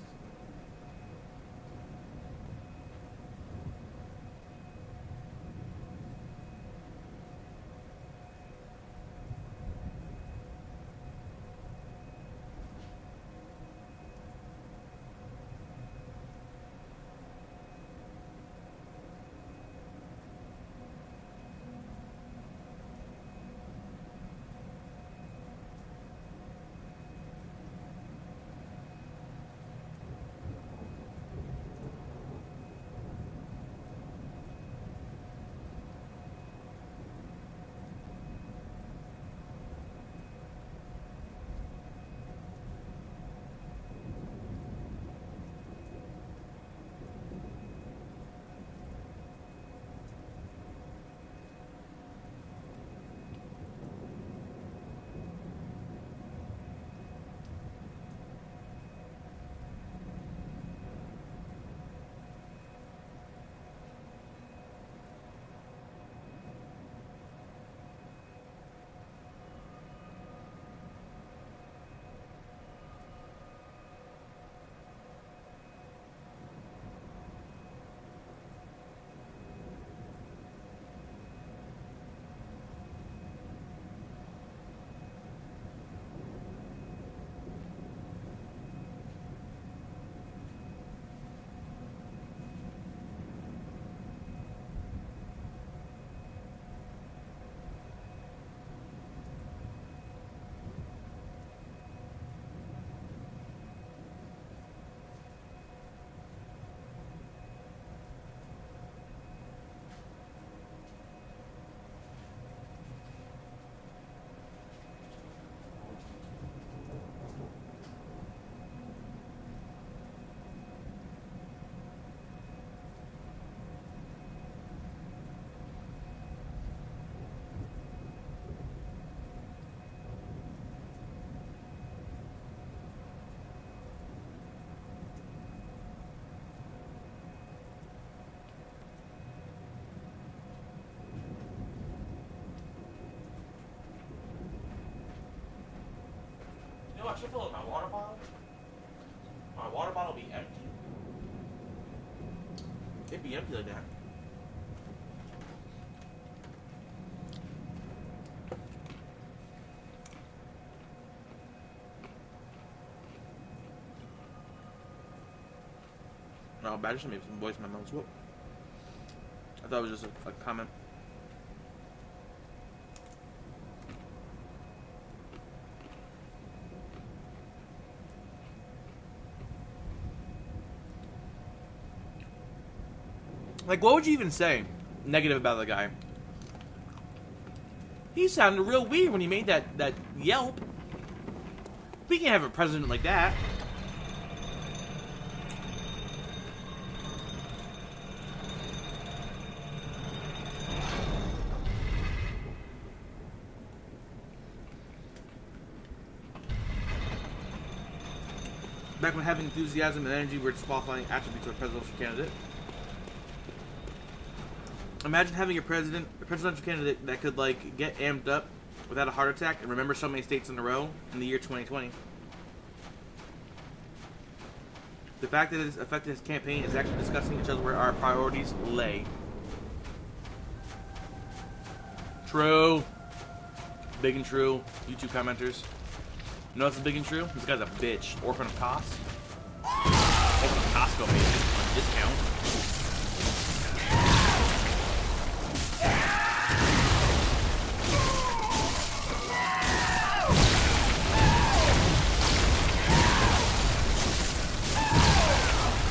I should fill up my water bottle. My water bottle be empty. It'd be empty like that. No, but I just made some voice memos. Whoop. I thought it was just a comment. Like, what would you even say negative about the guy? He sounded real weird when he made that yelp. We can't have a president like that. Back when having enthusiasm and energy were disqualifying attributes of a presidential candidate. Imagine having a presidential candidate that could, like, get amped up without a heart attack and remember so many states in a row in the year 2020. The fact that it has affected his campaign is actually discussing each other where our priorities lay. True. Big and true. YouTube commenters. You know what's big and true? This guy's a bitch. Orphan of Cost. Costco made it on discount.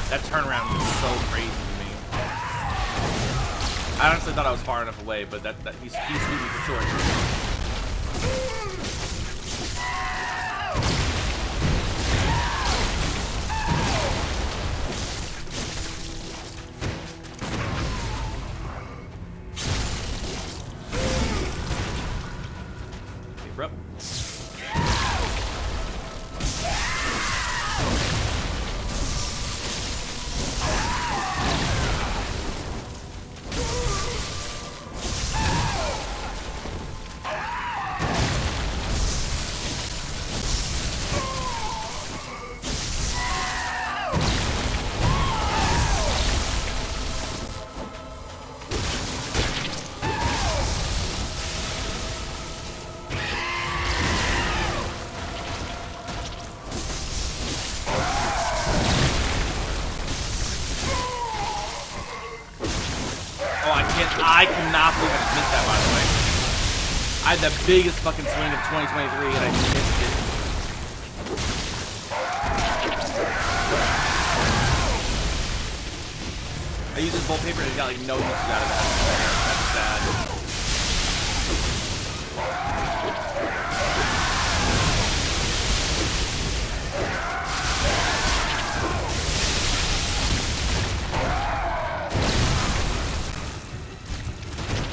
That turnaround was so crazy to me. I honestly thought I was far enough away, but he's moving for sure. I cannot believe I just missed that, by the way. I had the biggest fucking swing of 2023 and I missed it. I used this wallpaper and it got like no uses out of that. That's sad.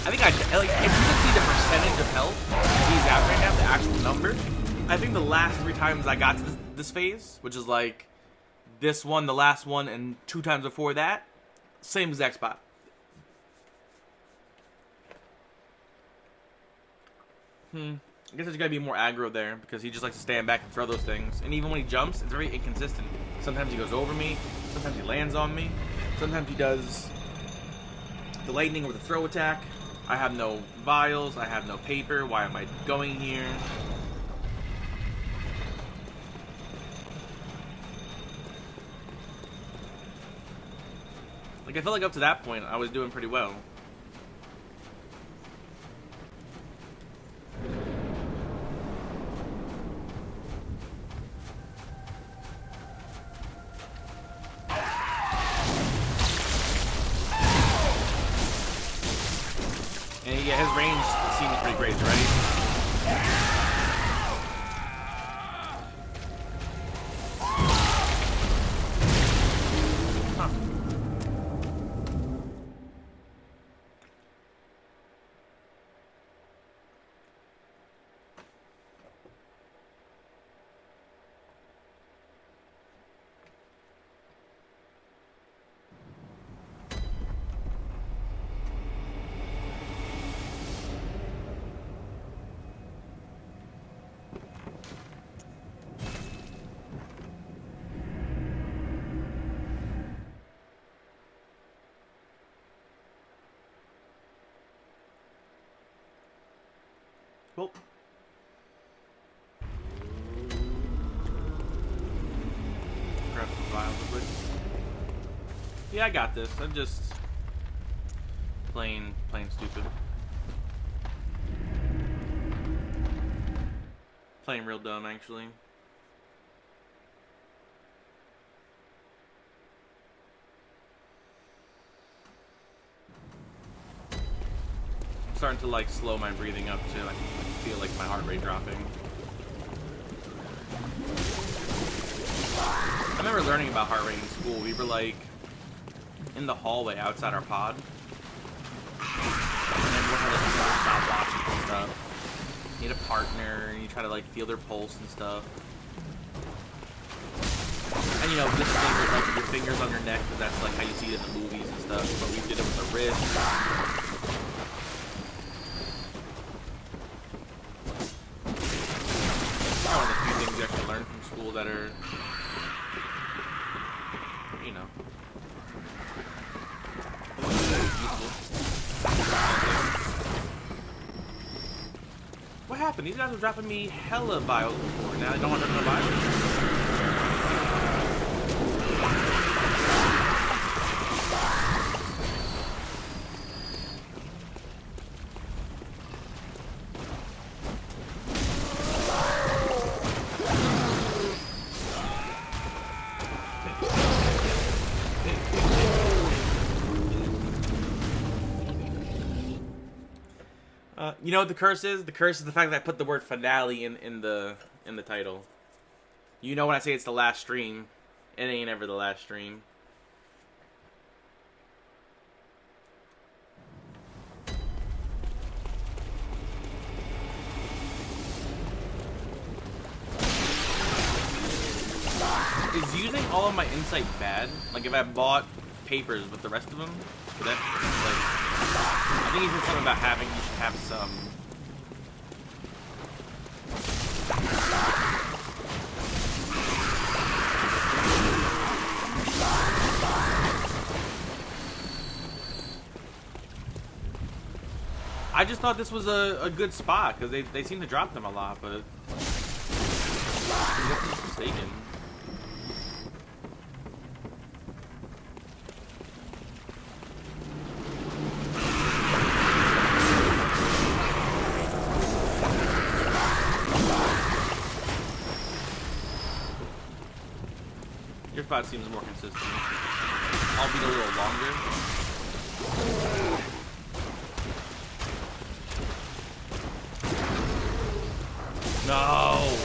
I think like, if you can see the percentage of health he's at right now, the actual number, I think the last 3 times I got to this phase, which is like this one, the last one, and 2 times before that, same exact spot. I guess there's gotta be more aggro there, because he just likes to stand back and throw those things. And even when he jumps, it's very inconsistent. Sometimes he goes over me, sometimes he lands on me, sometimes he does the lightning or the throw attack. I have no vials, I have no paper, why am I going here? Like, I felt like up to that point, I was doing pretty well. And yeah, his range seems pretty great, right? Well. Grab some vials real quick. Yeah, I got this. I'm just playing stupid. Playing real dumb, actually. I'm starting to like slow my breathing up too. I can feel like my heart rate dropping. I remember learning about heart rate in school. We were like in the hallway outside our pod, and then we'll have like stopwatches and stuff. You need a partner, and you try to like feel their pulse and stuff. And you know, this thing with like your fingers on your neck, because that's like how you see it in the movies and stuff. But we did it with the wrist. One of the few things you actually learn from school that are, you know, useful. What happened? These guys were dropping me hella vials before. Now I don't want them to vials. You know what the curse is? The curse is the fact that I put the word finale in the title. You know when I say it's the last stream, it ain't ever the last stream. Is using all of my insight bad? Like if I bought papers with the rest of them, would that like? I think you said something about having, you should have some. I just thought this was a good spot, because they seem to drop them a lot, but I'm mistaken. Your spot seems more consistent. Albeit a little longer. No!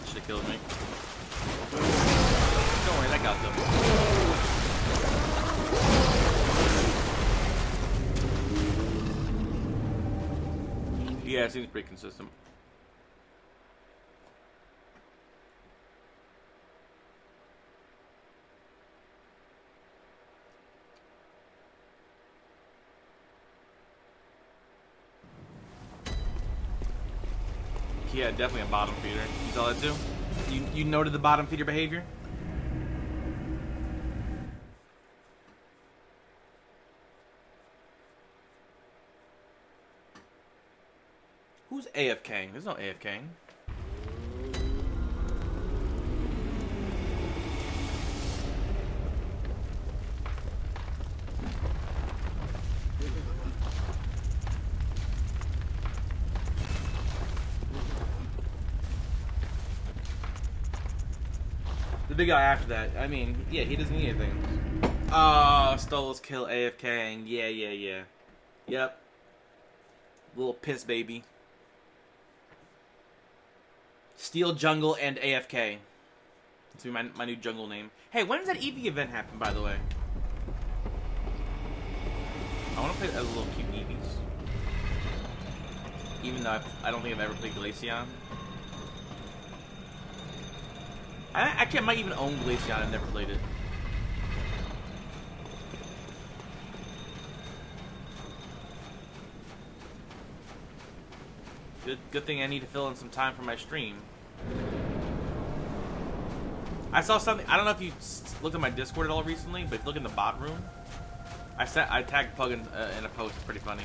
Should have killed me. Don't worry, that got them. Yeah, it seems pretty consistent. Yeah, definitely a bottom feeder. You saw that too? You noted the bottom feeder behavior? Who's AFK? There's no AFK. The big guy after that. I mean, yeah, he doesn't need anything. Oh, Stolos kill AFK. Yeah. Yep. Little piss baby. Steel Jungle and AFK. That's be my new jungle name. Hey, when does that Eevee event happen, by the way? I want to play as little cute Eevees. Even though I don't think I've ever played Glaceon. Actually, I might even own Glaceon. I've never played it. Good thing I need to fill in some time for my stream. I saw something. I don't know if you looked at my Discord at all recently, but if you look in the bot room, I tagged Pug in a post. It's pretty funny.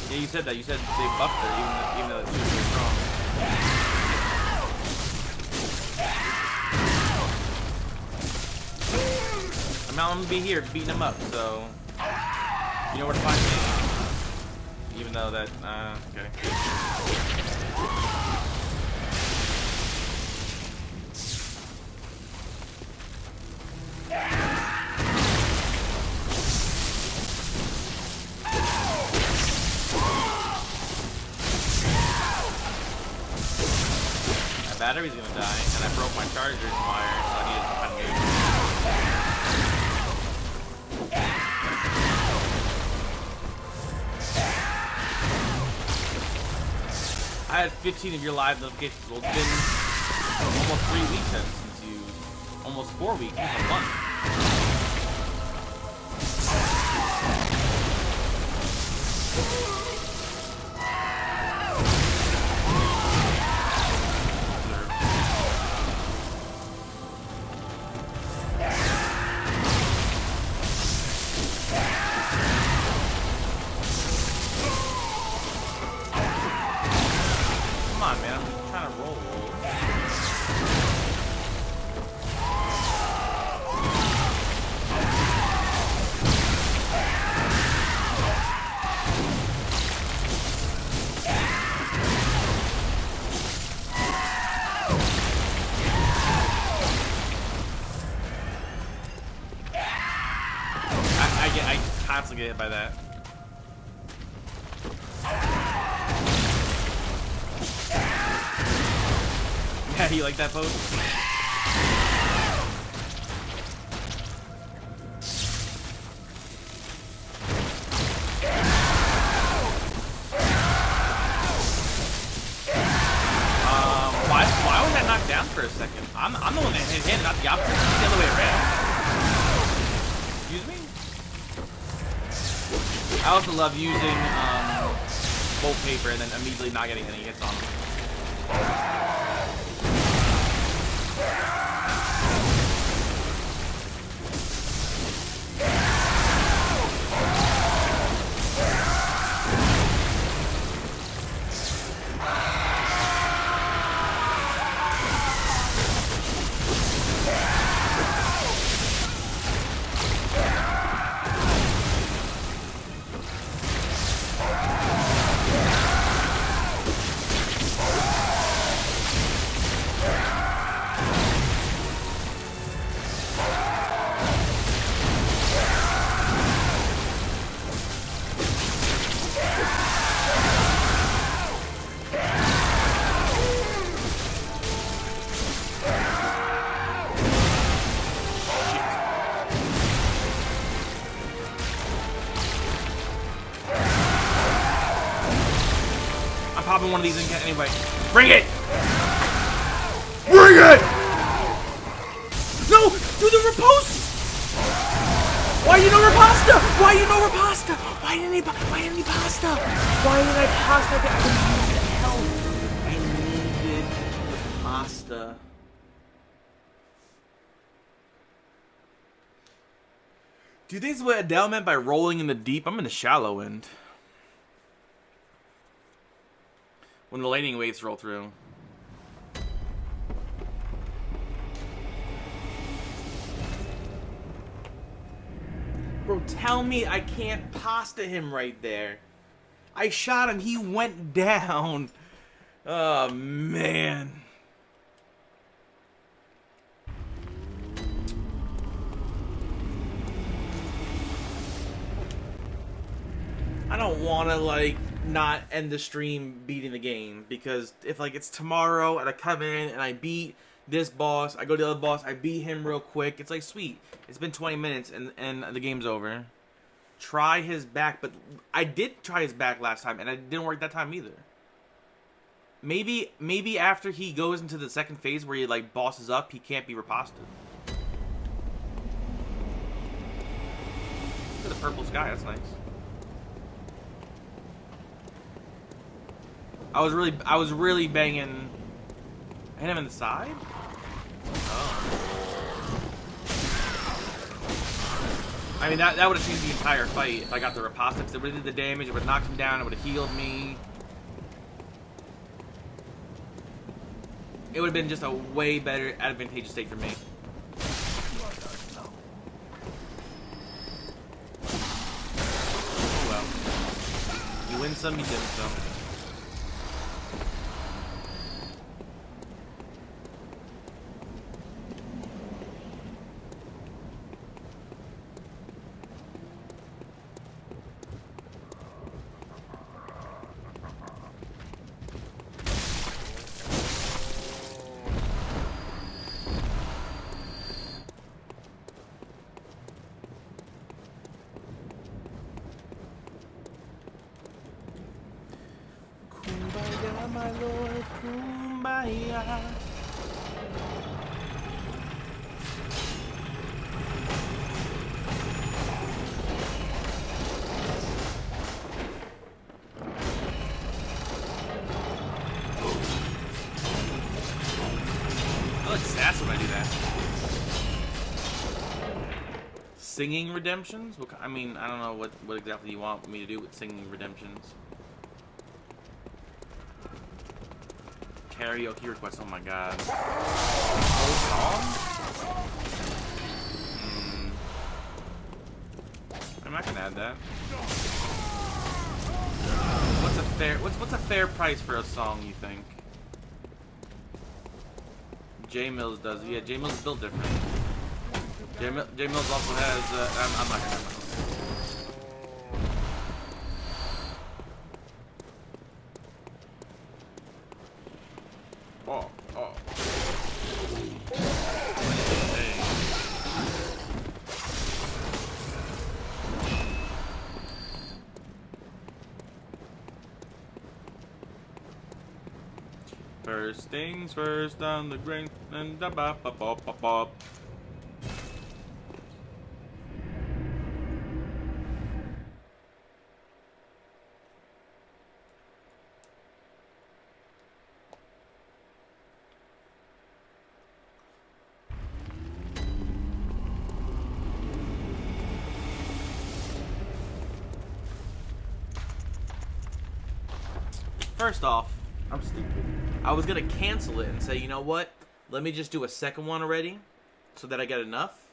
Yeah, you said that. You said they buffed her, even though she was really strong. I'm gonna be here beating him up, so you know where to find me. Even though that, okay. My battery's gonna die, and I broke my charger wire, so I need to find a new. I had 15 of your live notifications. Well, it's been almost 3 weeks since you, almost 4 weeks, almost a month. I constantly get hit by that. Yeah, you like that pose? Why was that knocked down for a second? I'm the one that hit him, not the opposite. It's the other way around. Excuse me? I also love using bolt paper and then immediately not getting any hits on them. Popping one of these in anyway. Bring it! Bring it! No! Do the riposte! Why you no riposta? Why you no riposta? Why didn't he pasta? Why did I pasta? I needed help. I needed the pasta. Do you think this is what Adele meant by rolling in the deep? I'm in the shallow end. When the landing waves roll through. Bro, tell me I can't pasta him right there. I shot him, he went down. Oh, man. I don't want to, like, not end the stream beating the game, because if like it's tomorrow and I come in and I beat this boss, I go to the other boss, I beat him real quick, it's like sweet, it's been 20 minutes and the game's over. Try his back, but I did try his back last time and it didn't work that time either. Maybe after he goes into the second phase where he like bosses up, he can't be riposted. Look at the purple sky. That's nice. I was really banging. I hit him in the side. Oh. I mean, that would have changed the entire fight if I got the riposte, because it would have did the damage, it would have knocked him down, it would have healed me. It would have been just a way better, advantageous state for me. Oh well. You win some, you didn't some. Kumbaya, my lord, kumbaya. I look sass when I do that. Singing redemptions? I mean, I don't know what exactly you want me to do with singing redemptions. Karaoke request, oh my god. Whole song? I'm not gonna add that. What's a fair price for a song, you think? J Mills does. Yeah, J Mills is built different. J Mills also has I'm not gonna have Oh. Hey. First things first on the grain and da ba ba ba ba ba. First off, I'm stupid. I was gonna cancel it and say, you know what? Let me just do a second one already, so that I get enough.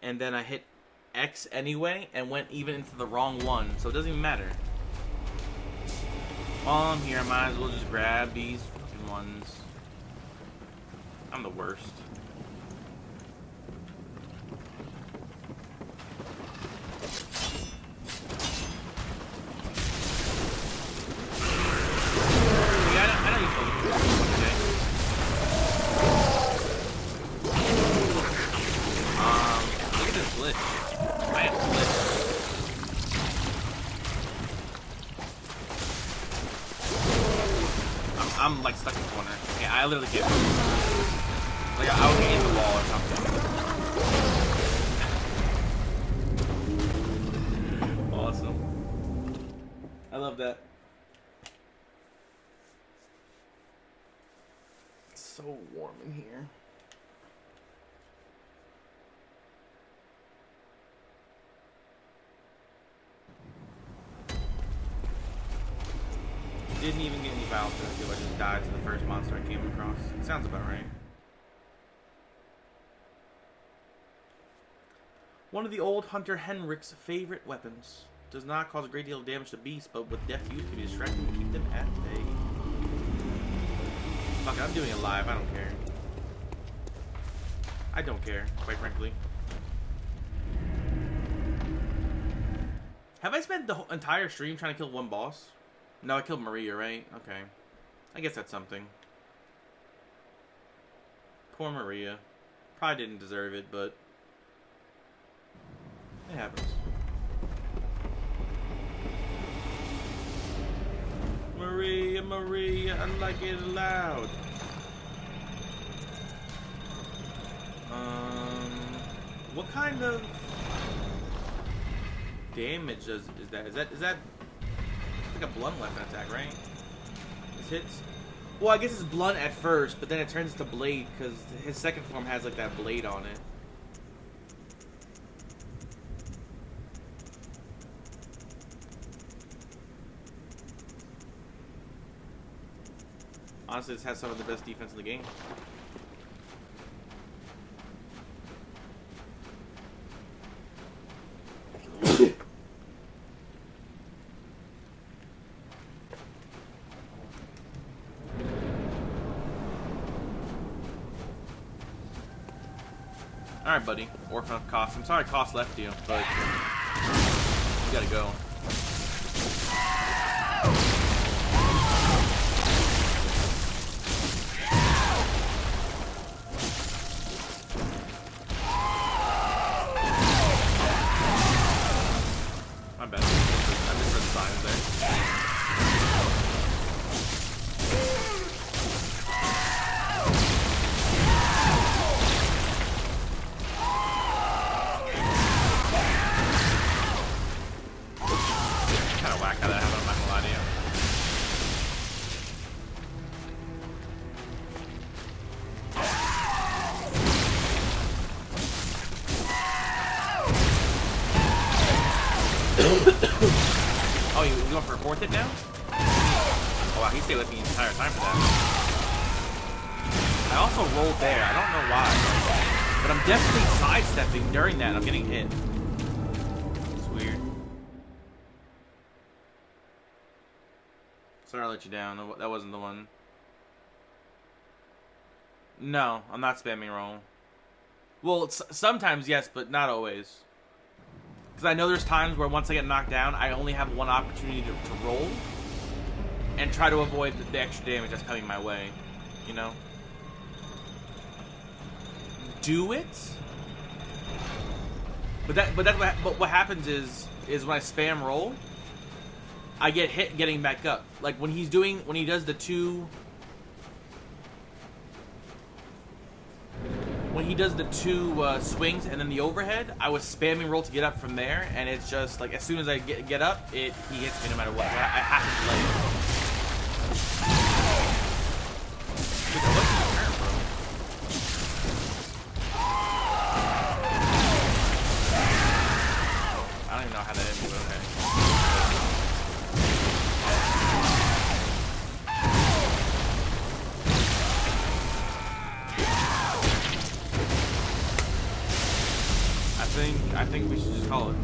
And then I hit X anyway, and went even into the wrong one, so it doesn't even matter. While I'm here, I might as well just grab these fucking ones. I'm the worst. I'm like stuck in the corner. Yeah, I literally can't move. Like I would be in the wall or something. Awesome. I love that. It's so warm in here. Didn't even get any vials to I just died to the first monster I came across. It sounds about right. One of the old Hunter Henrik's favorite weapons. Does not cause a great deal of damage to beasts, but with death use can be distracting to keep them at bay. Fuck it, I'm doing it live, I don't care. I don't care, quite frankly. Have I spent the whole entire stream trying to kill one boss? No, I killed Maria, right? Okay. I guess that's something. Poor Maria. Probably didn't deserve it, but it happens. Maria, Maria, I like it loud. What kind of damage is that? Is that it's like a blunt weapon attack, right? This hits. Well, I guess it's blunt at first, but then it turns to blade because his second form has like that blade on it. Honestly, this has some of the best defense in the game. Alright, buddy. Orphan of Cost. I'm sorry Cost left you, but you gotta go. My bad. I misread the signs there. Kind of whack how that happened, I'm not gonna lie to you. Oh, you going for a fourth hit now? Oh wow, he stayed with me the entire time for that. I also rolled there. I don't know why, but I'm definitely sidestepping during that. I'm getting hit. It's weird. Sorry I let you down. That wasn't the one. No, I'm not spamming roll. Well, sometimes yes, but not always. Because I know there's times where once I get knocked down, I only have one opportunity to roll and try to avoid the extra damage that's coming my way. You know? Do it? But what happens is when I spam roll, I get hit getting back up. Like when he does the two swings and then the overhead, I was spamming roll to get up from there, and it's just like as soon as I get up, he hits me no matter what. I have to delay it. Dude, that wasn't a turn, bro. I don't even know how that hit me, but okay. I think we should just call it.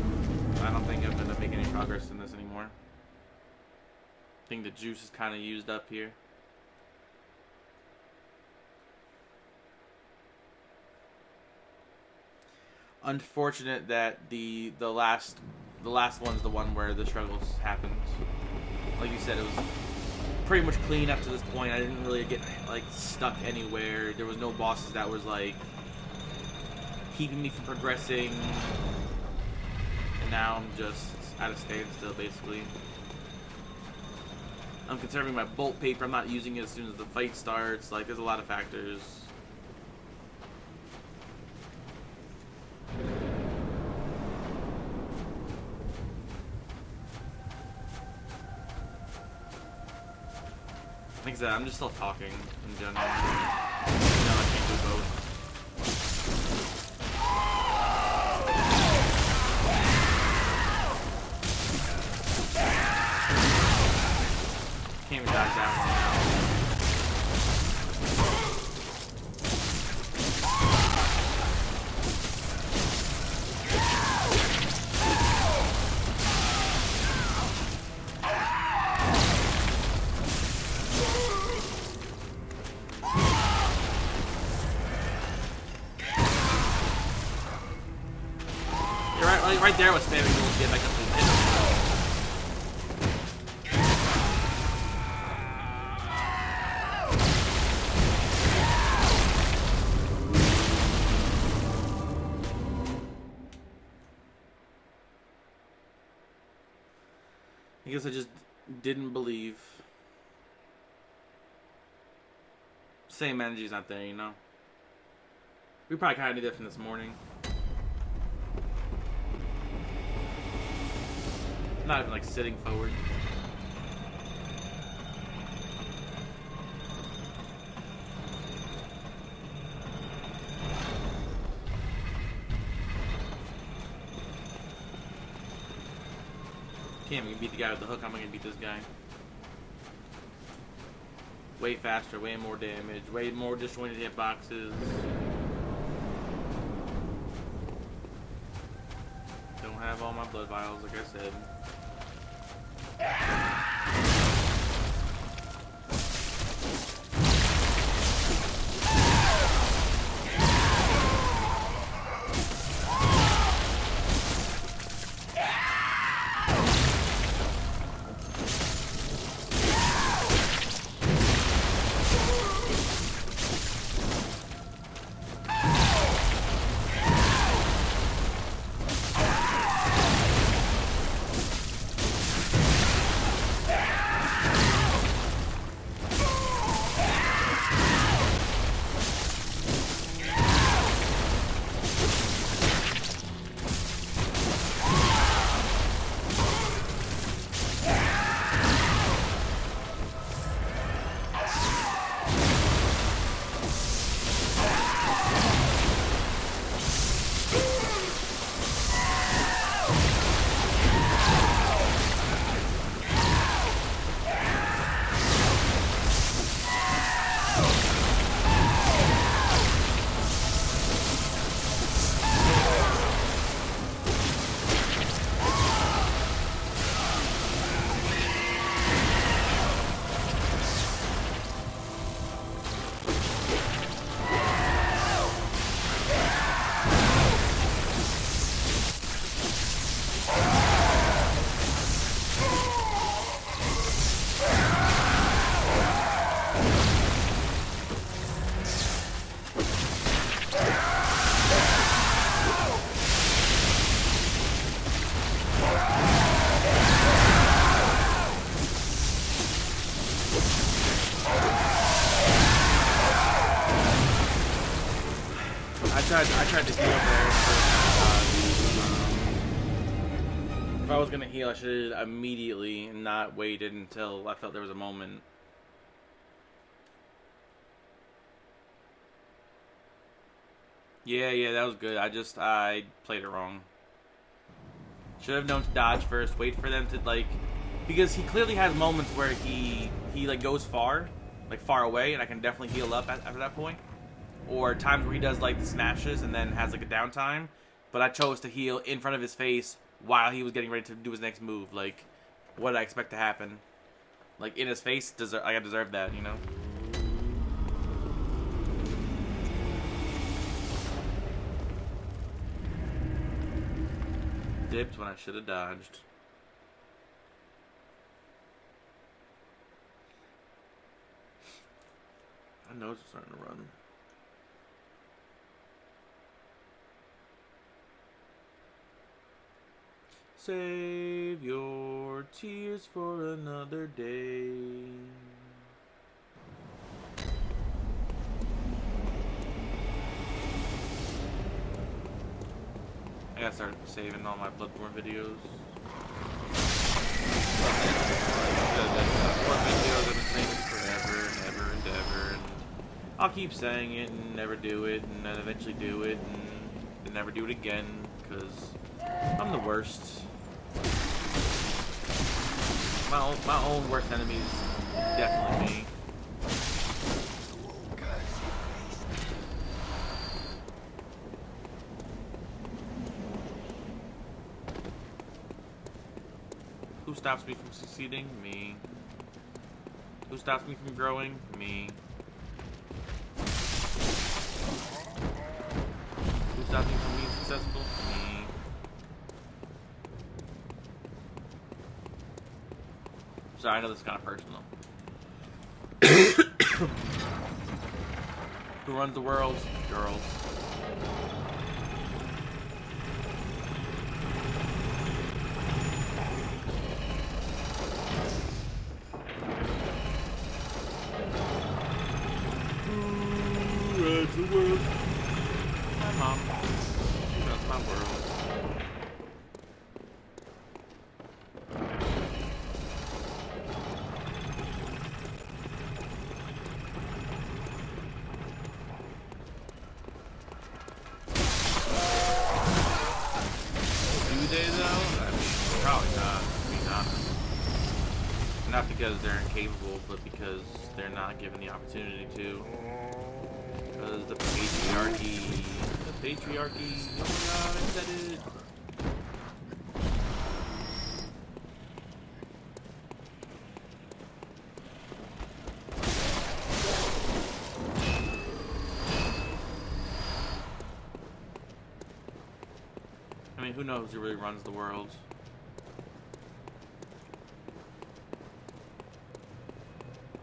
I don't think I'm going to make any progress in this anymore. I think the juice is kind of used up here. Unfortunate that the last one's the one where the struggles happened. Like you said, it was pretty much clean up to this point. I didn't really get like stuck anywhere. There was no bosses that was like keeping me from progressing, and now I'm just at a standstill basically. I'm conserving my bolt paper. I'm not using it as soon as the fight starts. Like, there's a lot of factors. Like I said, I'm just still talking in general. I can't do both. Can't even dodge that one now. You're right there with spamming rules to get back up to the pit. I guess I just didn't believe. Same energy's not there, you know? We probably kind of knew that from this morning. Not even like sitting forward. Can't even beat the guy with the hook. I'm gonna beat this guy. Way faster, way more damage, way more disjointed hitboxes. Don't have all my blood vials, like I said. I tried to heal there. If I was gonna heal, I should have immediately not waited until I felt there was a moment. Yeah, that was good. I played it wrong. Should have known to dodge first, wait for them to, like, because he clearly has moments where he like goes far away, and I can definitely heal up after that point. Or times where he does like the smashes and then has like a downtime, but I chose to heal in front of his face while he was getting ready to do his next move. Like, what did I expect to happen? Like, in his face, I deserve that, you know? Dipped when I should have dodged. My nose is starting to run. Save your tears for another day. I gotta start saving all my Bloodborne videos. Bloodborne videos, I've been saying this forever and ever and ever, and I'll keep saying it and never do it, and then eventually do it, and never do it again, because I'm the worst. My own worst enemy is definitely me. Who stops me from succeeding? Me. Who stops me from growing? Me. Who stops me from being successful? Me. Sorry, I know this is kind of personal. Who runs the world? Girls. Who the world. My mom. She knows my world. Do they though? I mean, probably not, to be honest. Not because they're incapable, but because they're not given the opportunity to. Because the patriarchy. The patriarchy. Oh my god, I said it. I mean, who knows who really runs the world?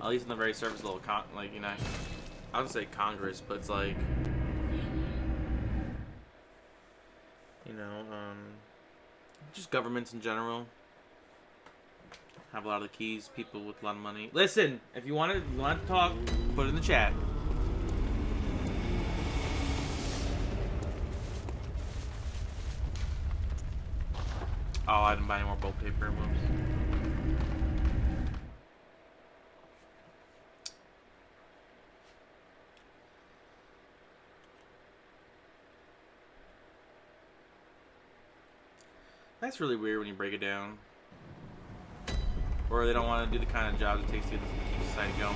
At least in the very surface level, like, you know, I would say Congress, but it's like, you know, just governments in general have a lot of the keys. People with a lot of money. Listen, if you want to talk, put it in the chat. Oh, I didn't buy any more bulk paper. Whoops. That's really weird when you break it down. Or they don't want to do the kind of job it takes to keep society going.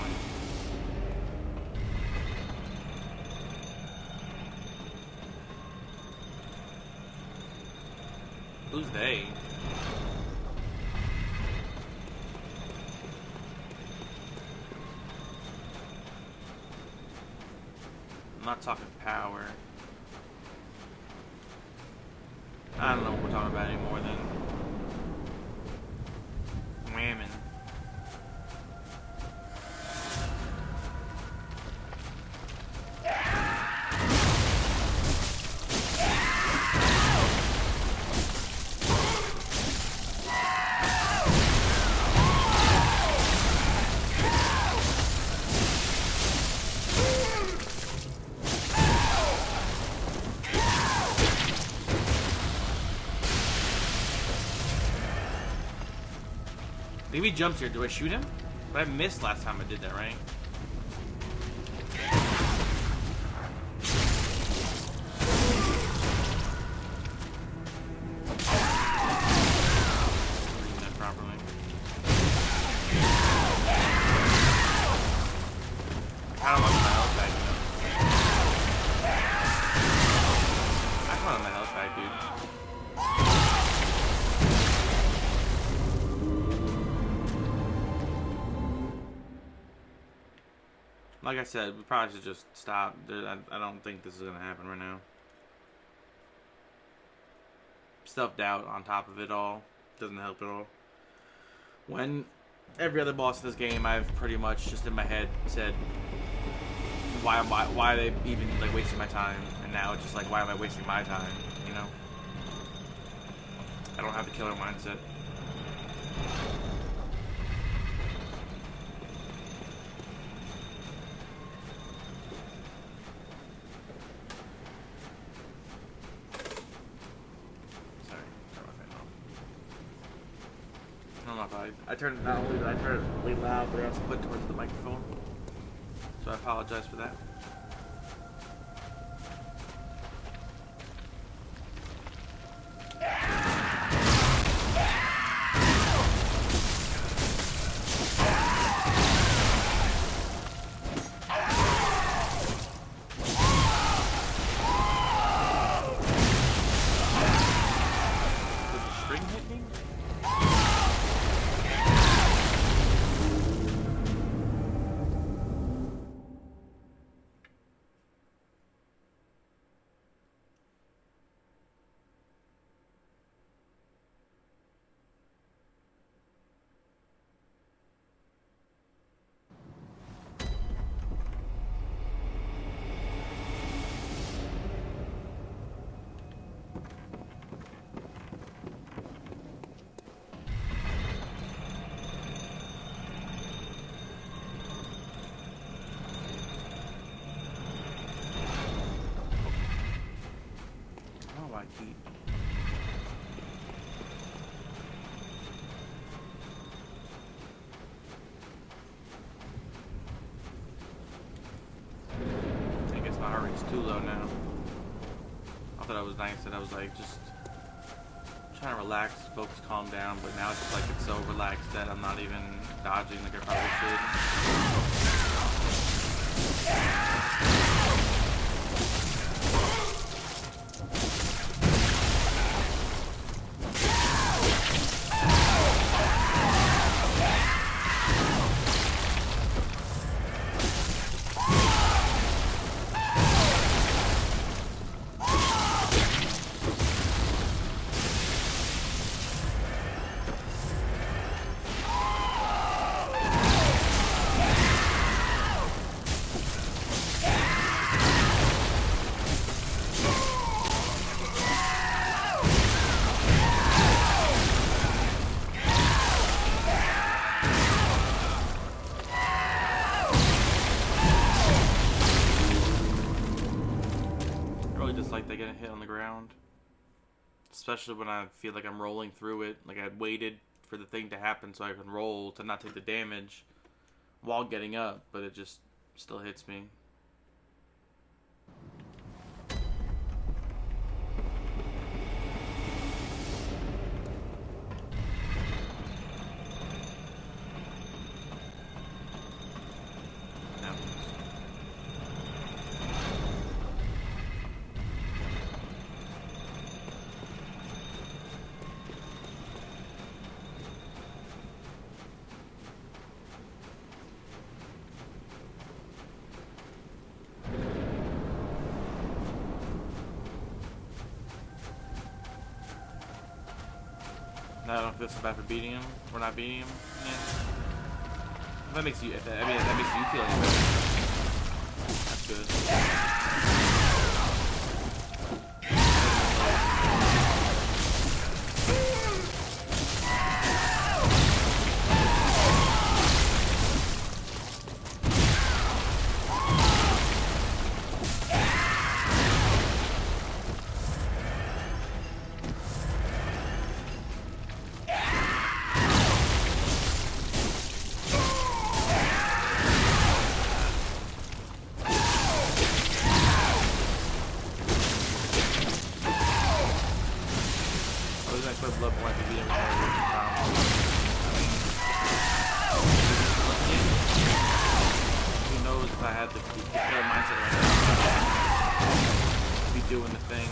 Who's they? I'm not talking power. I don't know what we're talking about anymore then. Whamming. If he jumps here, do I shoot him? But I missed last time I did that, right? Reading that properly. I kind of want my health back, you know? I kind of want my health back, dude. Like I said, we probably should just stop. I don't think this is going to happen right now. Self-doubt on top of it all doesn't help at all. When every other boss in this game, I've pretty much just in my head said, why are they even like wasting my time? And now it's just like, why am I wasting my time? You know? I don't have the killer mindset. I turned it not only did I turn it really loud, but I also put it towards the microphone. So I apologize for that. Did the string hit me? feet. I guess my heart rate's too low now. I thought it was nice that I was like just trying to relax, focus, calm down, but now it's just like it's so relaxed that I'm not even dodging like I probably should. Like they get hit on the ground, especially when I feel like I'm rolling through it. Like I waited for the thing to happen so I can roll to not take the damage while getting up, but it just still hits me. I don't know if this is bad for beating him or not beating him. Yeah. If that makes you, if that, I mean, if that makes you feel any better, that's good. Bloodborne to beat him with who knows if I had the mindset right now, be doing the thing.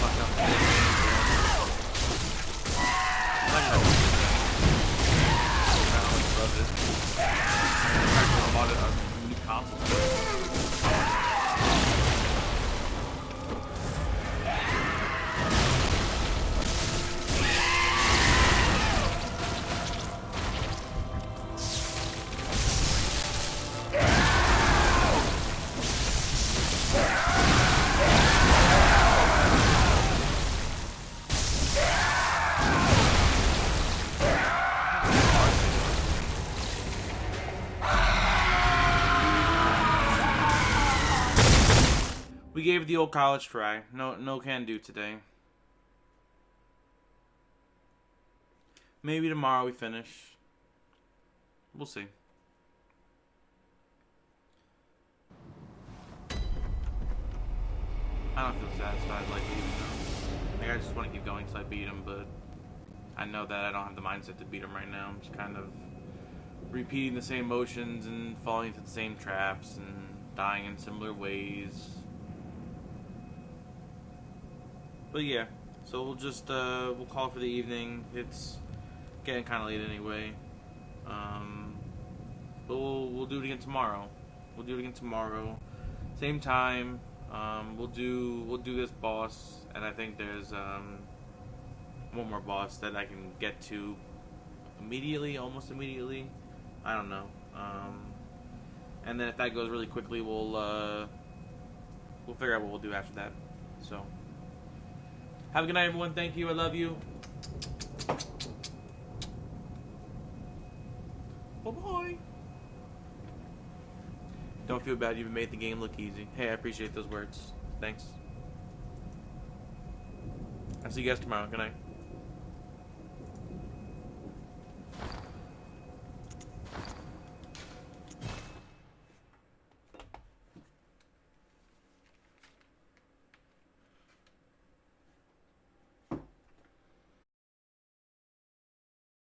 Fuck up. I love this. I bought a new console. We gave the old college try. No can do today. Maybe tomorrow we finish. We'll see. I don't feel satisfied like beating him. Like I just want to keep going until I beat him, but I know that I don't have the mindset to beat him right now. I'm just kind of repeating the same motions and falling into the same traps and dying in similar ways. But yeah, so we'll just we'll call for the evening. It's getting kind of late anyway. But we'll do it again tomorrow. We'll do it again tomorrow, same time. We'll do this boss, and I think there's one more boss that I can get to immediately, almost immediately. I don't know. And then if that goes really quickly, we'll figure out what we'll do after that. So. Have a good night, everyone. Thank you. I love you. Bye-bye. Don't feel bad. You've made the game look easy. Hey, I appreciate those words. Thanks. I'll see you guys tomorrow. Good night.